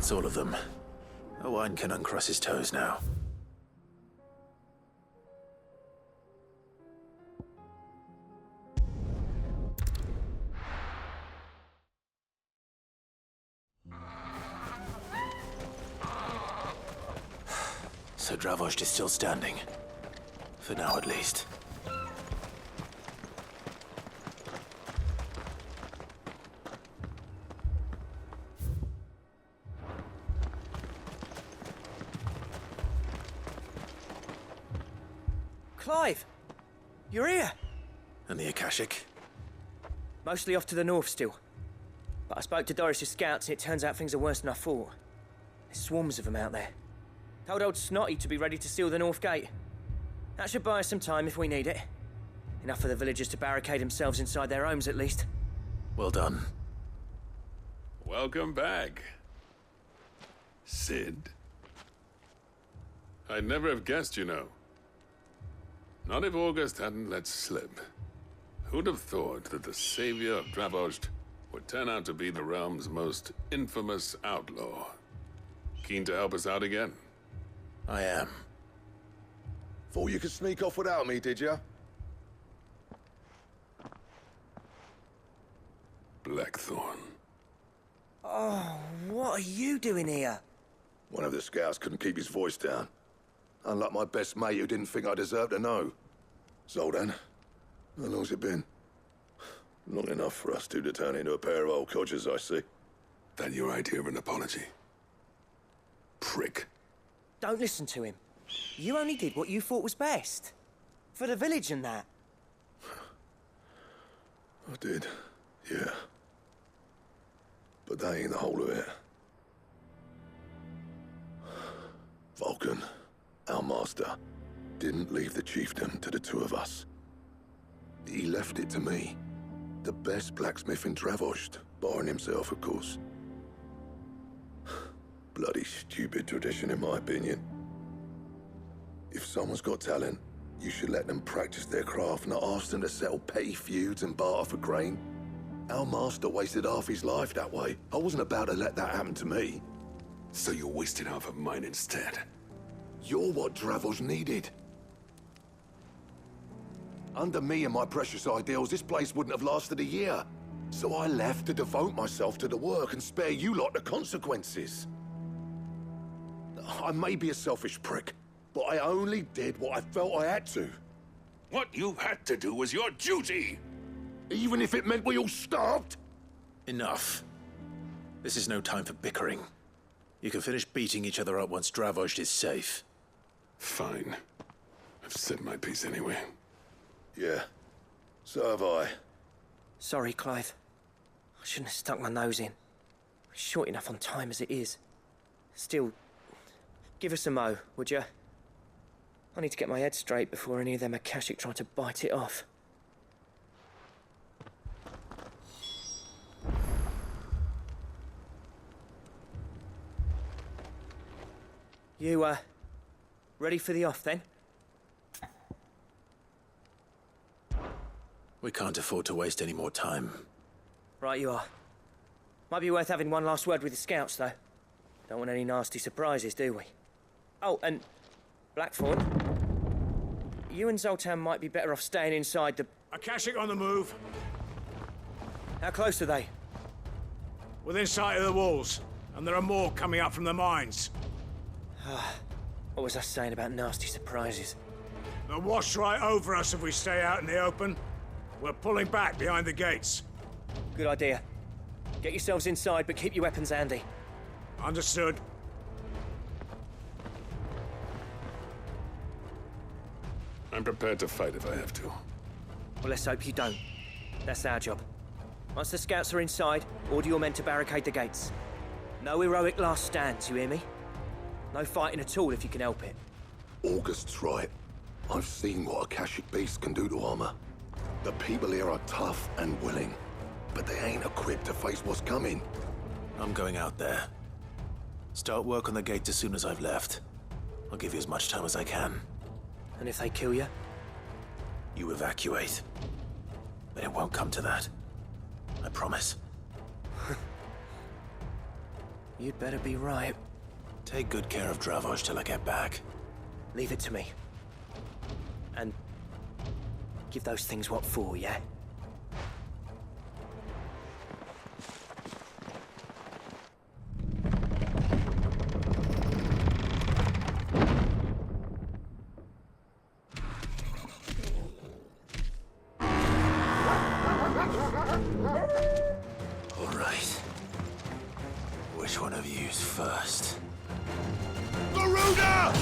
That's all of them. Owain can uncross his toes now. So Dravost is still standing. For now, at least. Clive! You're here! And the Akashic? Mostly off to the north still. But I spoke to Doris's scouts and it turns out things are worse than I thought. There's swarms of them out there. Told old Snotty to be ready to seal the north gate. That should buy us some time if we need it. Enough for the villagers to barricade themselves inside their homes at least. Well done. Welcome back, Sid. I'd never have guessed, you know. Not if August hadn't let slip. Who'd have thought that the savior of Dravost would turn out to be the realm's most infamous outlaw? Keen to help us out again? I am. Thought you could sneak off without me, did ya? Blackthorn. Oh, what are you doing here? One of the scouts couldn't keep his voice down. Unlike my best mate who didn't think I deserved to know. Zoldan, how long's it been? Long enough for us two to turn into a pair of old codgers, I see. That your idea of an apology? Prick. Don't listen to him. You only did what you thought was best. For the village and that. I did, yeah. But that ain't the whole of it. Vulcan, our master, didn't leave the chiefdom to the two of us. He left it to me. The best blacksmith in Dravost, barring himself, of course. Bloody stupid tradition, in my opinion. If someone's got talent, you should let them practice their craft, not ask them to settle petty feuds and barter for grain. Our master wasted half his life that way. I wasn't about to let that happen to me. So you wasted half of mine instead? You're what Dravost needed. Under me and my precious ideals, this place wouldn't have lasted a year. So I left to devote myself to the work and spare you lot the consequences. I may be a selfish prick, but I only did what I felt I had to. What you had to do was your duty! Even if it meant we all starved? Enough. This is no time for bickering. You can finish beating each other up once Dravost is safe. Fine. I've said my piece anyway. Yeah, so have I. Sorry, Clive. I shouldn't have stuck my nose in. We're short enough on time as it is. Still, give us a mo, would you? I need to get my head straight before any of them Akashic try to bite it off. You, ready for the off, then? We can't afford to waste any more time. Right you are. Might be worth having one last word with the scouts, though. Don't want any nasty surprises, do we? Oh, and Blackthorn, you and Zoltan might be better off staying inside the... Akashic on the move. How close are they? Within sight of the walls, and there are more coming up from the mines. What was I saying about nasty surprises? They'll wash right over us if we stay out in the open. We're pulling back behind the gates. Good idea. Get yourselves inside, but keep your weapons handy. Understood. I'm prepared to fight if I have to. Well, let's hope you don't. That's our job. Once the scouts are inside, order your men to barricade the gates. No heroic last stands, you hear me? No fighting at all if you can help it. August's right. I've seen what Akashic beasts can do to armor. The people here are tough and willing, but they ain't equipped to face what's coming. I'm going out there. Start work on the gate as soon as I've left. I'll give you as much time as I can. And if they kill you? You evacuate. But it won't come to that. I promise. You'd better be right. Take good care of Dravoj till I get back. Leave it to me. And give those things what for, yeah? All right. Which one of you's first? Garuda!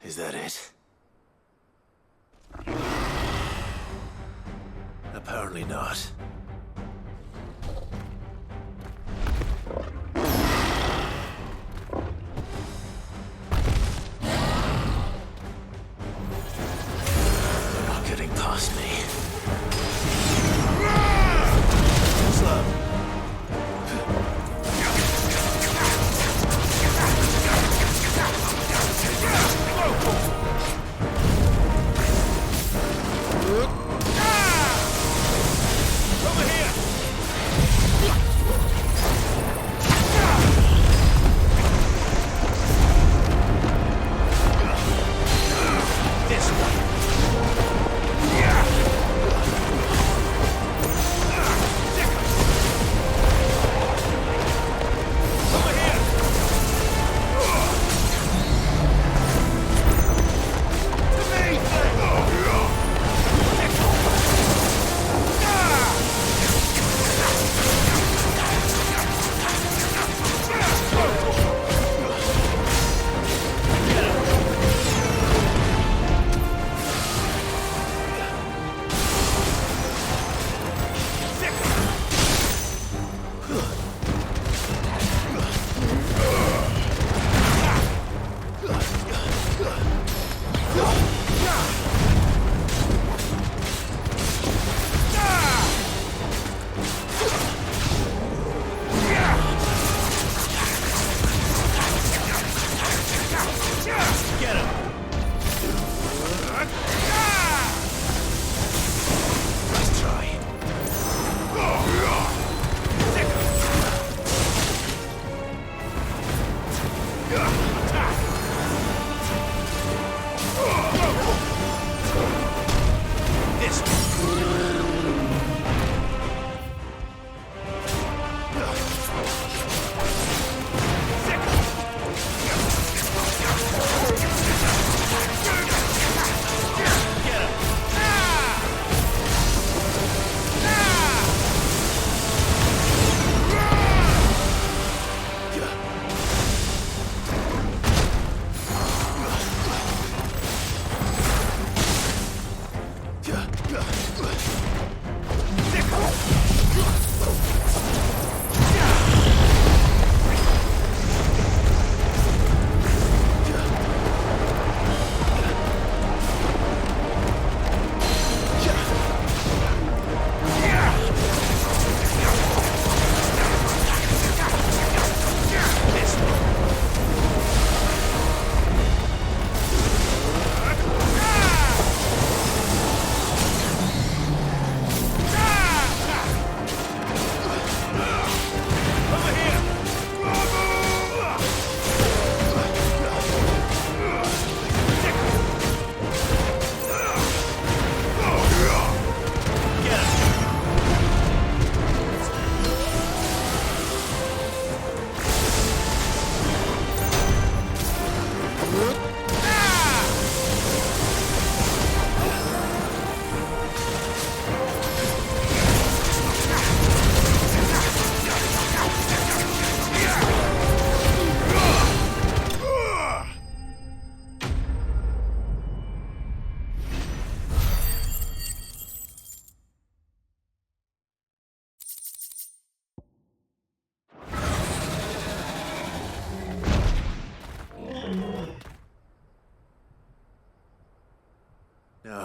Is that it? Apparently not. They're not getting past me. Slow. Over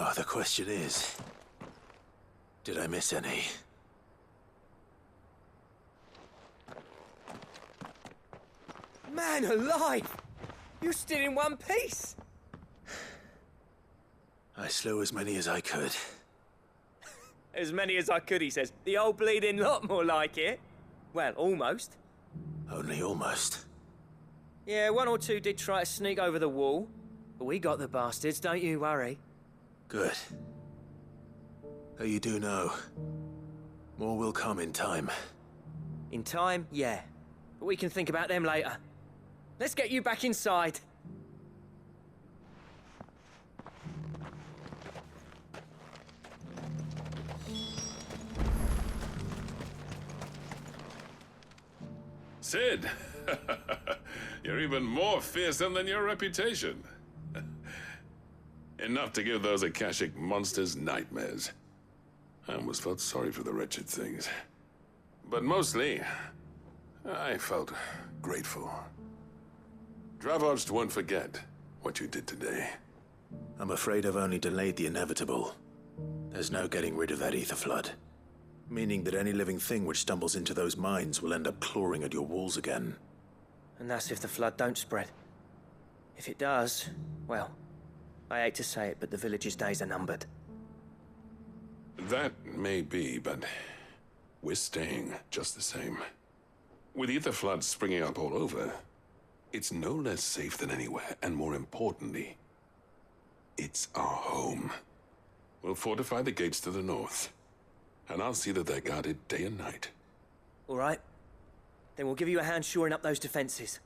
Oh, the question is, did I miss any? Man alive! You're still in one piece! I slew as many as I could. As many as I could, he says. The old bleeding lot, more like it. Well, almost. Only almost. Yeah, one or two did try to sneak over the wall. But we got the bastards, don't you worry. Good. Though you do know, more will come in time. In time, yeah. But we can think about them later. Let's get you back inside. Sid! You're even more fearsome than your reputation. Enough to give those Akashic monsters nightmares. I almost felt sorry for the wretched things. But mostly, I felt grateful. Dravoged won't forget what you did today. I'm afraid I've only delayed the inevitable. There's no getting rid of that aether flood. Meaning that any living thing which stumbles into those mines will end up clawing at your walls again. And that's if the flood don't spread. If it does, well, I hate to say it, but the village's days are numbered. That may be, but we're staying just the same. With aether floods springing up all over, it's no less safe than anywhere, and more importantly, it's our home. We'll fortify the gates to the north, and I'll see that they're guarded day and night. All right. Then we'll give you a hand shoring up those defenses.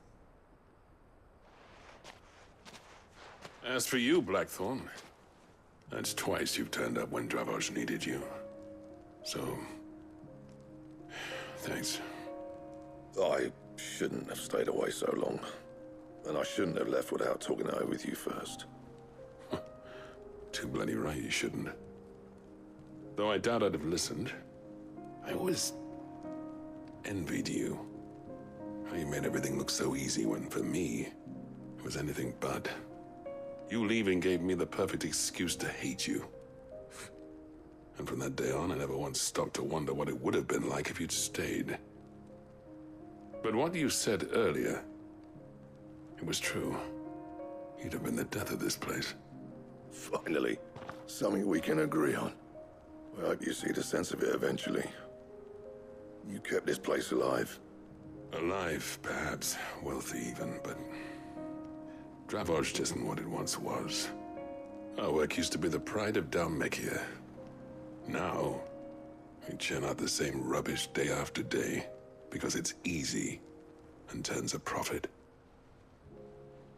As for you, Blackthorn, that's twice you've turned up when Dravos needed you. So, thanks. I shouldn't have stayed away so long. And I shouldn't have left without talking it over with you first. Too bloody right you shouldn't. Though I doubt I'd have listened. I always envied you. How you made everything look so easy when, for me, it was anything but. You leaving gave me the perfect excuse to hate you. And from that day on, I never once stopped to wonder what it would have been like if you'd stayed. But what you said earlier, it was true. You'd have been the death of this place. Finally, something we can agree on. I hope you see the sense of it eventually. You kept this place alive. Alive, perhaps. Wealthy even, but Dravoged isn't what it once was. Our work used to be the pride of Dalmekia. Now, we churn out the same rubbish day after day because it's easy and turns a profit.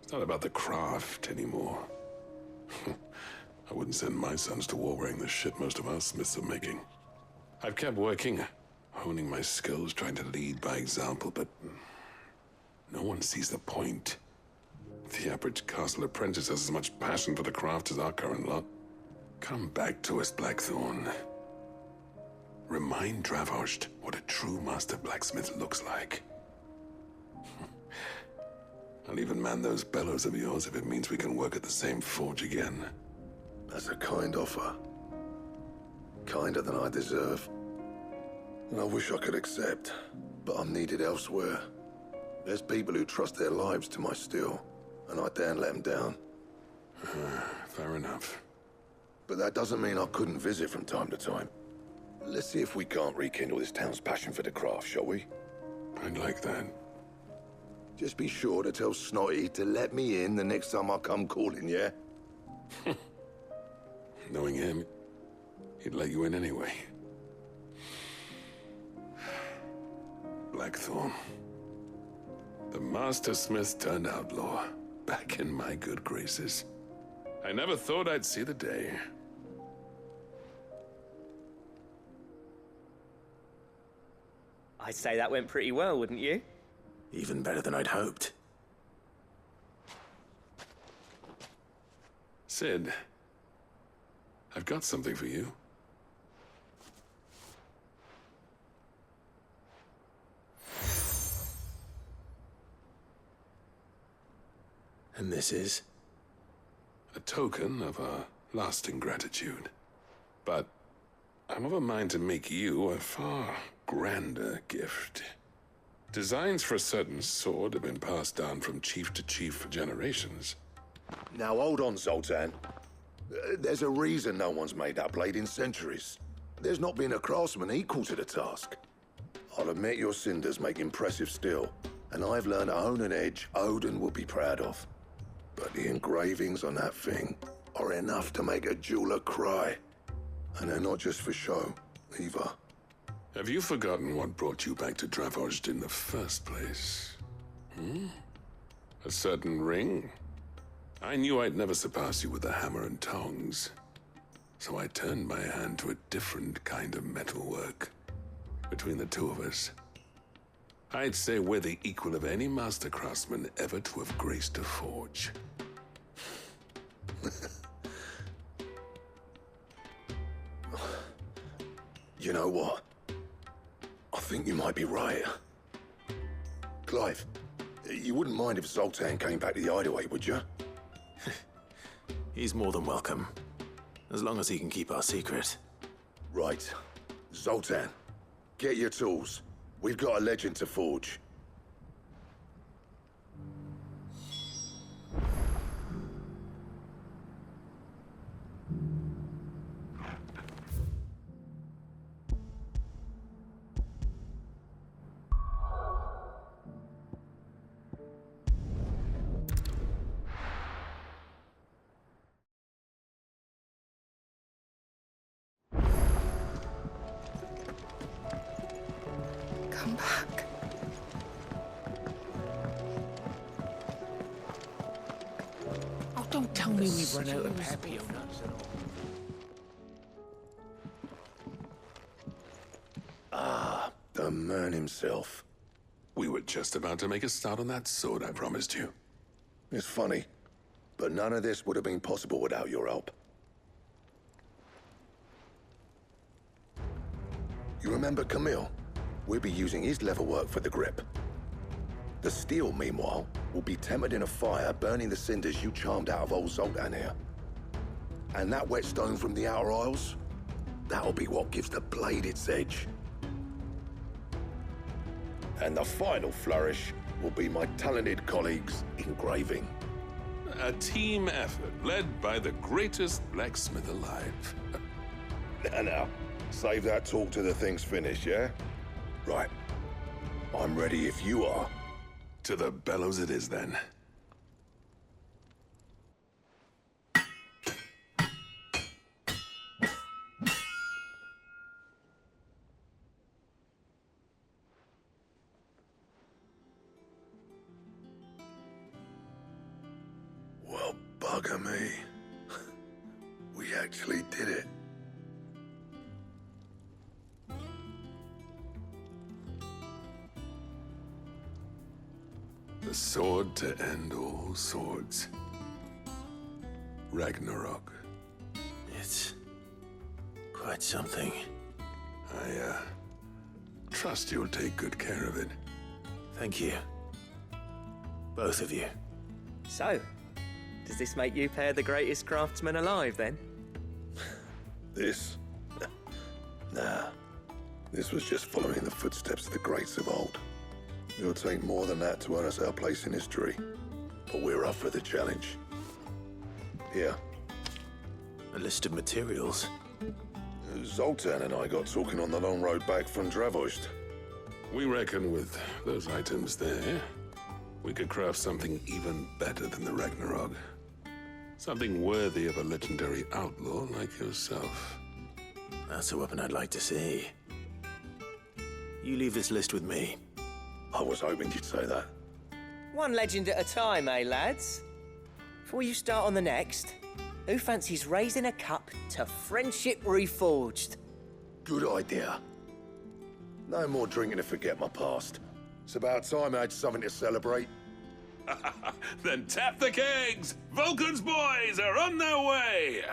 It's not about the craft anymore. I wouldn't send my sons to war wearing the shit most of our smiths are making. I've kept working, honing my skills, trying to lead by example, but no one sees the point. The average castle apprentice has as much passion for the craft as our current lot. Come back to us, Blackthorn. Remind Dravoged what a true master blacksmith looks like. I'll even man those bellows of yours if it means we can work at the same forge again. That's a kind offer. Kinder than I deserve. And I wish I could accept, but I'm needed elsewhere. There's people who trust their lives to my steel, and I daren't let them down. Fair enough. But that doesn't mean I couldn't visit from time to time. Let's see if we can't rekindle this town's passion for the craft, shall we? I'd like that. Just be sure to tell Snotty to let me in the next time I come calling, yeah? Knowing him, he'd let you in anyway. Blackthorn. The Master Smith turned outlaw, back in my good graces. I never thought I'd see the day. I'd say that went pretty well, wouldn't you? Even better than I'd hoped. Sid, I've got something for you. And this is? A token of our lasting gratitude. But I'm of a mind to make you a far grander gift. Designs for a certain sword have been passed down from chief to chief for generations. Now hold on, Zoltan. There's a reason no one's made that blade in centuries. There's not been a craftsman equal to the task. I'll admit your cinders make impressive steel, and I've learned to own an edge Odin will be proud of. But the engravings on that thing are enough to make a jeweler cry. And they're not just for show, either. Have you forgotten what brought you back to Davosd in the first place? A certain ring? I knew I'd never surpass you with a hammer and tongs. So I turned my hand to a different kind of metalwork. Between the two of us, I'd say we're the equal of any master craftsman ever to have graced a forge. You know what? I think you might be right. Clive, you wouldn't mind if Zoltan came back to the Hideaway, would you? He's more than welcome. As long as he can keep our secret. Right. Zoltan, get your tools. We've got a legend to forge. Come back. Oh, don't tell me we've run out of Papio nuts at all. Ah, the man himself. We were just about to make a start on that sword I promised you. It's funny, but none of this would have been possible without your help. You remember Camille? We'll be using his leatherwork for the grip. The steel, meanwhile, will be tempered in a fire, burning the cinders you charmed out of old Zoltan here. And that whetstone from the Outer Isles, that'll be what gives the blade its edge. And the final flourish will be my talented colleagues' engraving. A team effort led by the greatest blacksmith alive. Now, save that talk till the thing's finished, yeah? Right. I'm ready if you are. To the bellows it is, then. Well, bugger me. We actually did it. The sword to end all swords. Ragnarok. It's quite something. I, trust you'll take good care of it. Thank you. Both of you. So, does this make you pair the greatest craftsman alive, then? This? Nah. This was just following the footsteps of the greats of old. It'll take more than that to earn us our place in history. But we're up for the challenge. Here. A list of materials. Zoltan and I got talking on the long road back from Davosd. We reckon with those items there, we could craft something even better than the Ragnarok. Something worthy of a legendary outlaw like yourself. That's a weapon I'd like to see. You leave this list with me. I was hoping you'd say that. One legend at a time, eh, lads? Before you start on the next, who fancies raising a cup to friendship reforged? Good idea. No more drinking to forget my past. It's about time I had something to celebrate. Then tap the kegs! Vulcan's boys are on their way!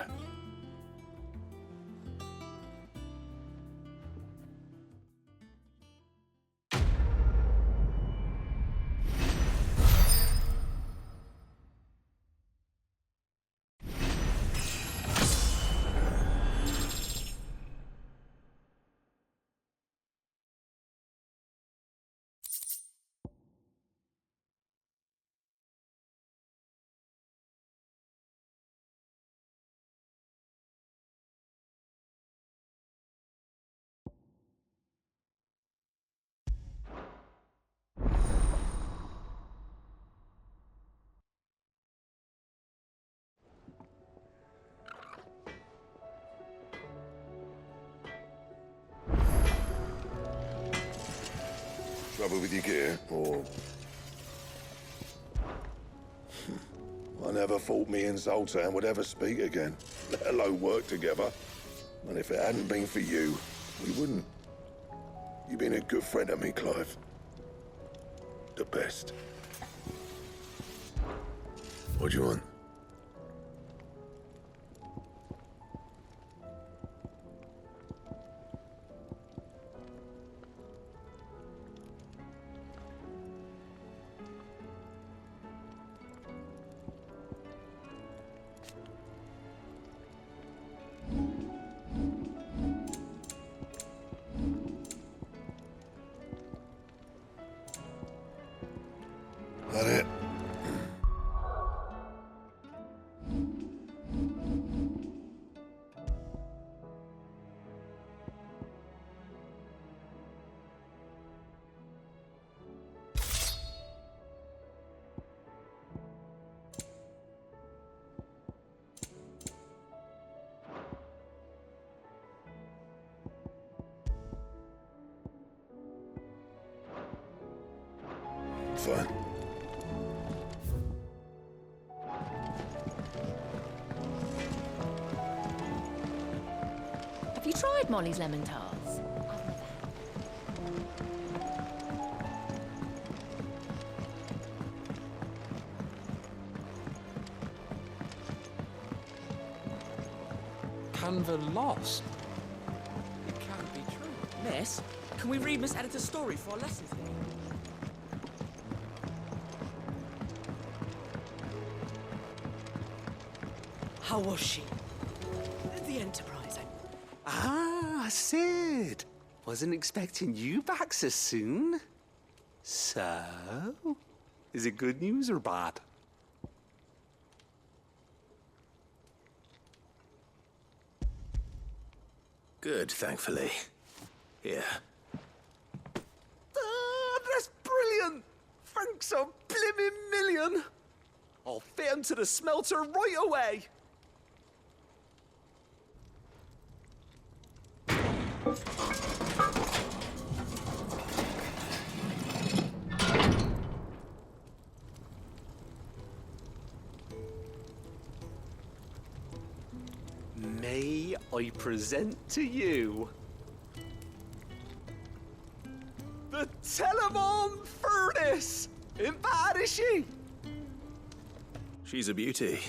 Trouble with your gear, or... I never thought me and Zoltan would ever speak again, let alone work together. And if it hadn't been for you, we wouldn't. You've been a good friend to me, Clive. The best. What do you want? That it? Fine. Have you tried Molly's lemon tarts? Canva lost. It can't be true. Miss, can we read Miss Editor's story for our lesson today? How was she? The Enterprise. Ah, Sid. Wasn't expecting you back so soon. So, is it good news or bad? Good, thankfully. Here. Ah, that's brilliant. Thanks a blimmin' million. I'll fit him to the smelter right away. May I present to you the Telemon Furnace? Ain't bad, is she? She's a beauty.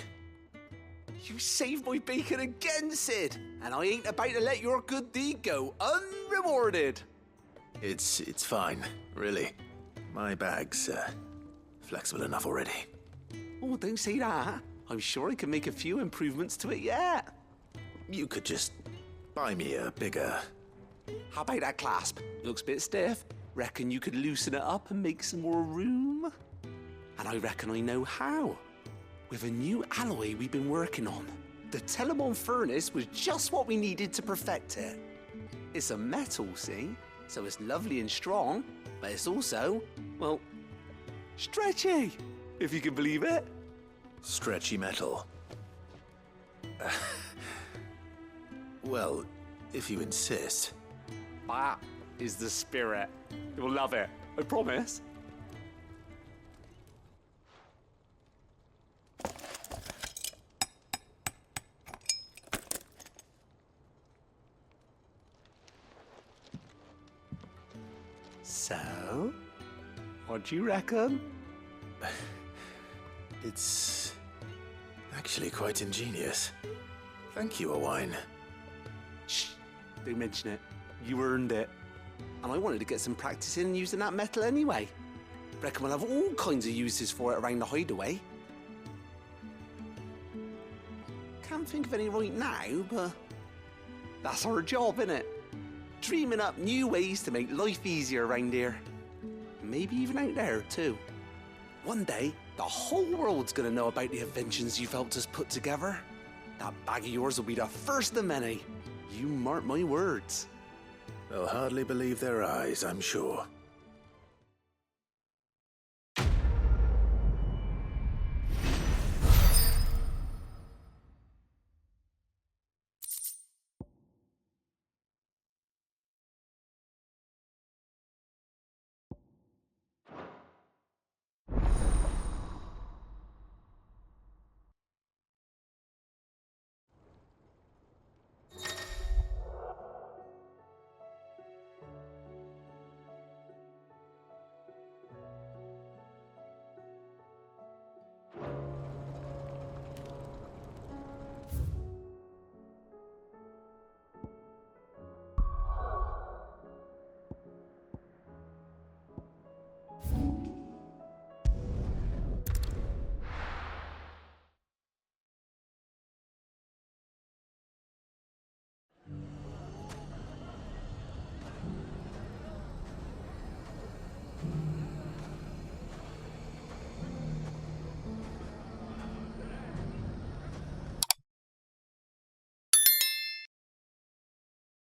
You saved my bacon again, Sid, and I ain't about to let your good deed go unrewarded. It's fine, really. My bag's flexible enough already. Oh, don't say that. I'm sure I can make a few improvements to it yet. You could just buy me a bigger... How about that clasp? Looks a bit stiff. Reckon you could loosen it up and make some more room? And I reckon I know how. With a new alloy we've been working on. The Telemon Furnace was just what we needed to perfect it. It's a metal, see? So it's lovely and strong, but it's also, well, stretchy, if you can believe it. Stretchy metal. Well, if you insist. That is the spirit. You'll love it, I promise. So, what do you reckon? It's actually quite ingenious. Thank you, Owain. Shh, don't mention it. You earned it. And I wanted to get some practice in using that metal anyway. Reckon we'll have all kinds of uses for it around the hideaway. Can't think of any right now, but that's our job, innit? Dreaming up new ways to make life easier around here. Maybe even out there, too. One day, the whole world's gonna know about the inventions you've helped us put together. That bag of yours will be the first of many. You mark my words. They'll hardly believe their eyes, I'm sure.